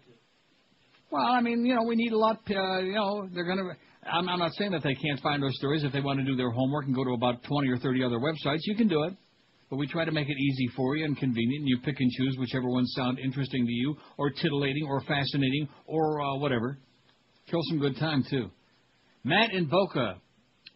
Well, I mean, you know, we need a lot, they're going to... I'm not saying that they can't find those stories. If they want to do their homework and go to about 20 or 30 other websites, you can do it. But we try to make it easy for you and convenient, and you pick and choose whichever ones sound interesting to you, or titillating, or fascinating, or whatever. Kill some good time, too. Matt in Boca,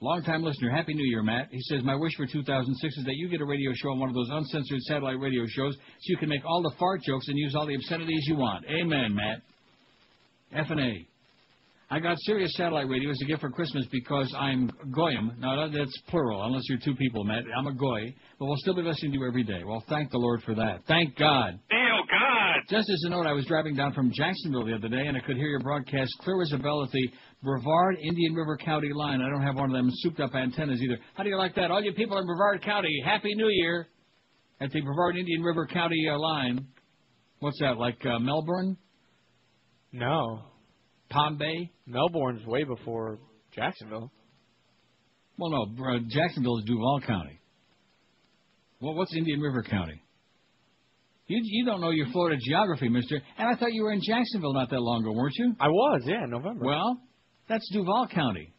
long-time listener. Happy New Year, Matt. He says, my wish for 2006 is that you get a radio show on one of those uncensored satellite radio shows so you can make all the fart jokes and use all the obscenities you want. Amen, Matt. F&A. I got Sirius Satellite Radio as a gift for Christmas because I'm Goyim. Now, that's plural, unless you're two people, Matt. I'm a Goy, but we'll still be listening to you every day. Well, thank the Lord for that. Thank God. Oh, God. Just as a note, I was driving down from Jacksonville the other day, and I could hear your broadcast clear as a bell at the Brevard Indian River County line. I don't have one of them souped-up antennas either. How do you like that? All you people in Brevard County, Happy New Year at the Brevard Indian River County line. What's that, like Melbourne? No. Palm Bay? Melbourne's way before Jacksonville. Well, no, Jacksonville is Duval County. Well, what's Indian River County? You don't know your Florida geography, mister. And I thought you were in Jacksonville not that long ago, weren't you? I was, yeah, in November. Well, that's Duval County.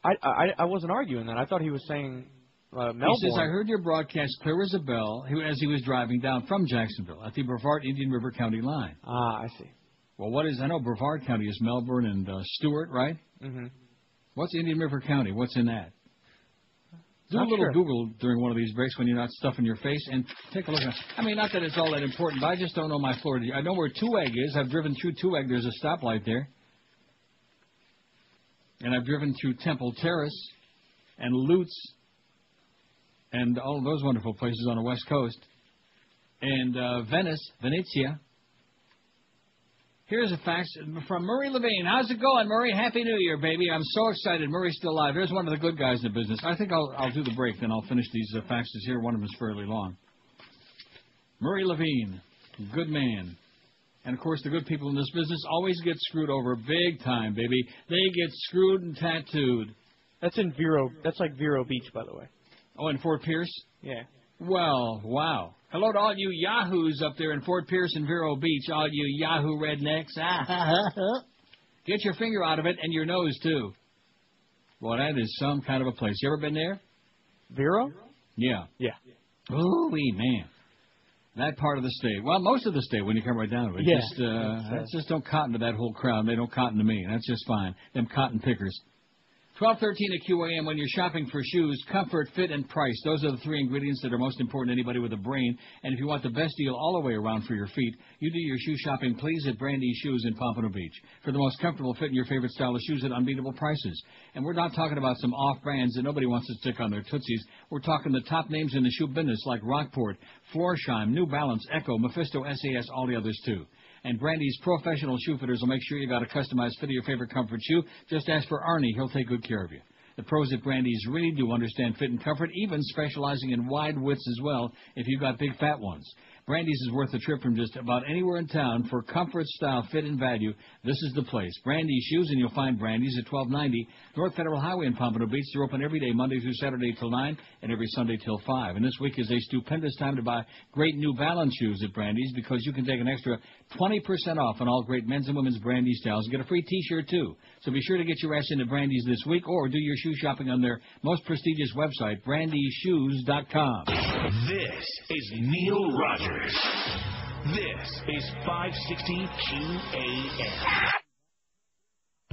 I wasn't arguing that. I thought he was saying Melbourne. He says, I heard your broadcast clear as a bell as he was driving down from Jacksonville at the Brevard Indian River County line. Ah, I see. Well, I know Brevard County is Melbourne and Stewart, right? Mm-hmm. What's Indian River County? What's in that? Do a Not little sure. Google during one of these breaks when you're not stuffing your face and take a look at it. I mean, not that it's all that important, but I just don't know my Florida. I know where Two-Egg is. I've driven through Two-Egg. There's a stoplight there. And I've driven through Temple Terrace and Lutz and all of those wonderful places on the West Coast. And Venezia. Here's a fax from Murray Levine. How's it going, Murray? Happy New Year, baby. I'm so excited. Murray's still alive. Here's one of the good guys in the business. I think I'll do the break, then I'll finish these faxes here. One of them is fairly long. Murray Levine, good man. And, of course, the good people in this business always get screwed over big time, baby. They get screwed and tattooed. That's in Vero. That's like Vero Beach, by the way. Oh, in Fort Pierce? Yeah. Well, wow. Hello to all you yahoos up there in Fort Pierce and Vero Beach, all you yahoo rednecks. Get your finger out of it and your nose, too. Boy, that is some kind of a place. You ever been there? Vero? Yeah. Yeah. Ooh-wee, man. That part of the state. Well, most of the state when you come right down to it. Yeah. Just don't cotton to that whole crowd. They don't cotton to me. That's just fine. Them cotton pickers. 12:13 at QAM. When you're shopping for shoes, comfort, fit, and price. Those are the three ingredients that are most important to anybody with a brain. And if you want the best deal all the way around for your feet, you do your shoe shopping, please, at Brandy Shoes in Pompano Beach. For the most comfortable fit in your favorite style of shoes at unbeatable prices. And we're not talking about some off-brands that nobody wants to stick on their tootsies. We're talking the top names in the shoe business like Rockport, Florsheim, New Balance, Echo, Mephisto, SAS, all the others too. And Brandy's professional shoe fitters will make sure you got a customized fit of your favorite comfort shoe. Just ask for Arnie. He'll take good care of you. The pros at Brandy's really do understand fit and comfort, even specializing in wide widths as well if you've got big fat ones. Brandy's is worth a trip from just about anywhere in town for comfort, style, fit, and value. This is the place. Brandy's Shoes, and you'll find Brandy's at 1290 North Federal Highway in Pompano Beach. They're open every day, Monday through Saturday till 9, and every Sunday till 5. And this week is a stupendous time to buy great New Balance shoes at Brandy's because you can take an extra 20% off on all great men's and women's Brandy styles and get a free T-shirt, too. So be sure to get your ass into Brandy's this week or do your shoe shopping on their most prestigious website, brandyshoes.com. This is Neil Rogers. This is 560 QAM.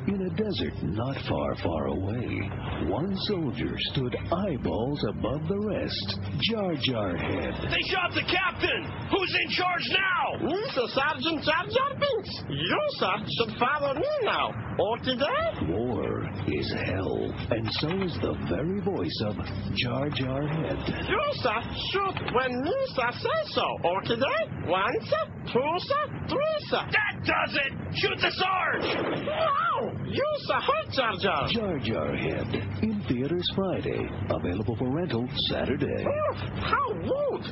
In a desert not far, far away, one soldier stood eyeballs above the rest. Jar Jar Head. They shot the captain! Who's in charge now? Mr. Sergeant Jar Jar Binks. You, sir, should follow me now. Or today? War is hell, and so is the very voice of Jar Jar Head. You, sir, shoot when me, sir, say so. Or today? 1, sir, 2, sir, 3, sir. That does it! Shoot the Sarge! Wow! You, sir, hurt Jar Jar. Jar Jar Head, in theaters Friday. Available for rental Saturday. Oh, how rude!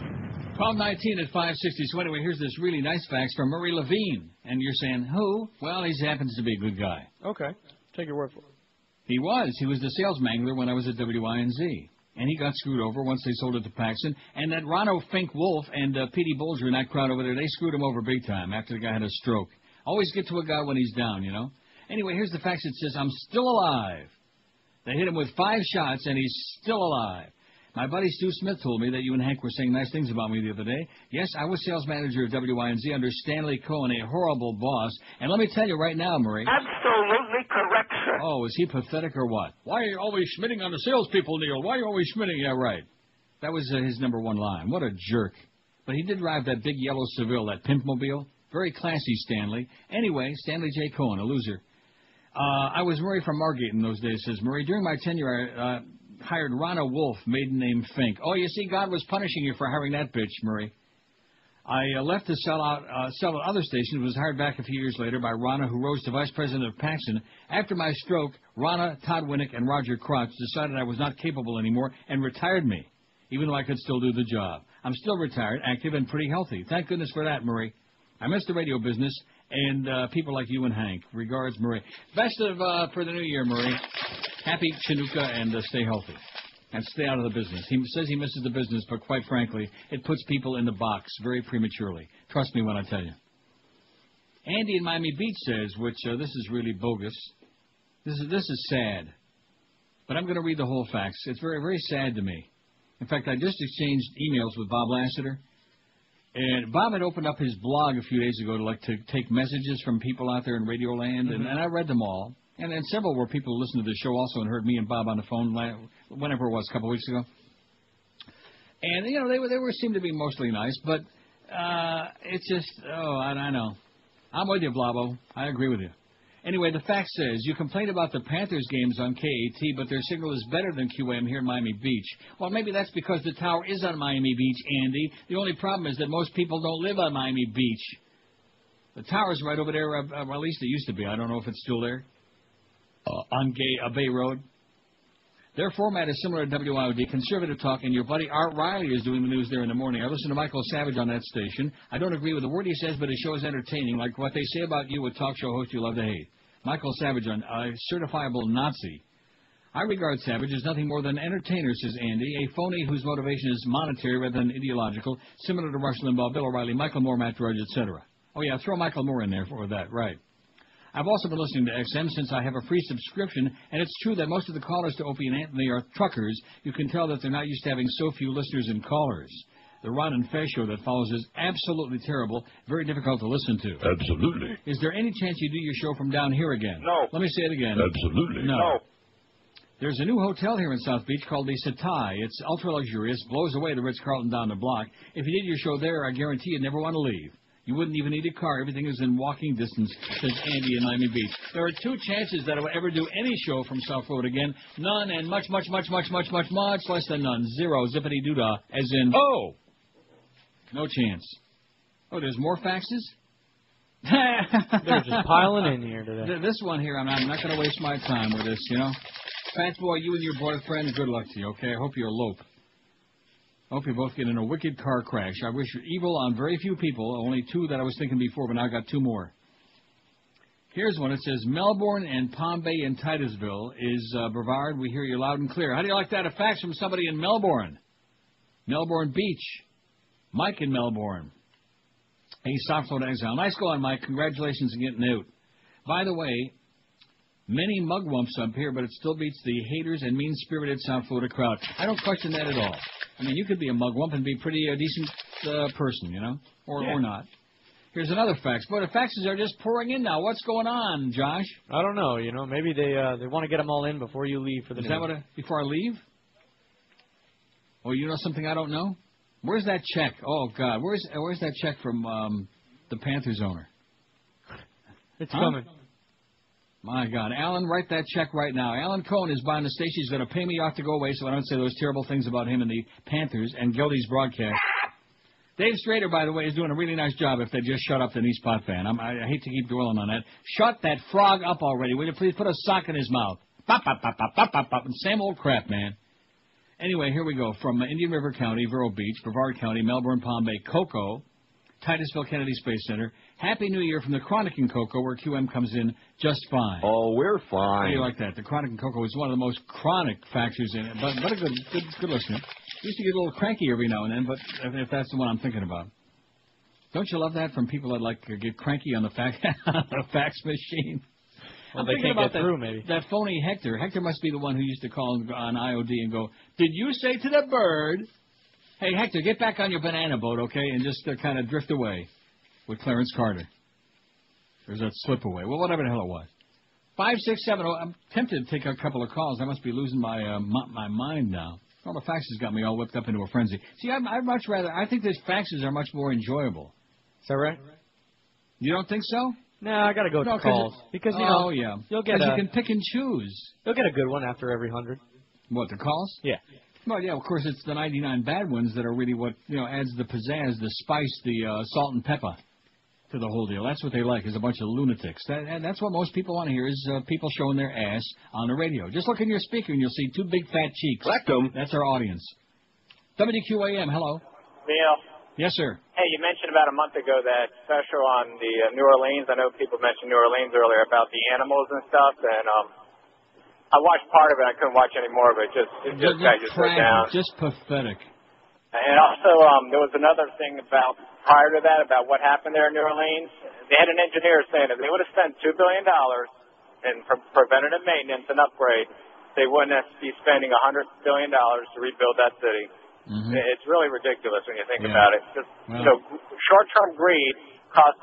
12:19 at 560. So anyway, here's this really nice fax from Murray Levine. And you're saying, who? Well, he happens to be a good guy. Okay. Take your word for it. He was. He was the sales mangler when I was at WYNZ. And he got screwed over once they sold it to Paxson. And that Ronno Fink Wolf and Petey Bulger and that crowd over there, they screwed him over big time after the guy had a stroke. Always get to a guy when he's down, you know. Anyway, here's the fax that says, I'm still alive. They hit him with 5 shots, and he's still alive. My buddy Stu Smith told me that you and Hank were saying nice things about me the other day. Yes, I was sales manager of WYNZ under Stanley Cohen, a horrible boss. And let me tell you right now, Murray. Absolutely correct, sir. Oh, is he pathetic or what? Why are you always schmitting on the salespeople, Neil? Why are you always schmitting? Yeah, right. That was his number one line. What a jerk. But he did drive that big yellow Seville, that pimpmobile. Very classy, Stanley. Anyway, Stanley J. Cohen, a loser. I was Murray from Margate in those days, says Murray. During my tenure, I hired Ronna Wolf, maiden name Fink. Oh, you see, God was punishing you for hiring that bitch, Murray. I left to sell at other stations, was hired back a few years later by Ronna, who rose to vice president of Paxson. After my stroke, Ronna, Todd Winnick, and Roger Crotch decided I was not capable anymore and retired me, even though I could still do the job. I'm still retired, active, and pretty healthy. Thank goodness for that, Murray. I miss the radio business and people like you and Hank. Regards, Murray. Best of for the new year, Murray. Happy Chinooka and stay healthy. And stay out of the business. He says he misses the business, but quite frankly, it puts people in the box very prematurely. Trust me when I tell you. Andy in Miami Beach says, which this is really bogus. This is sad. But I'm going to read the whole facts. It's very, very sad to me. In fact, I just exchanged emails with Bob Lassiter. And Bob had opened up his blog a few days ago to take messages from people out there in Radio Land, and I read them all. And then several were people who listened to the show also and heard me and Bob on the phone whenever it was, a couple of weeks ago. And, you know, they seemed to be mostly nice, but it's just, I know. I'm with you, Blabo. I agree with you. Anyway, the fact says, you complained about the Panthers games on KAT, but their signal is better than QAM here in Miami Beach. Well, maybe that's because the tower is on Miami Beach, Andy. The only problem is that most people don't live on Miami Beach. The tower's right over there, well, at least it used to be. I don't know if it's still there. On Bay Road. Their format is similar to WIOD, conservative talk, and your buddy Art Riley is doing the news there in the morning. I listen to Michael Savage on that station. I don't agree with the word he says, but his show is entertaining, like what they say about you, a talk show host you love to hate. Michael Savage, a certifiable Nazi. I regard Savage as nothing more than an entertainer, says Andy, a phony whose motivation is monetary rather than ideological, similar to Rush Limbaugh, Bill O'Reilly, Michael Moore, Matt Drudge, etc. Oh, yeah, throw Michael Moore in there for that, right. I've also been listening to XM since I have a free subscription, and it's true that most of the callers to Opie and Anthony are truckers. You can tell that they're not used to having so few listeners and callers. The Ron and Fez show that follows is absolutely terrible, very difficult to listen to. Absolutely. Is there any chance you do your show from down here again? No. Let me say it again. Absolutely. No. There's a new hotel here in South Beach called the Satai. It's ultra-luxurious, blows away the Ritz-Carlton down the block. If you did your show there, I guarantee you'd never want to leave. You wouldn't even need a car. Everything is in walking distance, says Andy in Miami Beach. There are 2 chances that I will ever do any show from South Florida again. None and much less than none. 0, zippity-doo-dah, as in... Oh! No chance. Oh, there's more faxes? They're just piling in here today. This one here, I'm not going to waste my time with this, you know. Fat boy, you and your boyfriend, good luck to you, okay? I hope you elope. I hope you both get in a wicked car crash. I wish evil on very few people, only 2 that I was thinking before, but now I got 2 more. Here's one. It says, Melbourne and Palm Bay and Titusville is Brevard. We hear you loud and clear. How do you like that? A fax from somebody in Melbourne. Melbourne Beach. Mike in Melbourne. Hey, South Florida Exile. Nice going, Mike. Congratulations on getting out. By the way, many mugwumps up here, but it still beats the haters and mean-spirited South Florida crowd. I don't question that at all. I mean, you could be a mugwump and be pretty decent person, you know, or not. Here's another fax. Boy, the faxes are just pouring in now. What's going on, Josh? I don't know. You know, maybe they want to get them all in before you leave for the news. Is that before I leave? Oh, you know something I don't know? Where's that check? Oh God, where's that check from the Panthers owner? It's coming. My God, Alan, write that check right now. Alan Cohen is buying the station. He's going to pay me off to go away so I don't say those terrible things about him and the Panthers and Gildy's broadcast. Dave Strader, by the way, is doing a really nice job if they just shut up the knee spot fan. I hate to keep dwelling on that. Shut that frog up already. Will you please put a sock in his mouth? Pop, pop, pop, pop, pop, pop, pop. Same old crap, man. Anyway, here we go. From Indian River County, Vero Beach, Brevard County, Melbourne, Palm Bay, Cocoa, Titusville Kennedy Space Center. Happy New Year from the Chronic in Cocoa, where QM comes in just fine. Oh, we're fine. How do you like that? The Chronic in Cocoa is one of the most chronic faxers in it, but a good listener. Used to get a little cranky every now and then, but if that's the one I'm thinking about. Don't you love that from people that get cranky on the fax machine? Well, they can't get through, maybe. That phony Hector. Hector must be the one who used to call on IOD and go, "Did you say to the bird, hey, Hector, get back on your banana boat, okay?" And just kind of drift away with Clarence Carter. There's that slip away. Well, whatever the hell it was. 5670. I'm tempted to take a couple of calls. I must be losing my mind now. All the faxes got me all whipped up into a frenzy. See, I'd much rather. I think these faxes are much more enjoyable. Is that right? You don't think so? No, I got to go to calls because yeah, you'll get you can pick and choose. You'll get a good one after every 100. What, the calls? Yeah. Well, yeah, of course, it's the 99 bad ones that are really what adds the pizzazz, the spice, the salt and pepper to the whole deal. That's what they like, is a bunch of lunatics. That's what most people want to hear, is people showing their ass on the radio. Just look in your speaker and you'll see 2 big fat cheeks. Rectum. That's our audience. WQAM, hello. Neil. Yes, sir. Hey, you mentioned about a month ago that special on the New Orleans. I know people mentioned New Orleans earlier about the animals and stuff, and I watched part of it. I couldn't watch any more of it. It just got so down. Just pathetic. And also, there was another thing about prior to that about what happened there in New Orleans. They had an engineer saying if they would have spent $2 billion in preventative maintenance and upgrade, they wouldn't have to be spending $100 billion to rebuild that city. Mm-hmm. It's really ridiculous when you think about it. Just, Well, short-term greed costs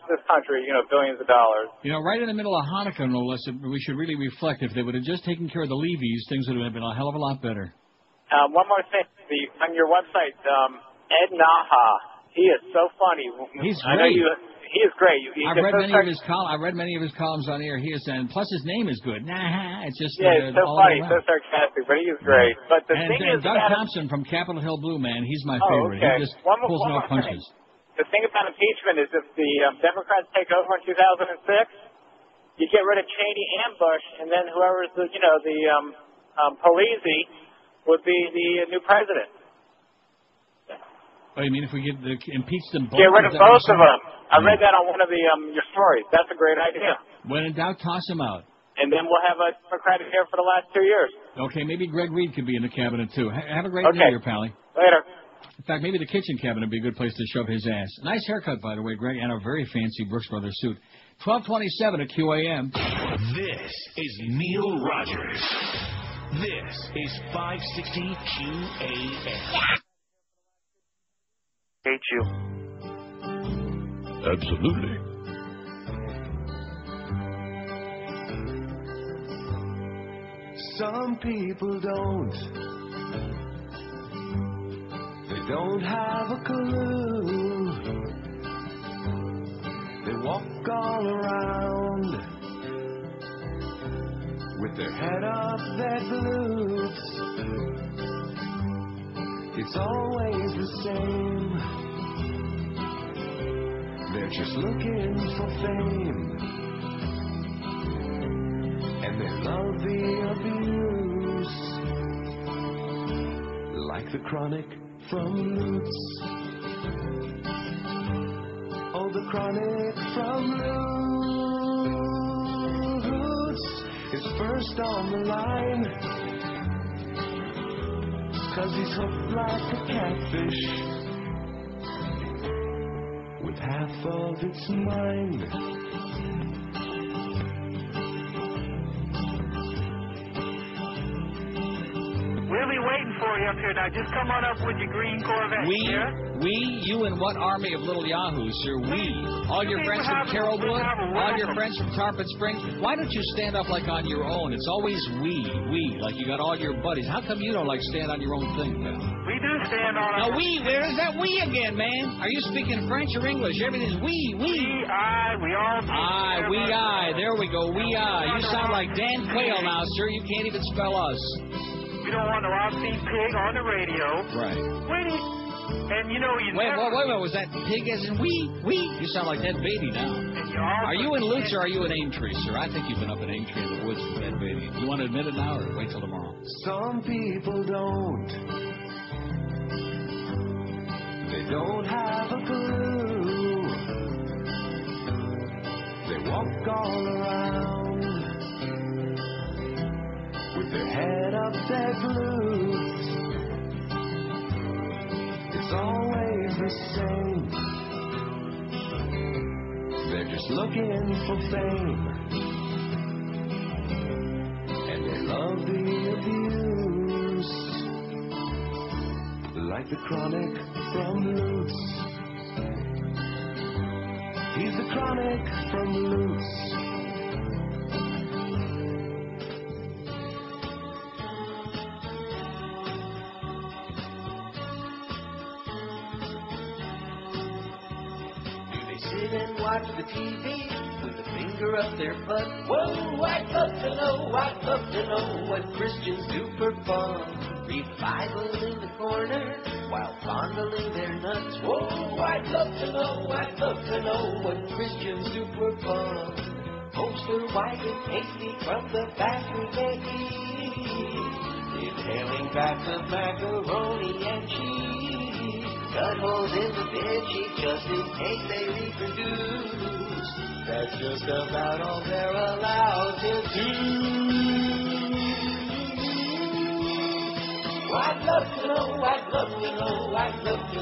this country, billions of dollars. Right in the middle of Hanukkah, no less, we should really reflect. If they would have just taken care of the Levies, things would have been a hell of a lot better. One more thing. On your website, Ed Naha, he is so funny. He's I know great. he is great. I've read many of his columns. I read many of his columns on air. He is, and plus his name is good. Nah, it's just it's so all funny, around. so sarcastic, but he is great. But the thing And is, Doug about Thompson from Capitol Hill Blue, man, he's my Oh, favorite. okay. He just One pulls more no punches. thing. The thing about impeachment is if the Democrats take over in 2006, you get rid of Cheney and Bush, and then whoever's Polizzi would be the new president. Oh, you mean if we impeach them both? Get rid of both of them. I Yeah. read that on one of your stories. That's a great idea. When in doubt, toss him out. And then we'll have a Democratic here for the last 2 years. Okay, maybe Greg Reed could be in the cabinet, too. Have a great Okay. New Year, Pally. Later. In fact, maybe the kitchen cabinet would be a good place to shove his ass. Nice haircut, by the way, Greg, and a very fancy Brooks Brothers suit. 1227 at QAM. This is Neil Rogers. This is 560 QAM. Hate you. Absolutely. Some people don't. They don't have a clue. They walk all around with their head up their glutes. It's always the same. They're just looking for fame, and they love the abuse, like the chronic from Lutz. Oh, the chronic from Lutz is first on the line, 'cause he's hooked like a catfish with half of its mind. We'll be waiting for you up here. Now, just come on up with your green Corvette. You and what army of little yahoos, sir? We. All your friends from Carrollwood, all your friends from Tarpon Springs. Why don't you stand up like on your own? It's always we, like you got all your buddies. How come you don't like stand on your own thing, pal? We do stand on Now, where is that we again, man? Are you speaking French or English? Everything's we. We, I, we all. I. There we go, we, I. You sound like Dan Quayle now, sir. You can't even spell us. We don't want no obscene pig on the radio. Right. And you know you Wait, never... was that pig as in we? You sound like that baby now. Are you in Lutz or are you in Aintree, sir? I think you've been up in Aintree in the woods with that baby. You want to admit it now or wait till tomorrow? Some people don't. They don't have a clue. They walk all around with their head up their glutes. It's always the same. They're just looking for fame, and they love the abuse, like the chronic from Lutz. He's the chronic from Lutz. Watch the TV with a finger up their butt. Whoa, I'd love to know what Christians do for fun. Read Bible in the corner while fondling their nuts. Whoa, I'd love to know what Christians do for fun. Poster white and tasty from the factory they eat. Inhaling bags of macaroni and cheese. Cut holes in the bed sheet just in case they reproduce. That's just about all they're allowed to do. I'd love to know. Ooh, I'd love to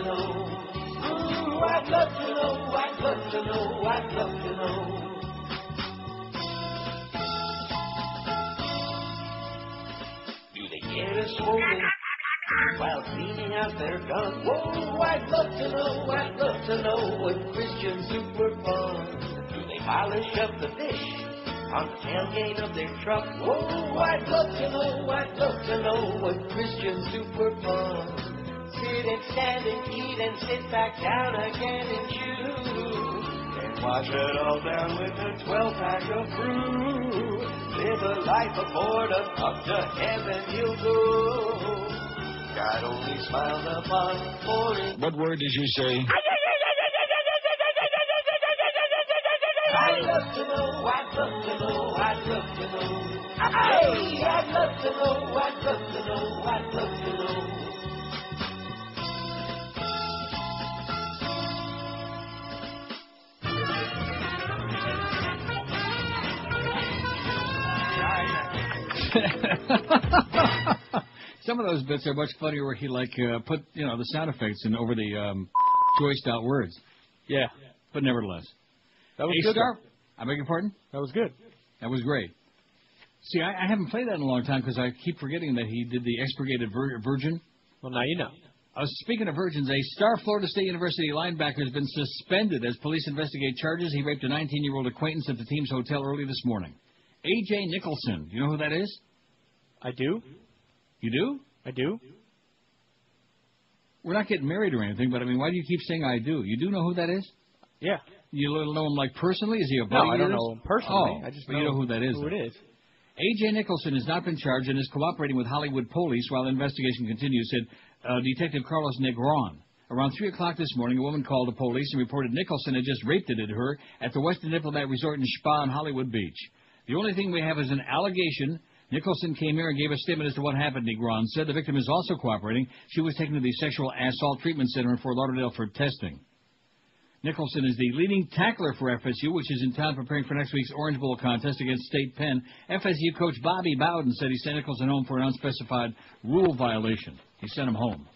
know. swollen while cleaning out their guns. Whoa, I'd love to know what Christian super fun. Do they polish up the fish on the tailgate of their truck? Whoa, I'd love to know what Christian super fun. Sit and stand and eat and sit back down again and chew. And wash it all down with a 12-pack of brew. Live a life of boredom, up to heaven you'll go. God only smiled upon boring. What word did you say? I'd love to know. Hey, I'd love to know. Some of those bits are much funnier where he put the sound effects in over the choiced out words. Yeah, but nevertheless, that was good. I beg your pardon? That was good. That was great. See, I haven't played that in a long time because I keep forgetting that he did the expurgated virgin. Well, now you know. Speaking of virgins, a star Florida State University linebacker has been suspended as police investigate charges. He raped a 19-year-old acquaintance at the team's hotel early this morning. A.J. Nicholson. Do you know who that is? I do. You do? I do. We're not getting married or anything, but I mean, why do you keep saying I do? You do know who that is? Yeah. You know him personally? Is he a buddy? No, I don't know him personally. Oh, I just but you know who that is. Who it is. A.J. Nicholson has not been charged and is cooperating with Hollywood police while the investigation continues, said Detective Carlos Negron. Around 3 o'clock this morning, a woman called the police and reported Nicholson had just raped her at the Westin Diplomat Resort and Spa on Hollywood Beach. The only thing we have is an allegation. Nicholson came here and gave a statement as to what happened, Negron said. The victim is also cooperating. She was taken to the Sexual Assault Treatment Center in Fort Lauderdale for testing. Nicholson is the leading tackler for FSU, which is in town preparing for next week's Orange Bowl contest against State Penn. FSU coach Bobby Bowden said he sent Nicholson home for an unspecified rule violation. He sent him home.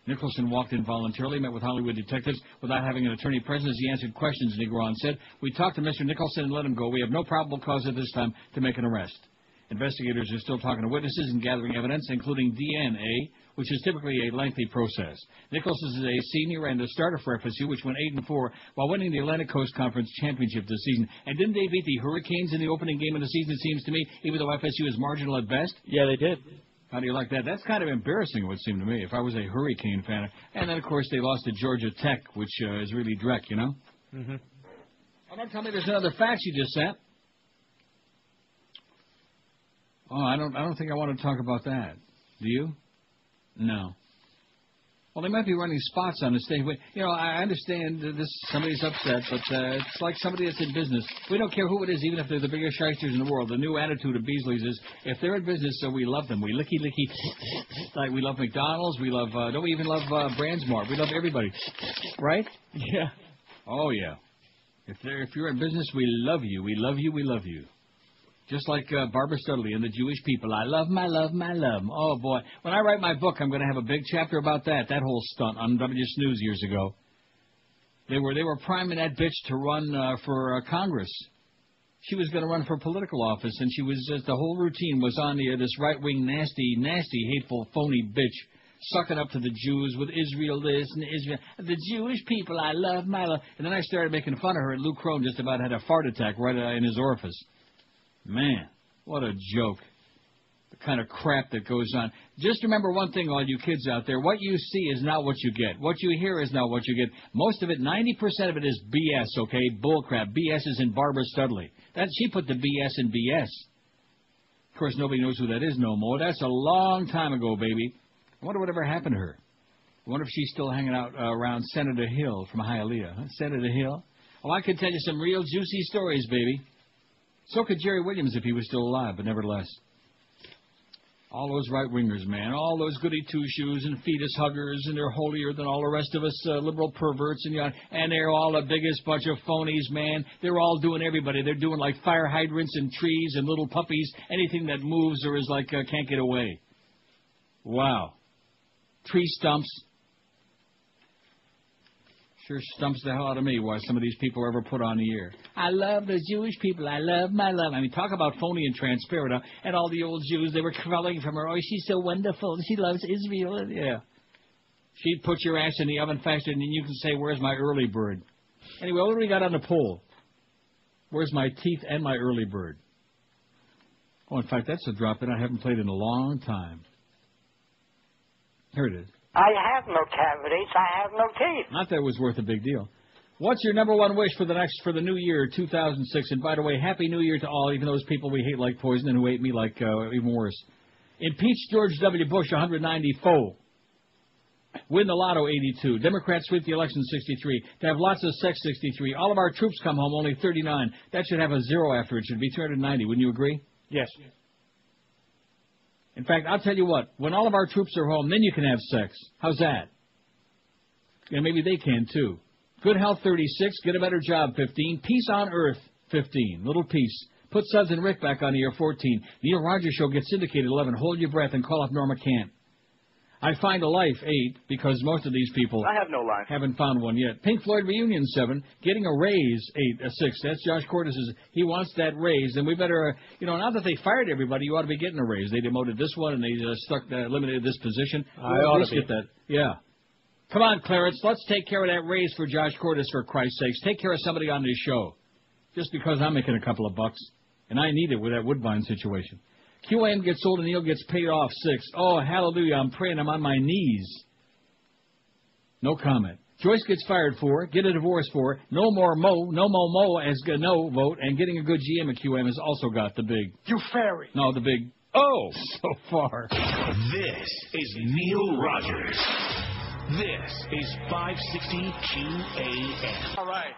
Nicholson walked in voluntarily, met with Hollywood detectives without having an attorney present as he answered questions, Negron said. We talked to Mr. Nicholson and let him go. We have no probable cause at this time to make an arrest. Investigators are still talking to witnesses and gathering evidence, including DNA, which is typically a lengthy process. Nicholson is a senior and a starter for FSU, which went 8-4 while winning the Atlantic Coast Conference Championship this season. And didn't they beat the Hurricanes in the opening game of the season, it seems to me, even though FSU is marginal at best? Yeah, they did. How do you like that? That's kind of embarrassing, it would seem to me, if I was a Hurricane fan. And then, of course, they lost to Georgia Tech, which is really dreck, you know? Mm-hmm. Oh, don't tell me there's another fax you just sent. Oh, I don't think I want to talk about that. Do you? No. Well, they might be running spots on the stage. You know, I understand this. Somebody's upset, but it's like somebody that's in business. We don't care who it is, even if they're the biggest shysters in the world. The new attitude of Beasley's is, if they're in business, so we love them. We licky. Like we love McDonald's. We love. Don't we even love Brandsmart? We love everybody, right? Yeah. Oh yeah. If you're in business, we love you. We love you. We love you. Just like Barbara Studley and the Jewish people. I love my love, my love. Oh, boy. When I write my book, I'm going to have a big chapter about that whole stunt on W Snooze years ago. They were priming that bitch to run for Congress. She was going to run for political office, and she was the whole routine was on this right-wing, nasty, hateful, phony bitch sucking up to the Jews with Israel this and Israel. The Jewish people, I love my love. And then I started making fun of her, and Luke Crone just about had a fart attack right in his orifice. Man, what a joke. The kind of crap that goes on. Just remember one thing, all you kids out there. What you see is not what you get. What you hear is not what you get. Most of it, 90% of it is BS, okay? Bullcrap. BS is in Barbara Studley. She put the BS in BS. Of course, nobody knows who that is no more. That's a long time ago, baby. I wonder whatever happened to her. I wonder if she's still hanging out around Senator Hill from Hialeah. Huh? Senator Hill? Oh, I could tell you some real juicy stories, baby. So could Jerry Williams if he was still alive, but nevertheless. All those right-wingers, man. All those goody two-shoes and fetus huggers, and they're holier than all the rest of us liberal perverts, and they're all the biggest bunch of phonies, man. They're all doing everybody. They're doing like fire hydrants and trees and little puppies, anything that moves or is like can't get away. Wow. Tree stumps. Sure stumps the hell out of me why some of these people are ever put on the air. I love the Jewish people. I love my love. I mean, talk about phony and transparent. Huh? And all the old Jews, they were crawling from her. Oh, she's so wonderful. She loves Israel. Yeah. She'd put your ass in the oven faster than you can say, where's my early bird? Anyway, what do we got on the poll? Where's my teeth and my early bird? Oh, in fact, that's a drop-in I haven't played in a long time. Here it is. I have no cavities. I have no teeth. Not that it was worth a big deal. What's your number one wish for the new year, 2006? And by the way, Happy New Year to all, even those people we hate like poison and who hate me like even worse. Impeach George W. Bush, 194. Win the lotto, 82. Democrats sweep the election, 63. To have lots of sex, 63. All of our troops come home, only 39. That should have a 0 after it. Should be 390. Wouldn't you agree? Yes. In fact, I'll tell you what. When all of our troops are home, then you can have sex. How's that? Yeah, maybe they can, too. Good health, 36. Get a better job, 15. Peace on Earth, 15. Little peace. Put Suds and Rick back on the air, 14. Neil Rogers Show gets syndicated, 11. Hold your breath and call up Norma Camp. I find a life, 8, because most of these people I have no life. Haven't found one yet. Pink Floyd reunion, 7. Getting a raise, 8, 6. That's Josh Cordes'. He wants that raise, and we better, now that they fired everybody, you ought to be getting a raise. They demoted this one, and they eliminated this position. I ought to get that. Yeah. Come on, Clarence, let's take care of that raise for Josh Cordes, for Christ's sakes. Take care of somebody on this show. Just because I'm making a couple of bucks, and I need it with that Woodbine situation. QAM gets sold and Neil gets paid off, 6. Oh, hallelujah, I'm praying, I'm on my knees. No comment. Joyce gets fired, 4. Get a divorce, 4. No more Mo as no vote. And getting a good GM at QM has also got the big... You fairy. No, the big... Oh, so far. This is Neil Rogers. This is 560 QAM. All right.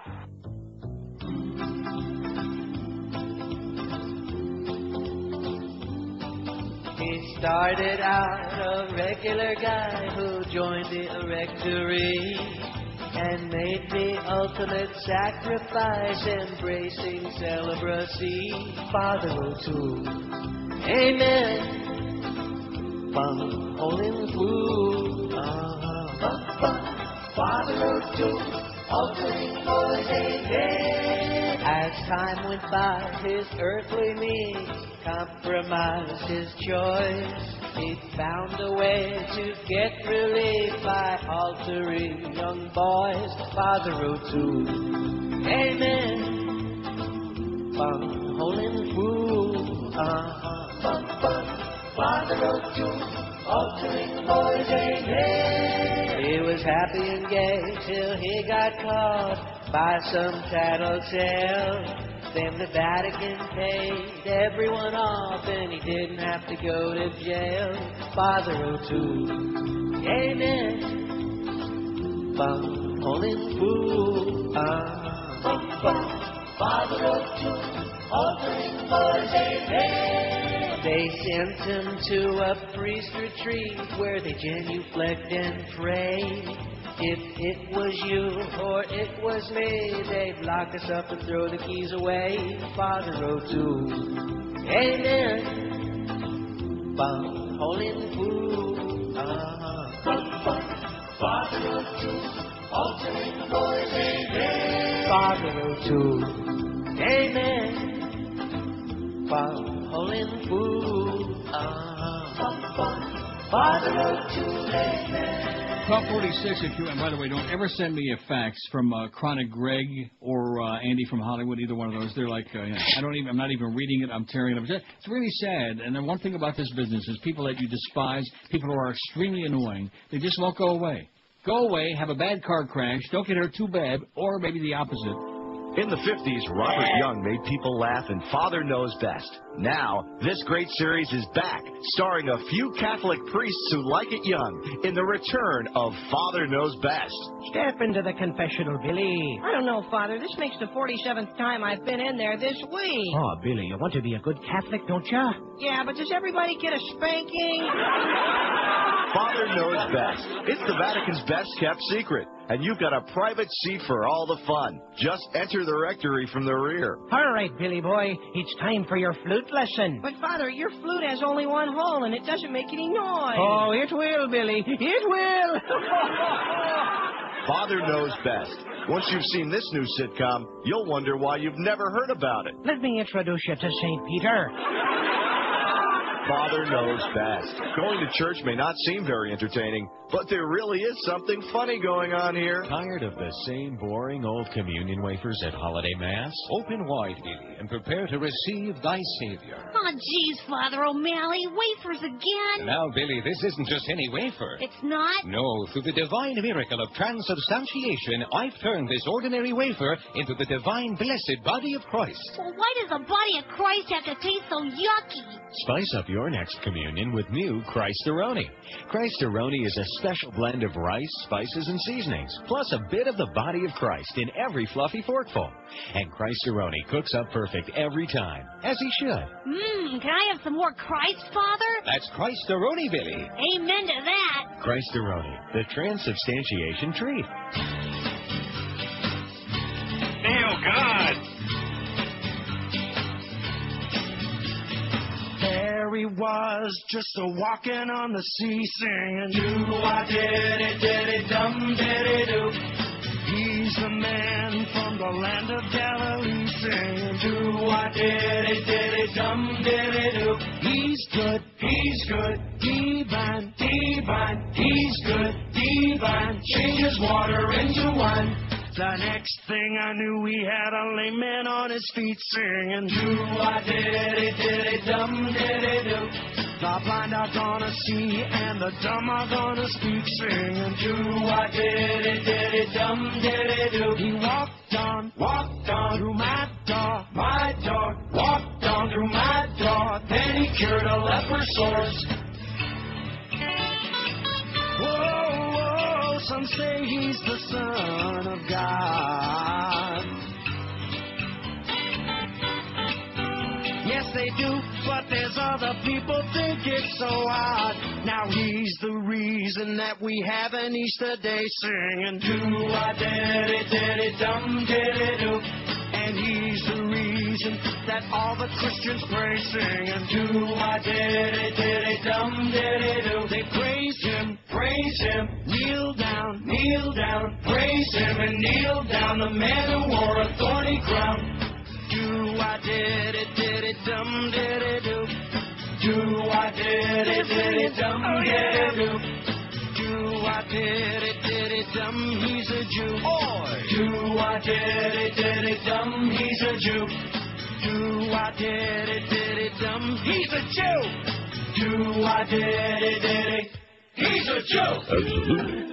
He started out a regular guy who joined the Erectory and made the ultimate sacrifice, embracing celibacy. Father O'Toole, amen. Bum, holding food. Father O'Toole, altering boys, amen. As time went by, his earthly needs compromised his choice. He found a way to get relief by altering young boys. Father O'Toole, amen. Bum, holding fool. Father O'Toole, altering boys, amen. He was happy and gay till he got caught by some tattletale. Then the Vatican paid everyone off and he didn't have to go to jail. Father O'Toole, amen. Bum, holding fool. Father O'Toole, altering boys, amen. They sent him to a priest retreat where they genuflect and pray. If it was you or it was me, they'd lock us up and throw the keys away. Father O'Toole, amen. Bum, holding fool. Father O'Toole, altering boys, amen. Father O'Toole, amen. Bum, holding fool. Father O'Toole, amen. 1246 if you, and by the way, don't ever send me a fax from Chronic Greg or Andy from Hollywood, either one of those. They're like, I'm not even reading it, I'm tearing it up. It's really sad, and then one thing about this business is people that you despise, people who are extremely annoying, they just won't go away. Go away, have a bad car crash, don't get hurt too bad, or maybe the opposite. In the 50s, Robert Young made people laugh and Father Knows Best. Now, this great series is back, starring a few Catholic priests who like it young, in the return of Father Knows Best. Step into the confessional, Billy. I don't know, Father. This makes the 47th time I've been in there this week. Oh, Billy, you want to be a good Catholic, don't ya? Yeah, but does everybody get a spanking? Father Knows Best. It's the Vatican's best-kept secret. And you've got a private seat for all the fun. Just enter the rectory from the rear. All right, Billy boy. It's time for your flute lesson. But, Father, your flute has only one hole, and it doesn't make any noise. Oh, it will, Billy. It will. Father Knows Best. Once you've seen this new sitcom, you'll wonder why you've never heard about it. Let me introduce you to St. Peter. Father Knows Best. Going to church may not seem very entertaining, but there really is something funny going on here. Tired of the same boring old communion wafers at holiday mass? Open wide, Billy, and prepare to receive thy Savior. Oh, geez, Father O'Malley, wafers again. Now, Billy, this isn't just any wafer. It's not? No, through the divine miracle of transubstantiation, I've turned this ordinary wafer into the divine blessed body of Christ. Well, why does the body of Christ have to taste so yucky? Spice up your next communion with new Christ-A-Roni. Christ-A-Roni is a special blend of rice, spices, and seasonings, plus a bit of the body of Christ in every fluffy forkful. And Christ-A-Roni cooks up perfect every time, as he should. Can I have some more Christ, Father? That's Christ-A-Roni, Billy. Amen to that. Christ-A-Roni, the transubstantiation treat. Oh, God. There he was, just a-walking on the sea, singing, do-a-diddy-diddy-dum-diddy-doo. He's the man from the land of Galilee, singing, do-a-diddy-diddy-dum-diddy-doo. He's good, divine, he's good, divine, changes water into wine. The next thing I knew, we had a lame man on his feet singing, do-a-diddy-diddy-dum-diddy-doo. The blind are gonna see and the dumb are gonna speak, singing, do-a-diddy-diddy-dum-diddy-doo. He walked on through my door, walked on through my door, then he cured a leper sores. Whoa, some say he's the Son of God. Yes, they do, but there's other people think it's so odd. Now he's the reason that we have an Easter day singing, do-a-diddy-diddy-dum-diddy-doo. And he's the reason that all the Christians pray singing, do-a-diddy-diddy-dum-diddy-doo. They praise him, kneel down, praise him and kneel down, the man who wore a thorny crown. Do-a-diddy-diddy-dum-diddy-doo. Do-a-diddy-diddy-dum-diddy-doo. Do-a-diddy-diddy-dum, he's a Jew. Do-a-diddy-diddy-dum, he's a Jew. Do-a-diddy-diddy-dum, he's a Jew. Do-a-diddy-diddy, he's a Jew. Absolutely.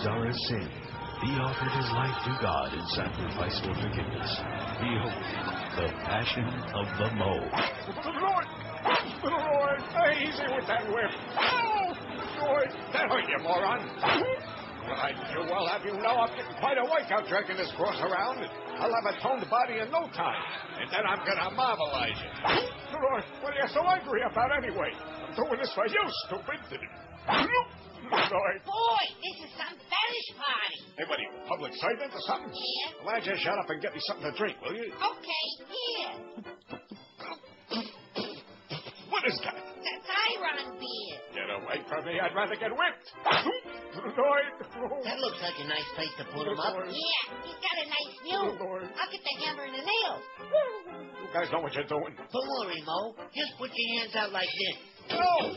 Our sin. He offered his life to God in sacrifice for forgiveness. Behold, the passion of the mole. Lord, easy with that whip. Oh, Lord, that hurt you, moron. Well, I do well have you know I'm getting quite a workout dragging this cross around. I'll have a toned body in no time, and then I'm going to marvelize you. Lord, what are you so angry about anyway? I'm doing this for you, stupid. Lord. Boy, this is some fetish party. Hey, what are you, public servant or something? Yeah. Why don't you shut up and get me something to drink, will you? Okay, here. What is that? The Tyron beer. wait for me. I'd rather get whipped. That looks like a nice place to put him up. Yeah, he's got a nice view. I'll get the hammer and the nails. You guys know what you're doing. Don't worry, Mo. Just put your hands out like this. No!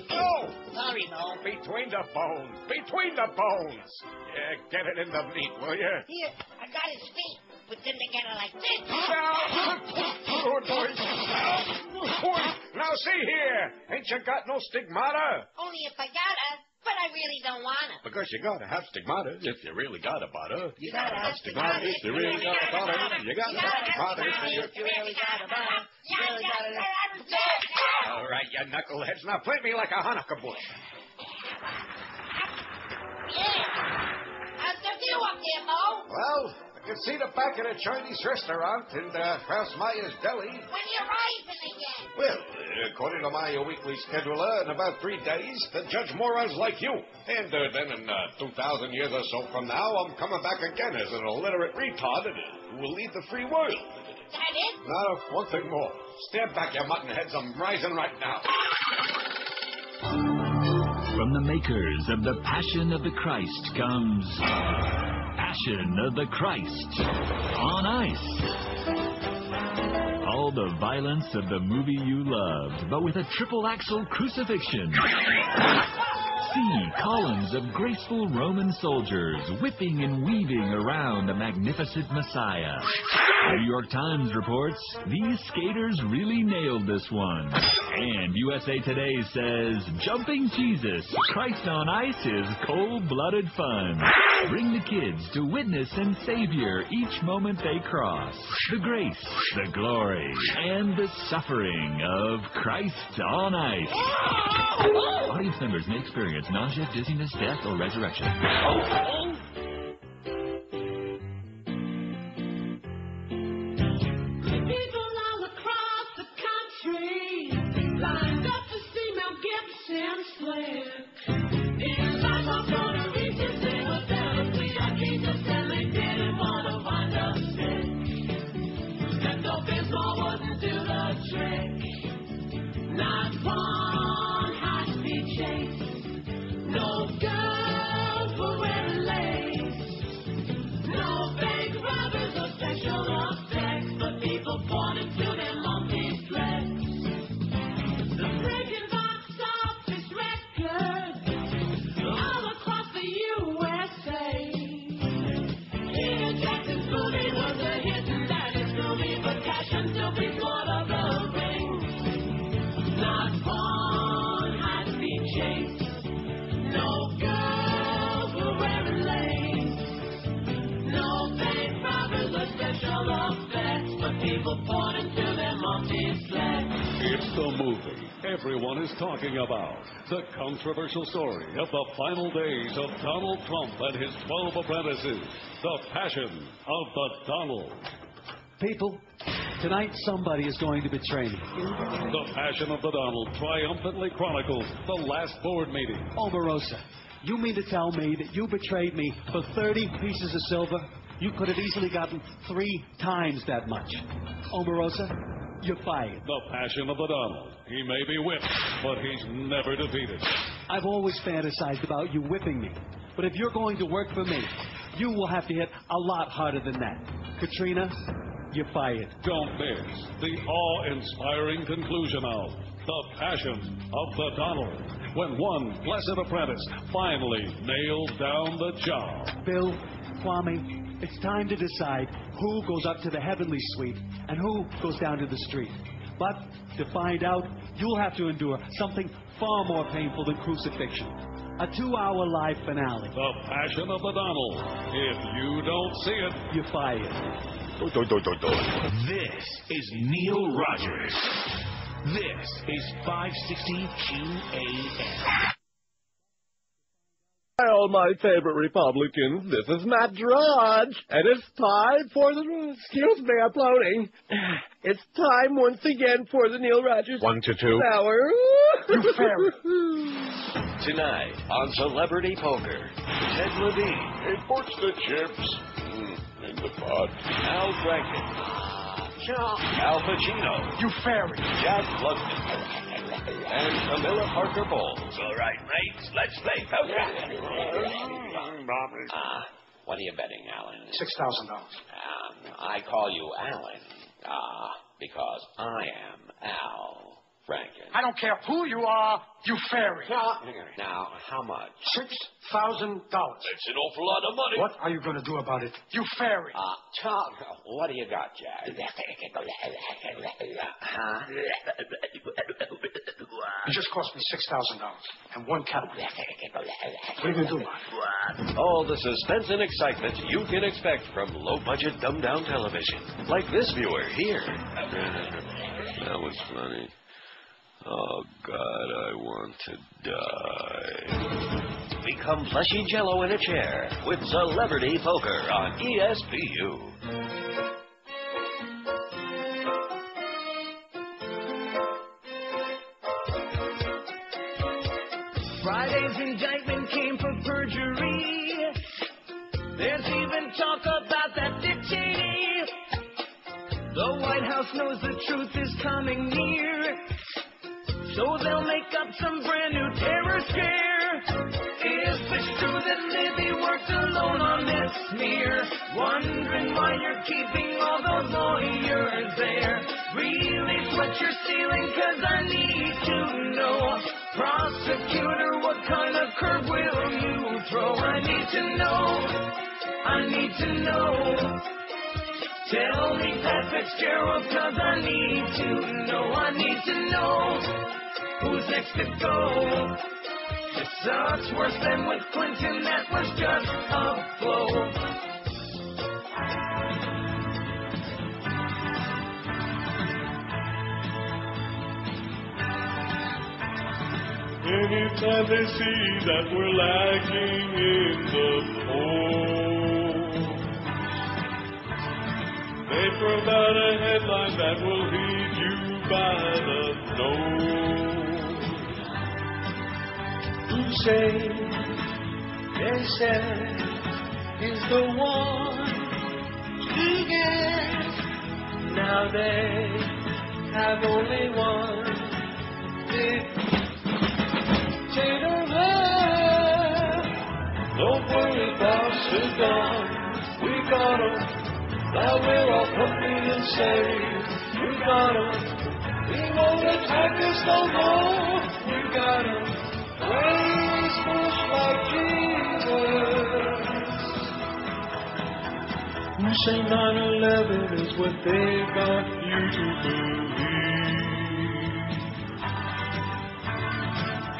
Sorry, Mo. Between the bones. Between the bones. Yeah, get it in the meat, will you? Here, I got his feet. Put them together like this. Now see here. Ain't you got no stigmata? Only if I gotta, but I really don't wanna. Because you gotta have stigmata if you really got a butter. You gotta have stigmata if you really got a butter. You gotta have stigmata if you really got a butter. All right, you knuckleheads. Now play me like a Hanukkah bush. Yeah. How's the view up there, Mo? Well, I can see the back of the Chinese restaurant and Kraus Meyer's deli. When you're rising again. Well, according to my weekly scheduler, in about 3 days, the judge morons like you. And then in 2,000 years or so from now, I'm coming back again as an illiterate retard who will lead the free world. That it? Now, one thing more. Stand back, you mutton heads. I'm rising right now. From the makers of The Passion of the Christ comes Passion of the Christ on Ice. All the violence of the movie you loved, but with a triple axle crucifixion. See columns of graceful Roman soldiers whipping and weaving around a magnificent Messiah. New York Times reports these skaters really nailed this one. And USA Today says, Jumping Jesus, Christ on Ice is cold-blooded fun. Bring the kids to witness and Savior each moment they cross. The grace, the glory, and the suffering of Christ on Ice. Audience members may experience nausea, dizziness, death, or resurrection. It's the movie everyone is talking about. The controversial story of the final days of Donald Trump and his 12 apprentices. The Passion of the Donald. People, tonight somebody is going to betray me. The Passion of the Donald triumphantly chronicles the last board meeting. Omarosa, you mean to tell me that you betrayed me for 30 pieces of silver? You could have easily gotten 3 times that much. Omarosa, you're fired. The Passion of the Donald. He may be whipped, but he's never defeated. I've always fantasized about you whipping me. But if you're going to work for me, you will have to hit a lot harder than that. Katrina, you're fired. Don't miss the awe-inspiring conclusion of The Passion of the Donald, when one blessed apprentice finally nails down the job. Bill, Kwame, it's time to decide who goes up to the heavenly suite and who goes down to the street. But to find out, you'll have to endure something far more painful than crucifixion. A 2-hour live finale. The Passion of the Donald. If you don't see it, you're fired. This is Neil Rogers. This is 560 QAM. Hi, all my favorite Republicans. This is Matt Drudge, and it's time for the... Excuse me, I'm floating. It's time once again for the Neil Rogers... 1 to 2. Hour. You fairy. Tonight on Celebrity Poker, Ted Levine. Hey, what's the chips? In the pot. Al Franken. Al Pacino. You fairy. Jack Lugman. and Camilla Parker Bowles. All right, mates, let's play poker. What are you betting, Alan? $6,000. I call you Alan because I am Al Franken. I don't care who you are, you fairy. Now, how much? $6,000. That's an awful lot of money. What are you going to do about it, you fairy? What do you got, Jack? Huh? It just cost me $6,000 and one Cadillac. What are you going to do about it? All the suspense and excitement you can expect from low-budget, dumbed-down television. Like this viewer here. That was funny. Oh, God, I want to die. Become fleshy jello in a chair with Celebrity Poker on ESPU. Friday's indictment came for perjury. There's even talk about that Dick Cheney. The White House knows the truth is coming near, so they'll make up some brand new terror scare. Is it true that Libby worked alone on this smear? Wondering why you're keeping all those lawyers there. Really what you're stealing, 'cause I need to know. Prosecutor, what kind of curve will you throw? I need to know. I need to know. Tell me, Pat Fitzgerald, 'cause I need to know. I need to know who's next to go. It sucks worse than with Clinton. That was just a blow. Anytime they see that we're lagging in the polls, they provide a headline that will lead you by the nose. Who say, they say, is the one to get. Now they have only one dictator left. Don't worry about Saddam, we got him. Now we're all pumping and saying, we got him. He won't attack us no more. We got him. Praise Bush like Jesus. You say 9/11 is what they got you to believe.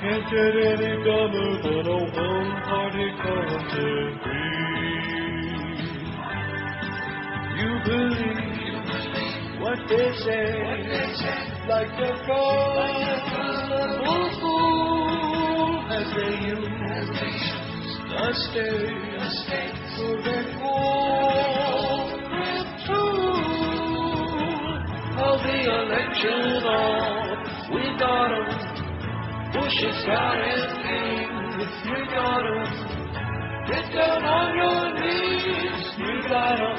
Can't get any dumber than a one-party country. You believe what they say, like the gospel fool, as they use a state for their corporate tool. How the election on, we got 'em. Bush has got it, you got 'em. Get down on your knees, you got 'em.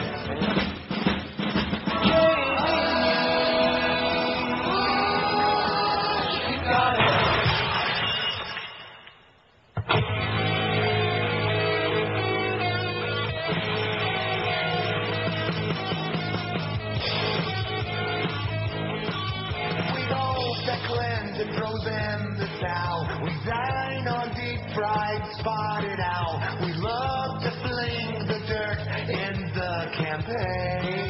We dine on deep-fried spotted owl. We love to fling the dirt in the campaign.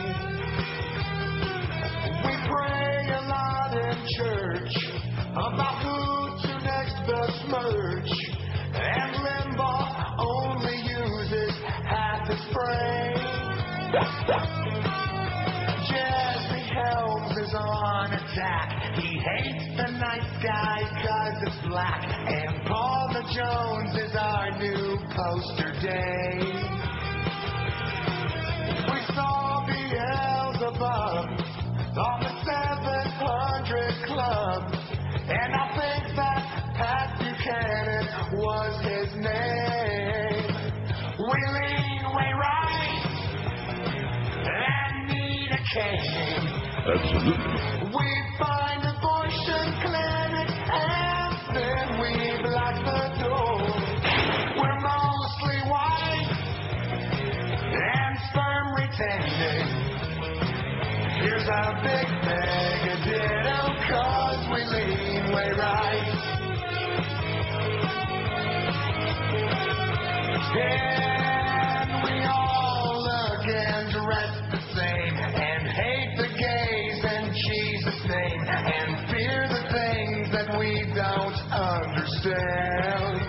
We pray a lot in church about who to next besmirch. And Limbaugh only uses half his brain. Jesse Helms is on attack. He hates the nice guy 'cause it's black. And Paula Jones is our new poster dame. We saw Beelzebub on the 700 Club. And I think that Pat Buchanan was his name. We lean way right and need a cane. Absolutely. We find abortion clinics we've locked the door. We're mostly white and sperm retaining. Here's our big mega ditto, 'cause we lean way right. And we all look and dress the same, and hate the gays and Jesus' name, and fear the things that we don't understand.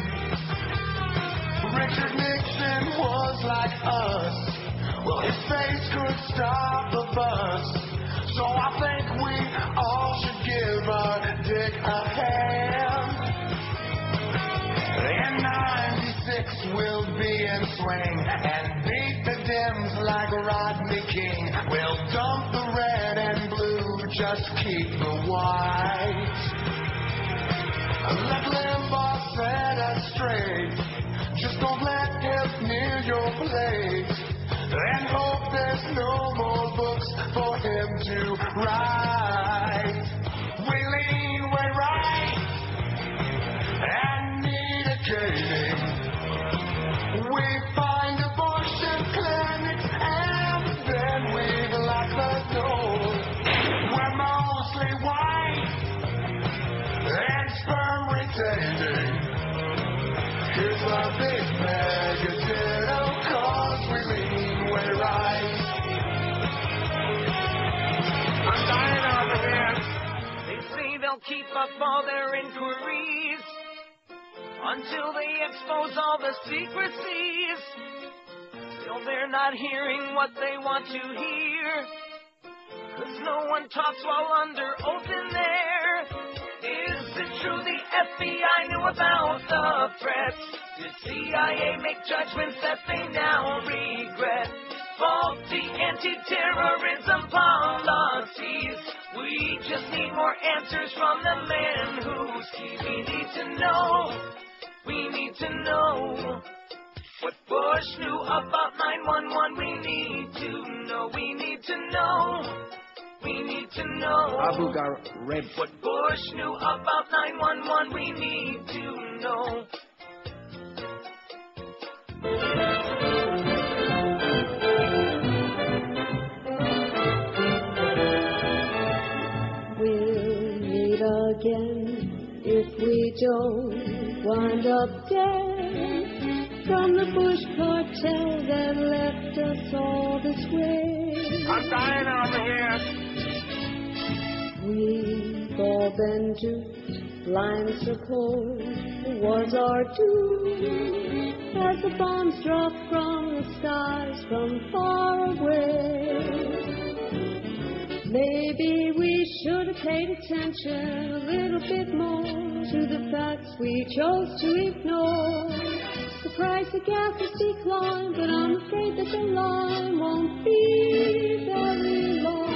Richard Nixon was like us. Well, his face could stop a bus. So I think we all should give our dick a hand. In 96 we'll be in swing and beat the Dems like Rodney King. We'll dump the red and blue, just keep the white. Let Limbaugh set us straight. Just don't let him near your plate. And hope there's no more books for him to write. We lean way right and need a caving. We find abortion clinics and then we lock the door. We're mostly white and sperm retaining. Here's our big mega ditto, 'cause we lean way right. I'm dying over here. They say they'll keep up all their inquiries until they expose all the secrecies. Still, they're not hearing what they want to hear, 'cause no one talks while under oath in there. Is it true the FBI knew about the threats? Did CIA make judgments that they now regret? Faulty anti-terrorism policies. We just need more answers from the man who's key. We need to know. We need to know what Bush knew about 911. We need to know. We need to know. We need to know Abu Ghraib. what Bush knew about 911. We need to know. We'll meet again if we don't wind up dead from the Bush cartel that left us all this way. I'm dying over here. We've all been duped, blind support was our doom as the bombs dropped from the skies from far away. Maybe we should have paid attention a little bit more to the facts we chose to ignore. The price of gas has declined, but I'm afraid that the line won't be very long.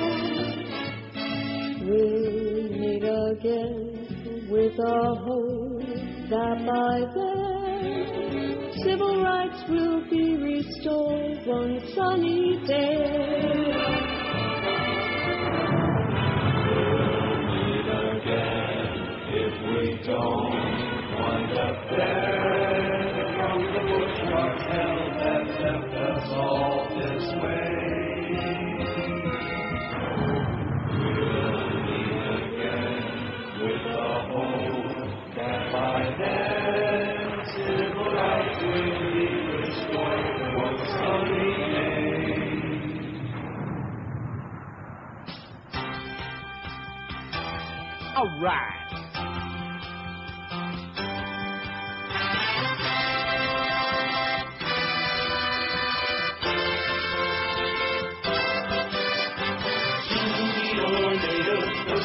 We'll meet again with our hope that by then civil rights will be restored one sunny day. If we don't wind up there from the Bush cartel that left us all this way, we'll meet again with the hope that by then civil rights will be restored one sunny day. All right.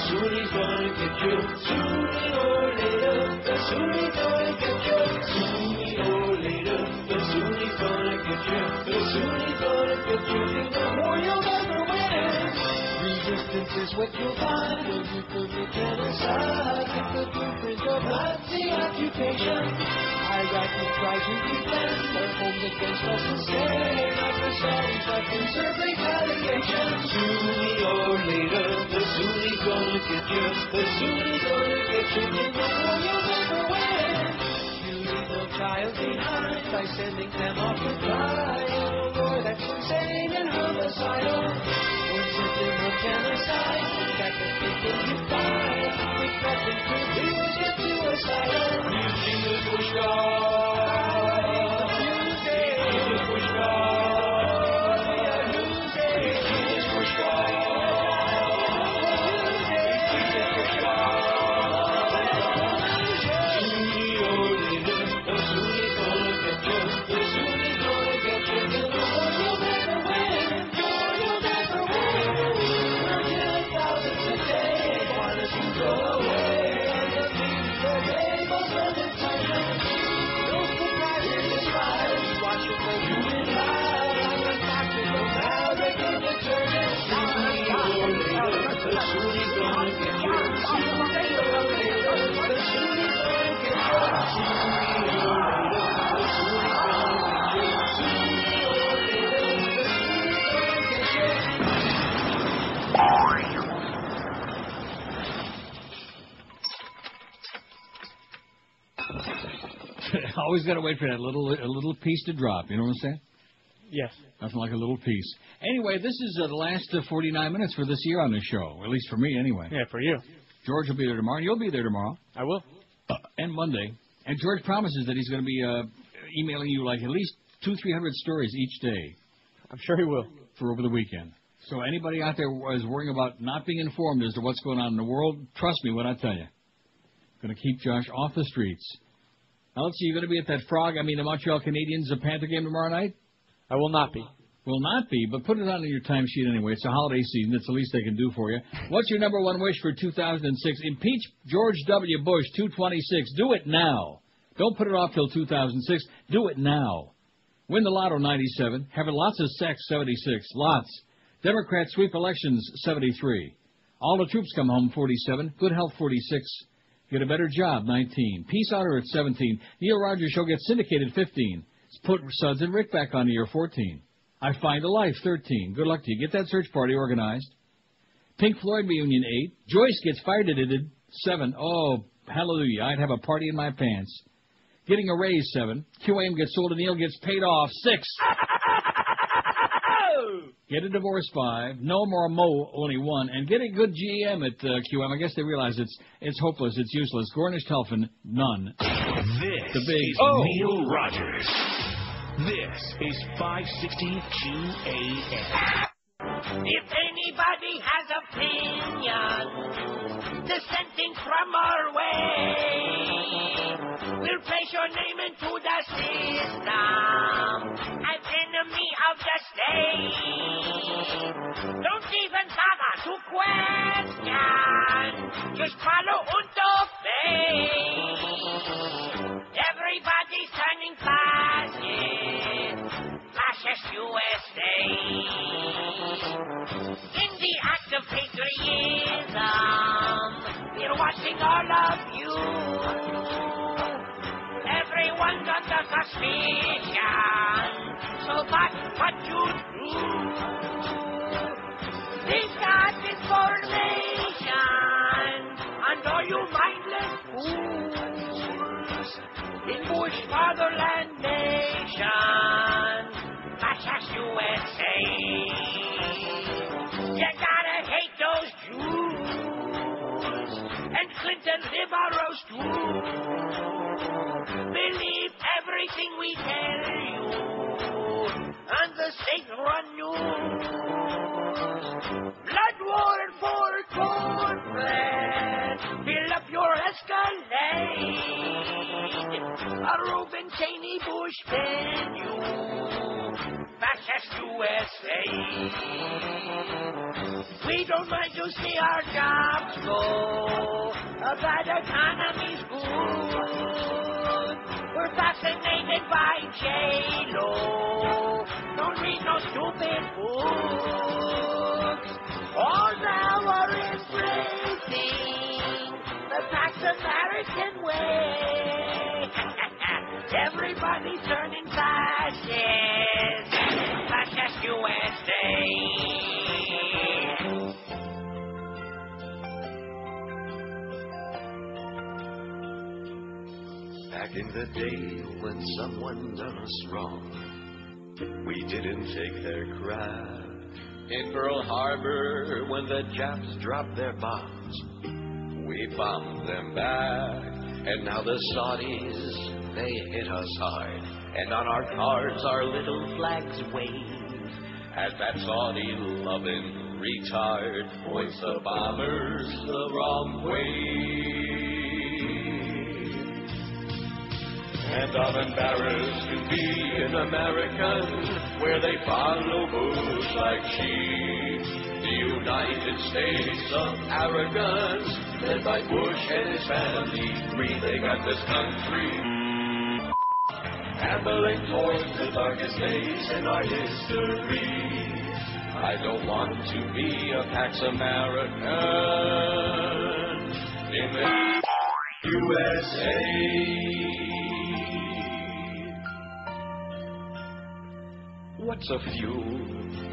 Soon he's gonna get you. Sooner or later, the soon he's gonna get you. Sooner or later, the soon he's gonna get you. The soon he's gonna get you. Think the more you'll ever win. Resistance is what you'll find when you commit genocide. Think the blueprint of Nazi occupation. Iraqi try to defend their homes against us instead. Adversaries that can serve retaliation. Sooner or later, the soon he's gonna get you. The soon he's gonna get you. Think the more you'll ever win. by sending them off to trial. War that's insane and homicidal. Or simply more genocide that the people you find with nothing to do get suicidal. Always got to wait for that little piece to drop. You know what I'm saying? Yes. Nothing like a little piece. Anyway, this is the last 49 minutes for this year on the show, at least for me anyway. Yeah, for you. George will be there tomorrow, and you'll be there tomorrow. I will. And Monday. And George promises that he's going to be emailing you like at least 200-300 stories each day. I'm sure he will. For over the weekend. So anybody out there is worrying about not being informed as to what's going on in the world, trust me when I tell you. Going to keep Josh off the streets. Now, let's see, you're going to be at that the Montreal Canadiens Panther game tomorrow night? I will not be. Will not be, but put it on in your timesheet anyway. It's a holiday season. It's the least they can do for you. What's your number one wish for 2006? Impeach George W. Bush, 226. Do it now. Don't put it off till 2006. Do it now. Win the lotto, 97. Having lots of sex, 76. Lots. Democrats sweep elections, 73. All the troops come home, 47. Good health, 46. Get a better job, 19. Peace on Earth, 17. Neil Rogers Show gets syndicated, 15. Put Suds and Rick back on the air, 14. I Find a Life, 13. Good luck to you. Get that search party organized. Pink Floyd reunion, 8. Joyce gets fired at it, 7. Oh, hallelujah. I'd have a party in my pants. Getting a raise, 7. QAM gets sold and Neil gets paid off, 6. Get a divorce, 5. No more Mo, only 1. And get a good GM at QM. I guess they realize it's hopeless, it's useless. Gornish Telfin, none. This the big is Neil Rogers. This is 560 QAM. If anybody has opinion dissenting from our way, we'll place your name into the system as enemy of the state. Don't even bother to question, just follow und obey. Everybody's turning fascist USA. In the act of patriotism, we're watching all of you. Everyone's under suspicion, so that's what you do. This got information, and all you mindless fools in Bush Fatherland Nation, fascist USA. You gotta hate those Jews and Clinton liberals too. Believe everything we tell you on the state-run news. Blood war for cornbread. Fill up your Escalade. A Reuben Cheney Bush menu. Fascist USA. We don't mind to see our jobs go. A bad economy's good. We're fascinated by J-Lo. Don't read no stupid books. All now are embracing the Pax American way. Everybody's turning fascist. Fascist USA. Back in the day when someone done us wrong, we didn't take their crap. In Pearl Harbor, when the Japs dropped their bombs, we bombed them back. And now the Saudis, they hit us hard. And on our cards, our little flags wave as that Saudi-loving retard points the bombers the wrong way. And I'm embarrassed to be an American where they follow Bush like sheep. The United States of arrogance, led by Bush and his family, breathing at this country. Ambling towards the darkest days in our history. I don't want to be a Pax American in the USA. What's a few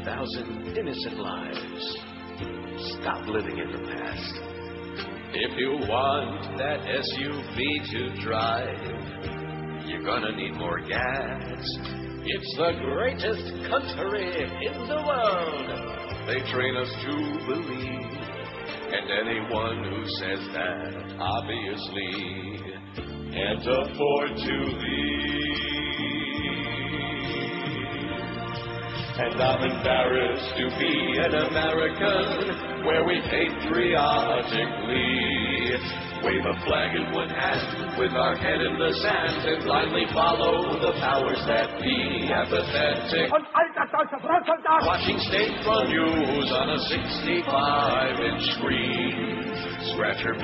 thousand innocent lives? Stop living in the past. If you want that SUV to drive, you're gonna need more gas. It's the greatest country in the world. They train us to believe. And anyone who says that, obviously, can't afford to leave. And I'm embarrassed to be an American where we patriotically wave a flag in one hand with our head in the sand and blindly follow the powers that be. Apathetic. Watching State Front News on a 65-inch screen. Scratch your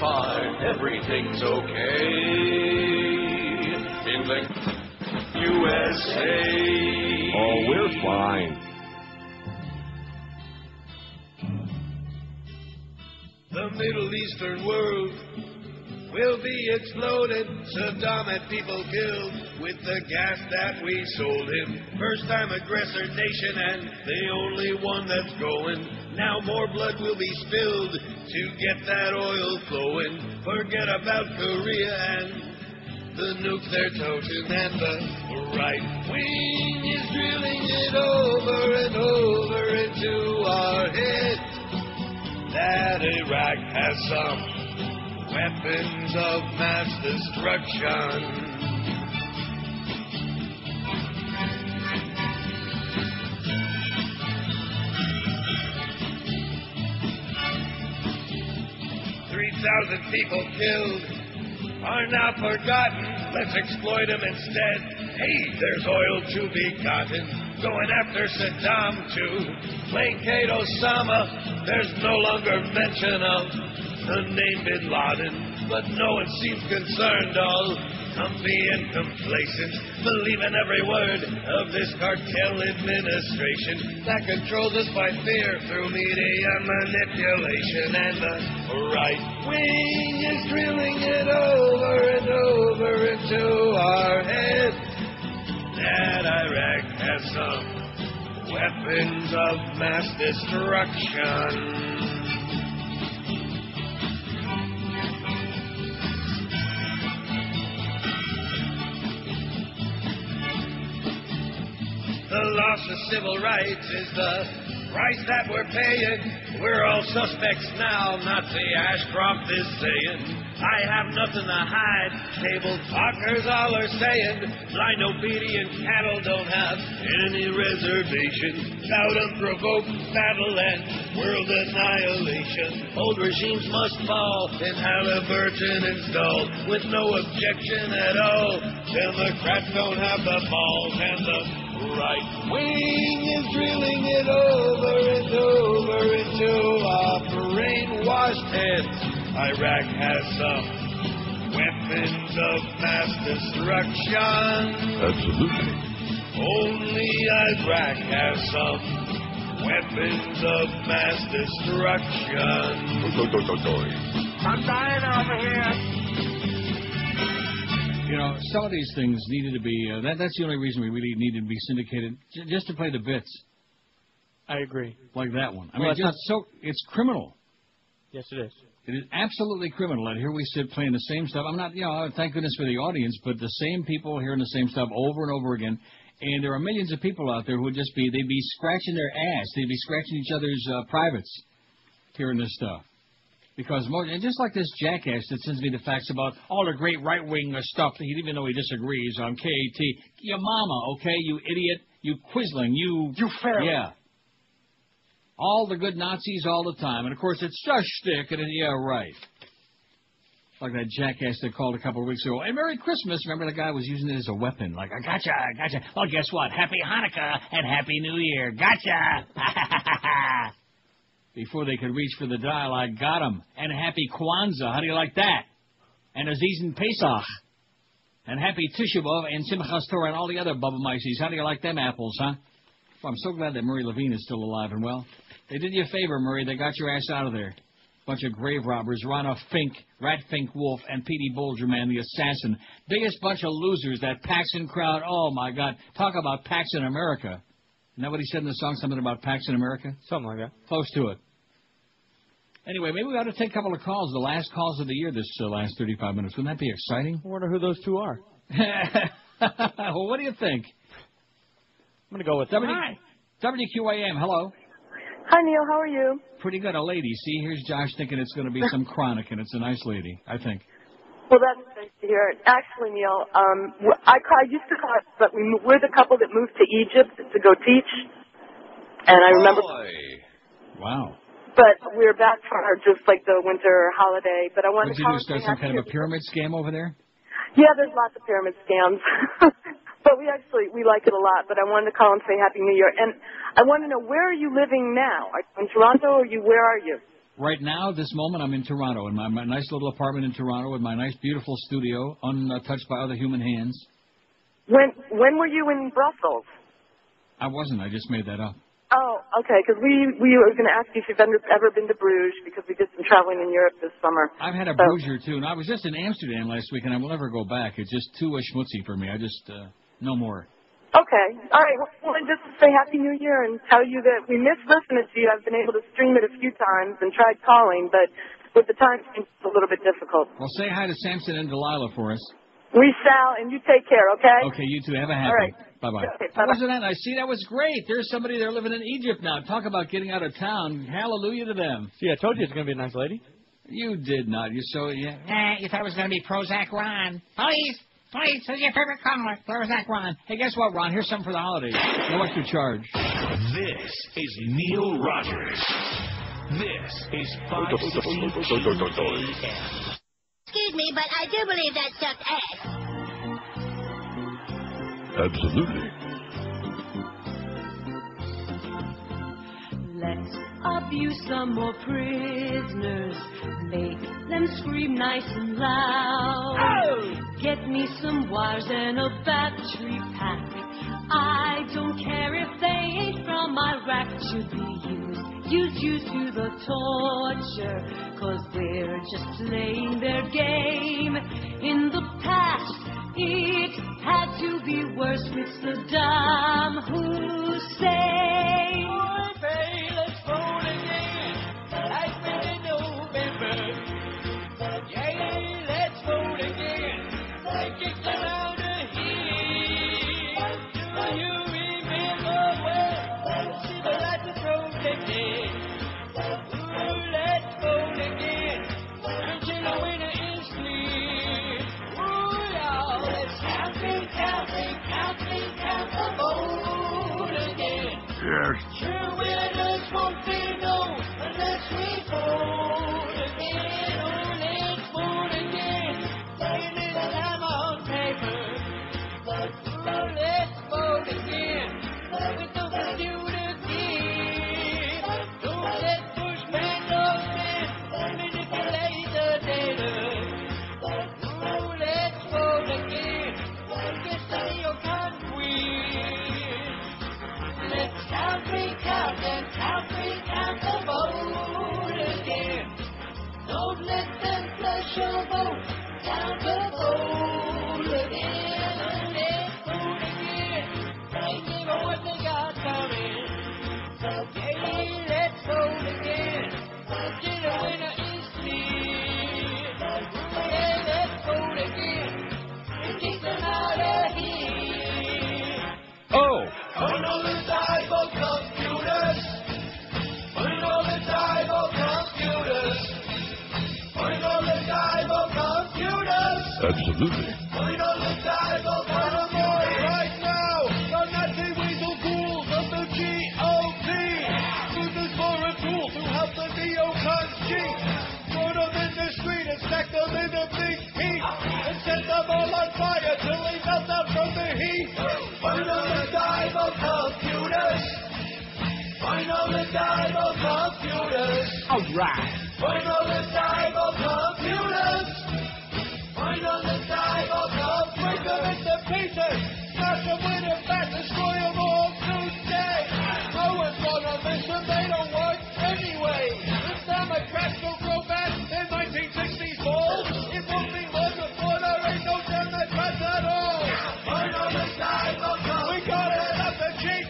fine, everything's okay in the USA. Oh, we're fine. The Middle Eastern world will be exploded. Saddam had people killed with the gas that we sold him. First-time aggressor nation and the only one that's going. Now more blood will be spilled to get that oil flowing. Forget about Korea and the nukes they're toting. And the right wing is drilling it over and over into our heads that Iraq has some weapons of mass destruction. "3,000 people killed are now forgotten. Let's exploit them instead. Hey, there's oil to be gotten. Going after Saddam to placate Osama. There's no longer mention of the name Bin Laden, but no one seems concerned. All comfy and complacent, believing every word of this cartel administration that controls us by fear through media manipulation. And the right wing is drilling it over and over into our heads that Iraq has some weapons of mass destruction. The loss of civil rights is the price that we're paying. We're all suspects now, Nazi Ashcroft is saying. I have nothing to hide, table talkers all are saying. Blind, obedient cattle don't have any reservation. Without unprovoked battle and world annihilation. Old regimes must fall and Halliburton installed with no objection at all. Democrats don't have the balls, and the right wing is drilling it over and over into our brainwashed heads. Iraq has some weapons of mass destruction. Absolutely. Only Iraq has some weapons of mass destruction. I'm dying over here. You know, some of these things needed to be, that's the only reason we really needed to be syndicated, just to play the bits. I agree. Like that one. I Well, mean, it's criminal. Yes, it is. It is absolutely criminal. And here we sit playing the same stuff. I'm not, thank goodness for the audience, but the same people hearing the same stuff over and over again. And there are millions of people out there who would just they'd be scratching their ass. They'd be scratching each other's privates hearing this stuff. Because and just like this jackass that sends me the facts about all the great right-wing stuff, even though he disagrees on KAT. Your mama, okay, you idiot, you quisling, you fail. Yeah. All the good Nazis all the time. And, of course, it's just shtick. And yeah, right. Like that jackass that called a couple of weeks ago. Hey, Merry Christmas. Remember the guy was using it as a weapon. Like, I gotcha. Well, guess what? Happy Hanukkah and Happy New Year. Gotcha. Before they could reach for the dial, I got him. And Happy Kwanzaa. How do you like that? And Aziz and Pesach. And Happy Tisha B'Av and Simchas Torah and all the other Bubba Mices. How do you like them apples, huh? Well, I'm so glad that Murray Levine is still alive and well. They did you a favor, Murray. They got your ass out of there. Bunch of grave robbers. Rana Fink, Rat Fink Wolf, and Petey Bolger, man, the assassin. Biggest bunch of losers, that Paxson crowd. Oh, my God. Talk about Paxson America. Isn't that what he said in the song? Something about Paxson America? Something like that. Close to it. Anyway, maybe we ought to take a couple of calls. The last calls of the year this last 35 minutes. Wouldn't that be exciting? I wonder who those two are. Well, what do you think? I'm going to go with WQAM, hello. Hi, Neil. How are you? Pretty good, a lady. See, here's Josh thinking it's going to be some chronic, and it's a nice lady, I think. Well, that's nice to hear. Actually, Neil, I used to call it, but we're the couple that moved to Egypt to go teach. And I remember... Wow. But we're back for just like the winter holiday. But I wanted to call... What did you do, start some kind of a pyramid scam over there? Yeah, there's lots of pyramid scams. But we like it a lot. But I wanted to call and say Happy New Year. And I want to know, where are you living now? Are you in Toronto or where are you? Right now, this moment, I'm in Toronto, in my nice little apartment in Toronto with my nice, beautiful studio, untouched by other human hands. When were you in Brussels? I wasn't. I just made that up. Oh, okay, because we were going to ask you if you've ever been to Bruges, because we did some traveling in Europe this summer. I've had a Bruiser, too. And I was just in Amsterdam last week, and I will never go back. It's just too schmutzy for me. I just, no more. Okay. All right. Well, and just to say Happy New Year and tell you that we miss listening to you. I've been able to stream it a few times and tried calling, but with the time, it's a little bit difficult. Well, say hi to Samson and Delilah for us. We shall, and you take care, okay? Okay, you too. Have a happy. All right. Bye-bye. Okay, That wasn't that nice. See, that was great. There's somebody there living in Egypt now. Talk about getting out of town. Hallelujah to them. See, I told you it's going to be a nice lady. You did not. You so, yeah. You thought it was going to be Prozac Ron. Please, who's your favorite caller? Prozac Ron. Hey, guess what, Ron? Here's something for the holidays. No extra charge. This is Neil Rogers. This is 560. Excuse me, but I do believe that sucked ass. Absolutely. Let's abuse some more prisoners. Make them scream nice and loud. Oh! Get me some wires and a battery pack. I don't care if they ain't from Iraq. Should be used to the torture. 'Cause we're just playing their game. In the past, it had to be worse with Saddam Hussein. Hey, let's vote again, like in November. Yeah, let's vote again, like it's around here. Do you remember when civil rights were protected? Ooh, let's vote again, until the winner is clear. Ooh, y'all, let's count the vote again. Yes. True winners won't be known unless we vote again. Oh, let's vote again. Say little time on paper. Oh, let's vote again. With no pursuit of give. Don't let push back those men manipulate the data. Oh, let's vote again. Get some of your conquest. Let's count Finally dive of Baltimore right now. The Nazi weasel ghouls of the GOP. Use this for a tool to help the neocons cheat. Throw them in the street and stack them in a big heap. And set them all on fire till they melt out from the heat. Finally dive of computers. Finally dive of computers. All right. Finally dive of computers. Finally dive of computers. Break them into pieces. Smash them with a bat. Destroy them all today. No one's gonna miss them. They don't work anyway. If Democrats don't grow back in 1960s balls, it won't be long before there ain't no Democrats at all. Finally dive of computers. We gotta have the cheat.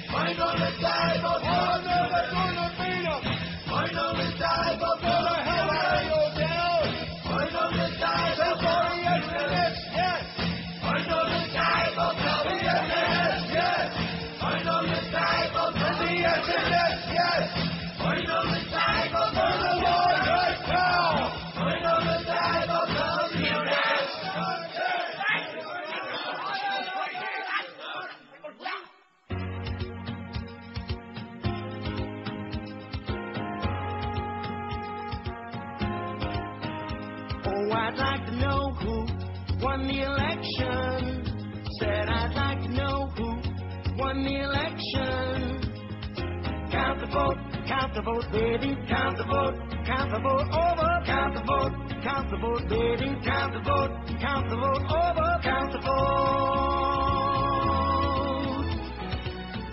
Finally dive of computers. They're gonna beat them. Finally dive of computers. Hell, they go down. Finally dive of computers. Yes. Finally dive of computers. Yes. Finally dive of computers. Yes. Finally dive of computers. Right now. Finally dive of computers. Oh, I'd like to know who won the election. Said I'd like to know who won the election. Count the vote, baby, count the vote over, count the vote, baby, count the vote over, count the vote.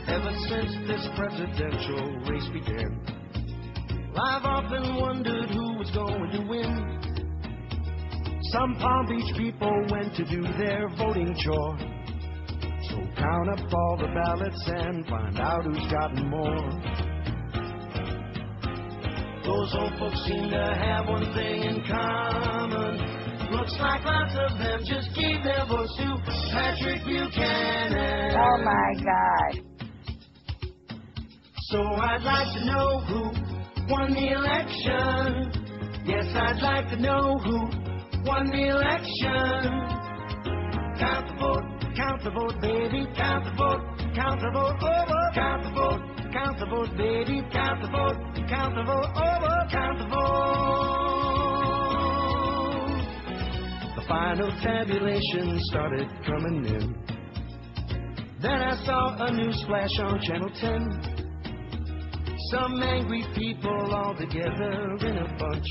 Ever since this presidential race began, I've often wondered who was going to win. Some Palm Beach people went to do their voting chore. So count up all the ballots and find out who's gotten more. Those old folks seem to have one thing in common. Looks like lots of them just gave their votes to Patrick Buchanan. Oh, my God. So I'd like to know who won the election. Yes, I'd like to know who won the election. Count the vote, baby, count the vote over, count the vote, baby, count the vote over, count the vote. The final tabulation started coming in. Then I saw a news flash on Channel 10. Some angry people all together in a bunch.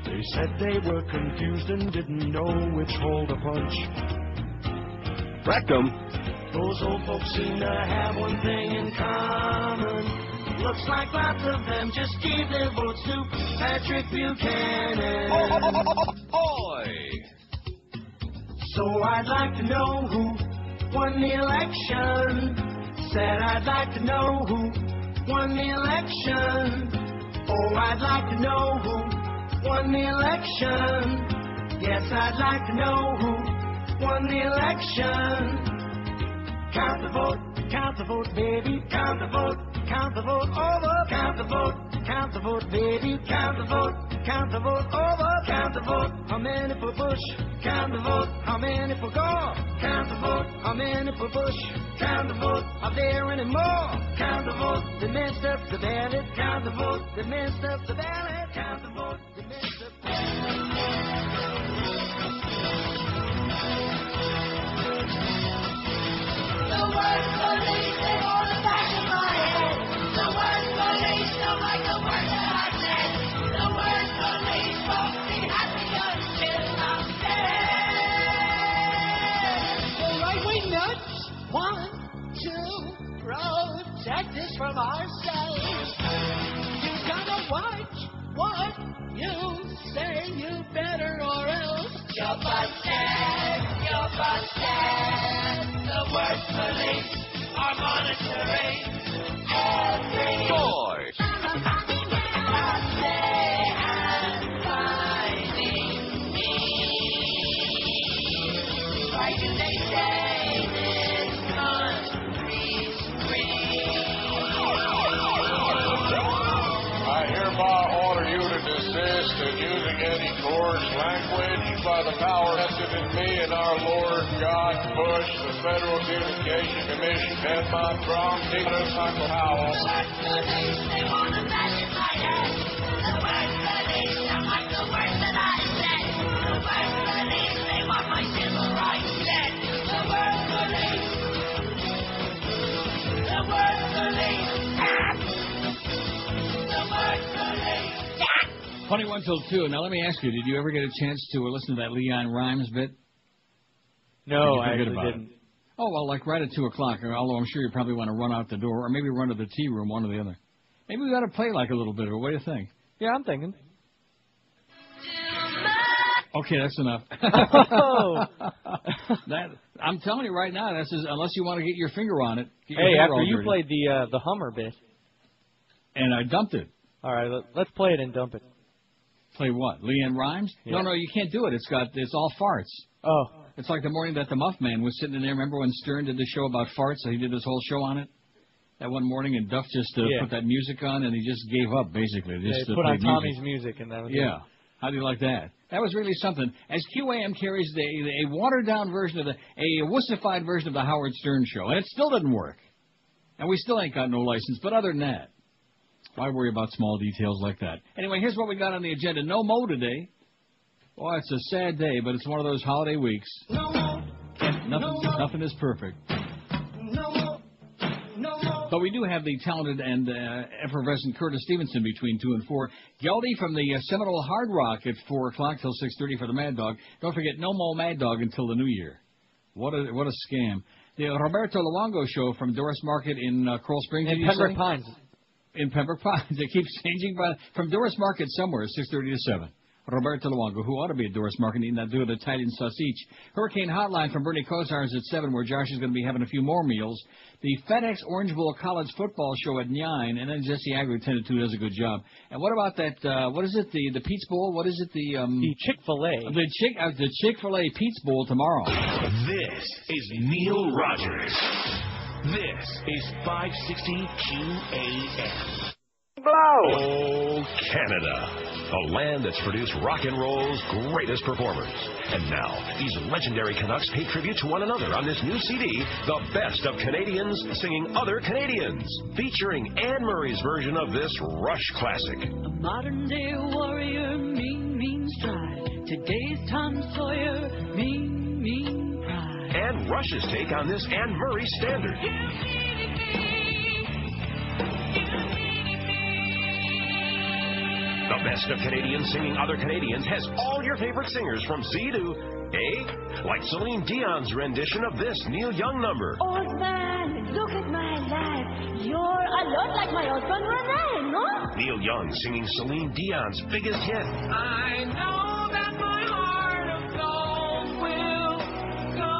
They said they were confused and didn't know which hole to punch. Rectum. Those old folks seem to have one thing in common. Looks like lots of them just gave their votes to Patrick Buchanan. Oi! So I'd like to know who won the election. Said I'd like to know who won the election. Oh, I'd like to know who won the election. Yes, I'd like to know who won the election. Count the vote, baby, count the vote over, count the vote, baby, count the vote over, count the vote, how many for Bush, count the vote, how many for Gore, count the vote, how many for Bush, count the vote, are there any more, count the vote, they messed up the ballot, count the vote, they messed up the ballot, count the vote, they messed up the ballot. The word police, they hold the back of my head. The word police don't like the word that I said. The word police won't be happy until I'm dead. The right-wing nuts want to protect us from ourselves. You gotta watch what you say, you better, or else you're busted, you're busted. The word police are monitoring every George. They and finding me. Why do they say this country's free? I hereby order you to desist in using any coarse language, but by the power vested in me and our Lord God Bush, the Federal Communications Commission, and my drum keeper, Uncle Howell. The worst police, they want to magic my head. The worst police, I'm like the worst that I said. The worst police, they want my civil rights dead. The worst police. The worst police. The worst police. 21 till 2. Now, let me ask you, did you ever get a chance to listen to that Leon Rhymes bit? No, I actually didn't. Oh, well, like right at 2 o'clock, although I'm sure you probably want to run out the door, or maybe run to the tea room, one or the other. Maybe we ought to play like a little bit of it. What do you think? Yeah, I'm thinking. Okay, that's enough. Oh. I'm telling you right now, that's unless you want to get your finger on it. Hey, after you played the Hummer bit. And I dumped it. All right, let's play it and dump it. Play what? Leanne Rhymes? Yeah. No, you can't do it. It's all farts. Oh. It's like the morning that the Muff Man was sitting in there. Remember when Stern did the show about farts? So he did this whole show on it? That one morning, and Duff just put that music on, and he just gave up, basically. Just put on Tommy's music, and that was it. How do you like that? That was really something. As QAM carries a watered-down version of a wussified version of the Howard Stern show, and it still didn't work. And we still ain't got no license, but other than that, why worry about small details like that? Anyway, here's what we got on the agenda. No Mo today. Well, it's a sad day, but it's one of those holiday weeks. No more. Nothing is perfect. No more. No more. But we do have the talented and effervescent Curtis Stevenson between 2 and 4. Geldy from the Seminole Hard Rock at 4 o'clock till 6:30 for the Mad Dog. Don't forget, no more Mad Dog until the New Year. What a scam. The Roberto Luongo show from Doris Market in Coral Springs. In Pembroke Pines. In Pembroke Pines. It keeps changing from Doris Market somewhere, 6:30 to 7. Roberto Luongo, who ought to be at Doris Market eating that do the Italian sausage. Hurricane Hotline from Bernie Kosar's at 7, where Josh is going to be having a few more meals. The FedEx Orange Bowl College football show at 9, and then Jesse Agnew, 10 to 2, does a good job. And what about that, what is it, the Pete's Bowl? What is it, the Chick-fil-A. The Chick-fil-A Pete's Bowl tomorrow. This is Neil Rogers. This is 560 QAM. Blow! Oh, Canada. A land that's produced rock and roll's greatest performers. And now, these legendary Canucks pay tribute to one another on this new CD, The Best of Canadians Singing Other Canadians, featuring Anne Murray's version of this Rush classic. A modern-day warrior, mean stride. Today's Tom Sawyer, mean pride. And Rush's take on this Anne Murray standard. The Best of Canadians Singing Other Canadians has all your favorite singers from C to A, like Celine Dion's rendition of this Neil Young number. Old man, look at my life. You're a lot like my husband Rene, no? Neil Young singing Celine Dion's biggest hit. I know that my heart of gold will go.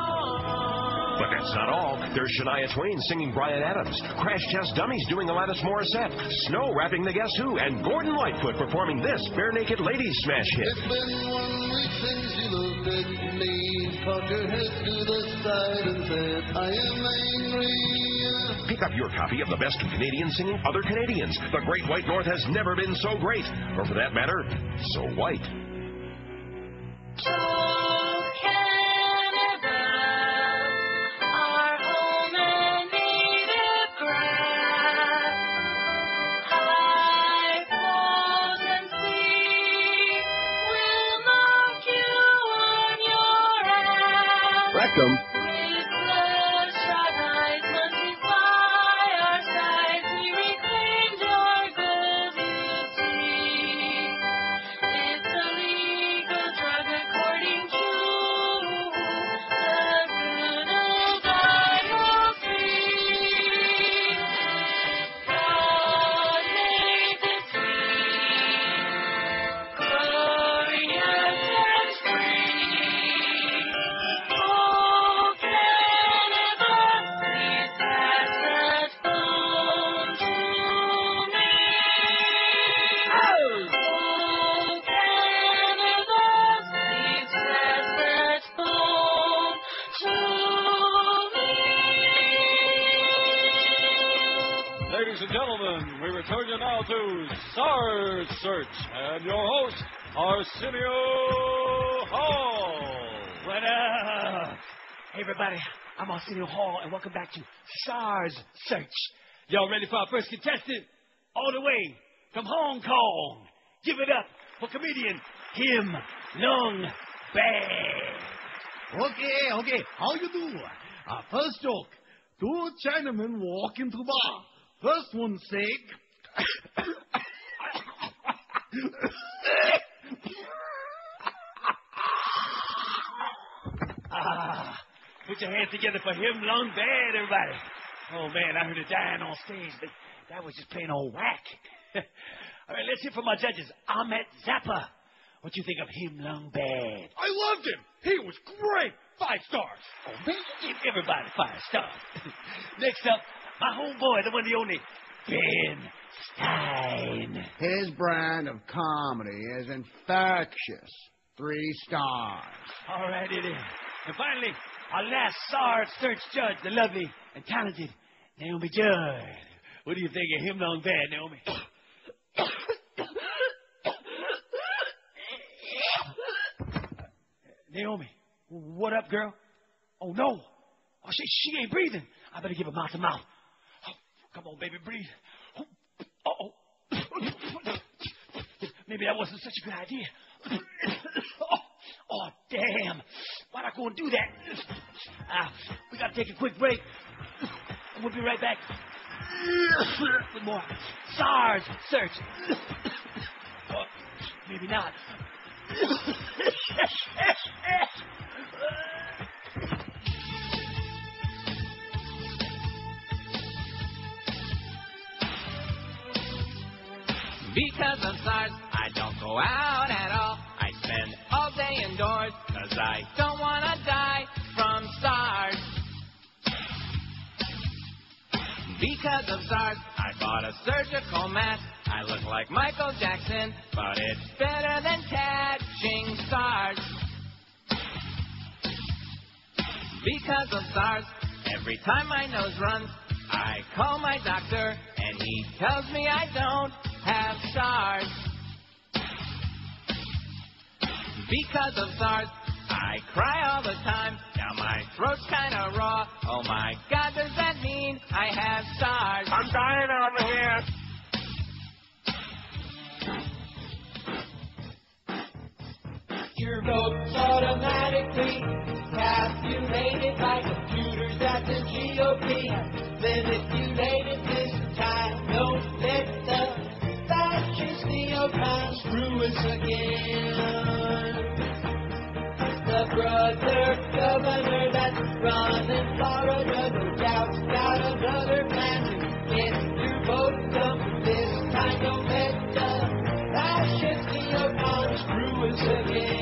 But that's not all. There's Shania Twain singing Bryan Adams, Crash Test Dummies doing Alanis Morissette, Snow rapping the Guess Who, and Gordon Lightfoot performing this Bare Naked Ladies smash hit. It's been 1 week since you looked at me, cocked your head to the side and said, I am angry. Pick up your copy of The Best of Canadians Singing Other Canadians. The Great White North has never been so great, or for that matter, so white. Rectum. Ladies and gentlemen, we return you now to Sarge Search and your host, Arsenio Hall. Hey, everybody, I'm Arsenio Hall, and welcome back to SARS Search. Y'all ready for our first contestant? All the way from Hong Kong. Give it up for comedian Him Lung Bad. Okay. How you do? First joke. Two Chinamen walk into bar. First one say... Put your hands together for Him Lung Bad, everybody. Oh, man, I heard it dying on stage, but that was just plain old whack. All right, let's hear from our judges. Ahmet Zappa. What you think of Him Lung Bad? I loved him. He was great. 5 stars. Oh, man, you give everybody 5 stars. Next up, my homeboy, the one, the only, Ben Stein. His brand of comedy is infectious. 3 stars. All right, it is. And finally, our last SARS Search judge, the lovely and talented Naomi Judd. What do you think of Him Lung Bad, Naomi? Naomi, what up, girl? Oh, no. Oh, she ain't breathing. I better give her mouth to mouth. Oh, come on, baby, breathe. Uh-oh. Maybe that wasn't such a good idea. Oh, damn. Why'd I go and do that? We got to take a quick break. We'll be right back with more SARS Search. Maybe not. Because of SARS, I don't go out at all. I spend all day indoors, 'cause I don't want to die from SARS. Because of SARS, I bought a surgical mask. I look like Michael Jackson, but it's better than catching SARS. Because of SARS, every time my nose runs, I call my doctor, and he tells me I don't have SARS. Because of SARS, I cry all the time. Now my throat's kind of raw. Oh my God, does that mean I have SARS? I'm dying over here. Your vote's automatically calculated by computers at the GOP. Manipulated this time. Don't let the fascist neocons screw us again. The brother governor that's running Florida, no doubt, got another plan to get your vote done. This time don't let the fascist neocons screw us again.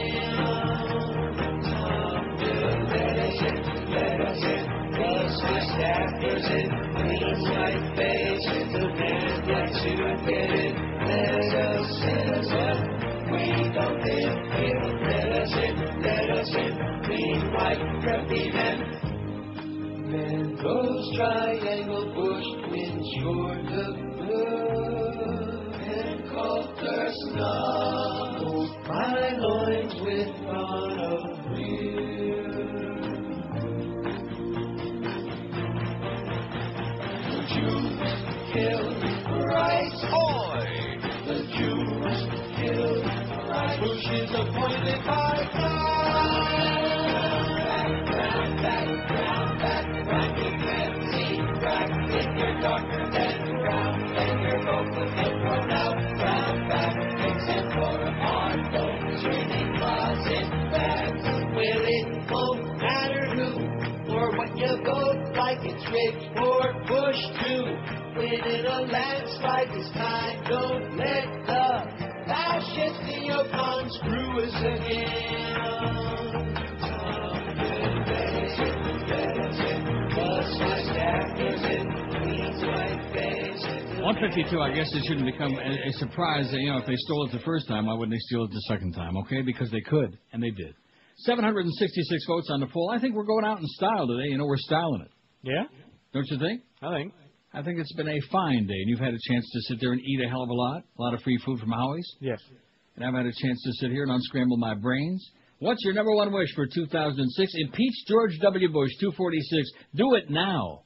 Let us in, plus my staffers in, clean white faces, the man gets to get in. Let us in, we don't live here. Let us in, clean white preppy men. Mendo's triangle bush winds short of blue, and Coulter snuggles my loins with gonorrhea. Killed Christ, oi! The Jews killed Christ. Bush is appointed by God. Back, you can't see crack in your darker than brown, and your vote will get thrown out. Brown back, except for a hard vote, screaming closet bags. Well, it won't matter who or what you vote, like it's rigged for Bush too. Winning a landslide this time, don't let the fascist neocons screw us again. 152, I guess it shouldn't become a surprise that, if they stole it the first time, why wouldn't they steal it the second time, okay? Because they could, and they did. 766 votes on the poll. I think we're going out in style today. We're styling it. Yeah? Don't you think? I think it's been a fine day, and you've had a chance to sit there and eat a hell of a lot of free food from Howie's. Yes. And I've had a chance to sit here and unscramble my brains, What's your number one wish for 2006? Impeach George W. Bush, 246. Do it now.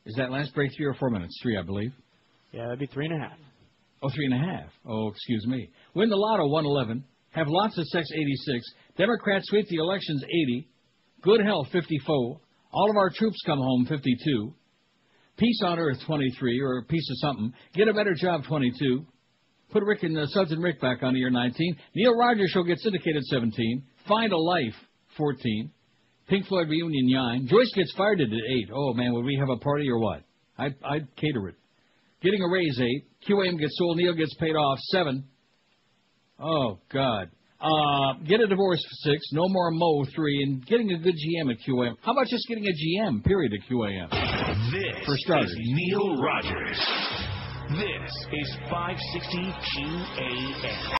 Is that last break 3 or 4 minutes? 3, I believe. Yeah, that'd be 3.5. Oh, 3.5. Oh, excuse me. Win the lotto, 111. Have lots of sex, 86. Democrats sweep the elections, 80. Good health, 54. All of our troops come home, 52. Peace on earth, 23, or a piece of something. Get a better job, 22. Put Rick and Suds and Rick back on the year, 19. Neil Rogers Show gets syndicated, 17. Find a Life, 14. Pink Floyd reunion, 9. Joyce gets fired at 8. Oh, man, would we have a party or what? I'd cater it. Getting a raise, 8. QAM gets sold. Neil gets paid off, 7. Oh, God. Get a divorce, 6. No more Mo, 3. And getting a good GM at QAM. How about just getting a GM, period, at QAM? This for starters. is Neil Rogers. This is 560 QAM.